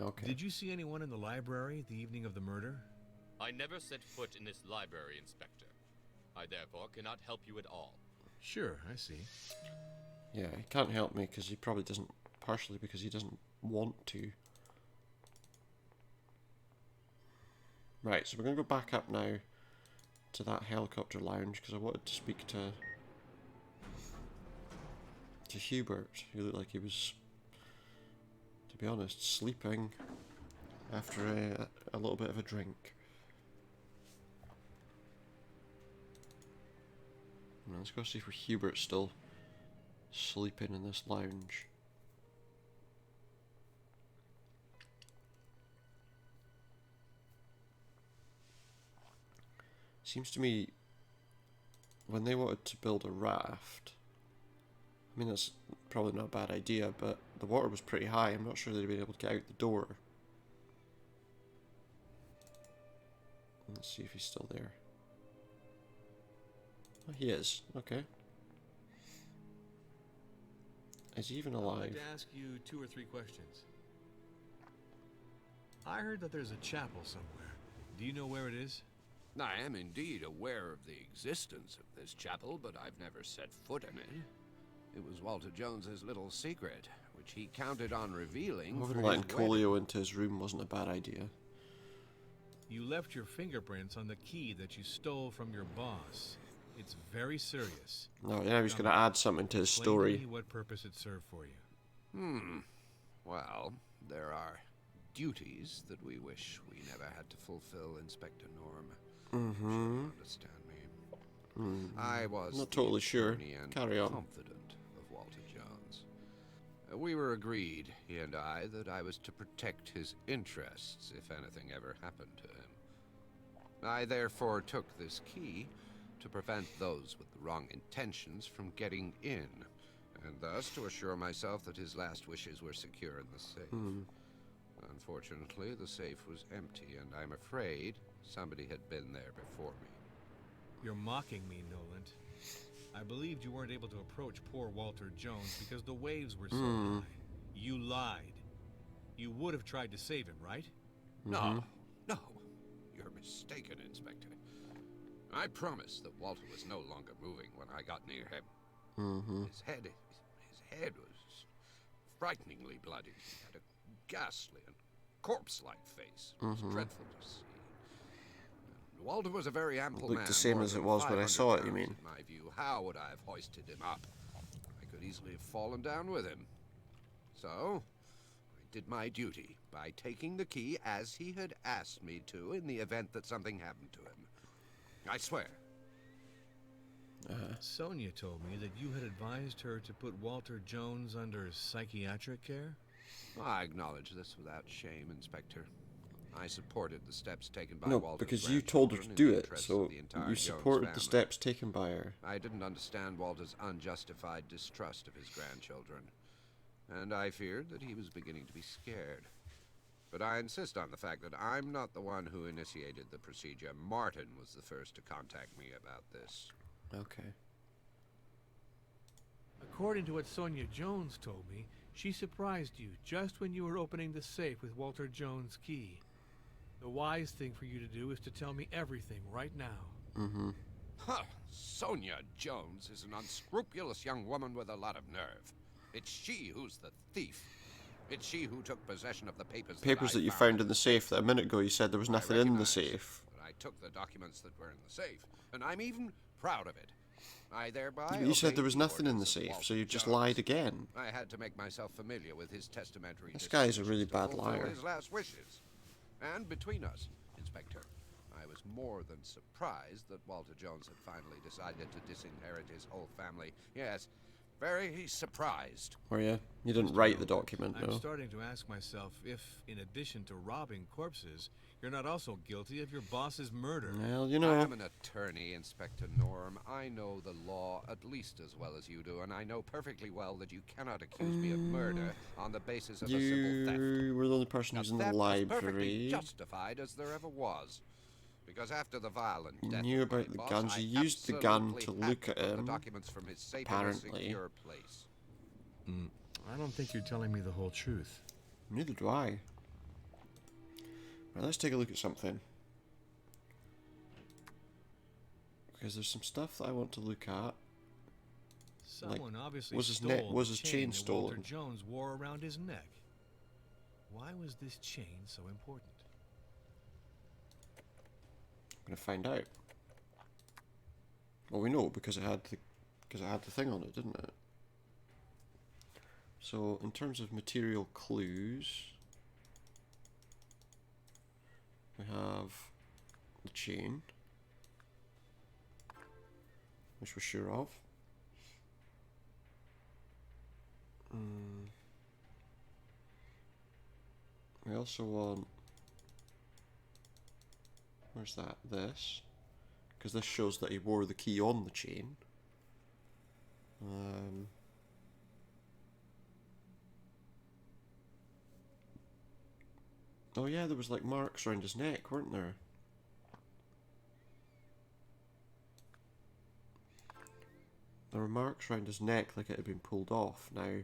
Okay. Did you see anyone in the library the evening of the murder? I never set foot in this library, Inspector. I therefore cannot help you at all. Sure, I see. Yeah, he can't help me because he probably doesn't, partially because he doesn't want to. Right, so we're going to go back up now to that helicopter lounge because I wanted to speak to Hubert, who looked like he was, to be honest, sleeping after a little bit of a drink. Now, let's go see if Hubert's still sleeping in this lounge. Seems to me when they wanted to build a raft, I mean that's probably not a bad idea, but the water was pretty high. I'm not sure they'd been able to get out the door. Let's see if he's still there. Oh, he is. Okay. Is he even I'd alive? like to ask you 2 or 3 questions. I heard that there's a chapel somewhere. Do you know where it is? I am indeed aware of the existence of this chapel, but I've never set foot in it. It was Walter Jones's little secret, which he counted on revealing. Even for letting his wedding. Colio into his room wasn't a bad idea. You left your fingerprints on the key that you stole from your boss. It's very serious. No, yeah, he's going to add something to his Explain story. to me what purpose it served for you. Well, there are duties that we wish we never had to fulfill, Inspector Norm. I'm sure you understand me. I was Not totally sure. attorney and Carry on. confidant of Walter Jones. We were agreed, he and I, that I was to protect his interests if anything ever happened to him. I therefore took this key to prevent those with the wrong intentions from getting in, and thus to assure myself that his last wishes were secure in the safe. Unfortunately, the safe was empty, and I'm afraid somebody had been there before me. You're mocking me, Noland. I believed you weren't able to approach poor Walter Jones because the waves were so high. You lied. You would have tried to save him, right? No, you're mistaken, Inspector. I promised that Walter was no longer moving when I got near him. His head was frighteningly bloody. He had a ghastly and corpse-like face. It was dreadful to see. Walter was a very ample man. Looked the same more as than it was when I 500 saw it, you pounds, mean? In my view, how would I have hoisted him up? I could easily have fallen down with him. So, I did my duty by taking the key as he had asked me to in the event that something happened to him. I swear. Sonia told me that you had advised her to put Walter Jones under psychiatric care? I acknowledge this without shame, Inspector. I supported the steps taken by No, Walter's because you told her to grandchildren in do the it, interests so of the entire you Jones supported the family. steps taken by her. I didn't understand Walter's unjustified distrust of his grandchildren, and I feared that he was beginning to be scared. But I insist on the fact that I'm not the one who initiated the procedure. Martin was the first to contact me about this. Okay. According to what Sonia Jones told me, she surprised you just when you were opening the safe with Walter Jones' key. The wise thing for you to do is to tell me everything right now. Huh! Sonia Jones is an unscrupulous young woman with a lot of nerve. It's she who's the thief. It's she who took possession of the papers Papers that you found in the safe that a minute ago you said there was nothing in the safe. But I took the documents that were in the safe, and I'm even proud of it. I thereby But you said obeyed there was the nothing in the orders of safe, Walter so you just Jones. lied again. I had to make myself familiar with his testamentary This guy's a really dispositions to bad fulfill liar. his last wishes. And between us, Inspector, I was more than surprised that Walter Jones had finally decided to disinherit his whole family. Yes, very surprised. Were you? You didn't write the document, I'm no? starting to ask myself if, in addition to robbing corpses, you're not also guilty of your boss's murder. Well, you know. I'm an attorney, Inspector Norm. I know the law at least as well as you do, and I know perfectly well that you cannot accuse me of murder on the basis of a simple theft. You were the only person Now, who's in the theft is perfectly library. justified as there ever was. Because after the violent You death knew of my about the boss, guns. I You used the gun absolutely to had look at put him, the documents from his safe in a apparently. secure place. I don't think you're telling me the whole truth. Neither do I. Right, let's take a look at something. Because there's some stuff that I want to look at. Someone obviously was his stole was the his chain that Walter stolen? Jones wore around his neck. Why was this chain so important? I'm gonna find out. Well, we know because it had the thing on it, didn't it? So, in terms of material clues, we have the chain, which we're sure of. We also want, where's that? This, because this shows that he wore the key on the chain. Oh yeah, there was like marks around his neck, weren't there? There were marks around his neck like it had been pulled off. Now, I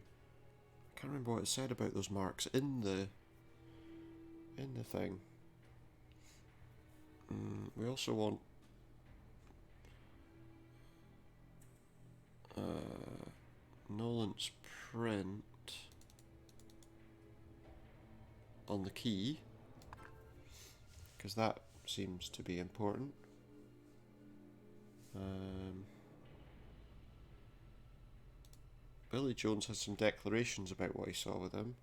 can't remember what it said about those marks in the thing. We also want Nolan's print on the key, because that seems to be important. Billy Jones has some declarations about what he saw with him.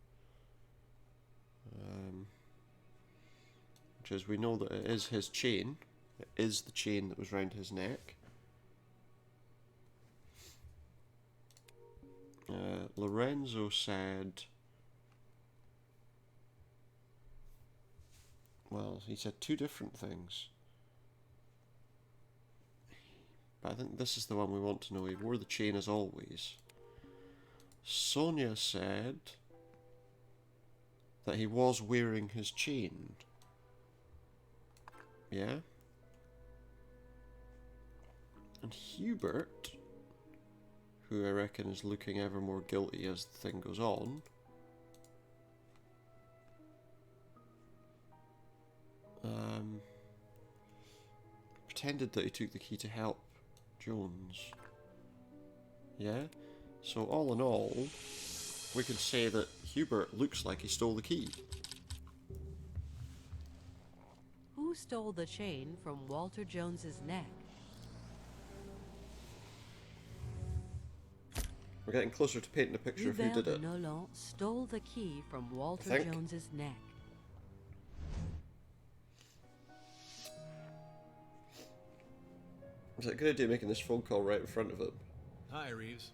Which is, we know that it is his chain. It is the chain that was round his neck. Lorenzo said... Well, he said two different things. But I think this is the one we want to know. He wore the chain as always. Sonia said that he was wearing his chain. Yeah? And Hubert, who I reckon is looking ever more guilty as the thing goes on, pretended that he took the key to help Jones. Yeah? So all in all, we can say that Hubert looks like he stole the key. Who stole the chain from Walter Jones's neck? We're getting closer to painting a picture of who Hubert did it. Nolan stole the key from Walter Jones's neck. Is it a good idea making this phone call right in front of him? Hi, Reeves.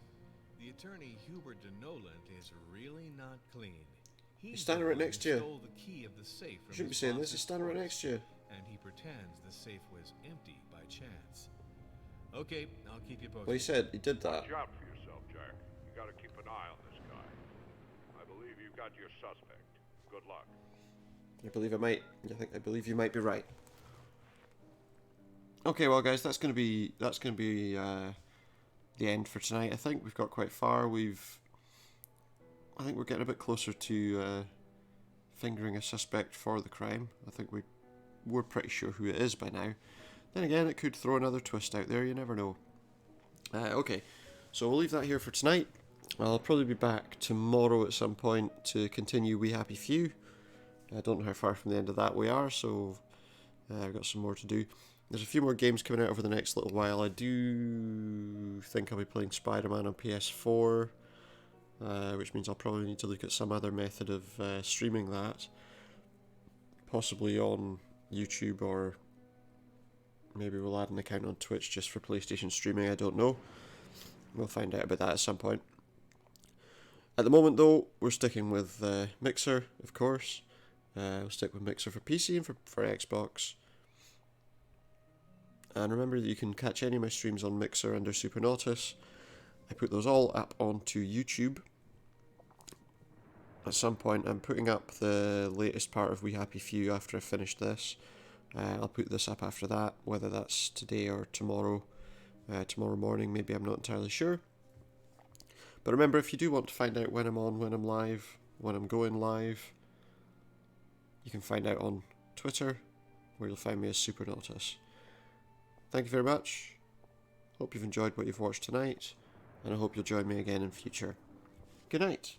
The attorney Hubert de Noland is really not clean. He's standing right next to you. Stole the key of the safe from You shouldn't be his saying this, boss's he's standing right purse, next to you. And he pretends the safe was empty by chance. Okay, I'll keep you posted. Well, he said he did that. Watch out for yourself, Jack. You gotta keep an eye on this guy. I believe you've got your suspect. Good luck. I believe you might be right. Okay, well, guys, that's gonna be the end for tonight. I think we've got quite far. I think we're getting a bit closer to fingering a suspect for the crime. I think we're pretty sure who it is by now. Then again, it could throw another twist out there. You never know. Okay, so we'll leave that here for tonight. I'll probably be back tomorrow at some point to continue We Happy Few. I don't know how far from the end of that we are, so I've got some more to do. There's a few more games coming out over the next little while. I do think I'll be playing Spider-Man on PS4, which means I'll probably need to look at some other method of streaming that. Possibly on YouTube, or maybe we'll add an account on Twitch just for PlayStation streaming, I don't know. We'll find out about that at some point. At the moment though, we're sticking with Mixer, of course. We'll stick with Mixer for PC and for Xbox. And remember that you can catch any of my streams on Mixer under Supernautus. I put those all up onto YouTube. At some point, I'm putting up the latest part of We Happy Few after I finish this. I'll put this up after that, whether that's today or tomorrow. Tomorrow morning, maybe, I'm not entirely sure. But remember, if you do want to find out when I'm on, when I'm live, when I'm going live, you can find out on Twitter, where you'll find me as Supernautus. Thank you very much. Hope you've enjoyed what you've watched tonight, and I hope you'll join me again in future. Good night.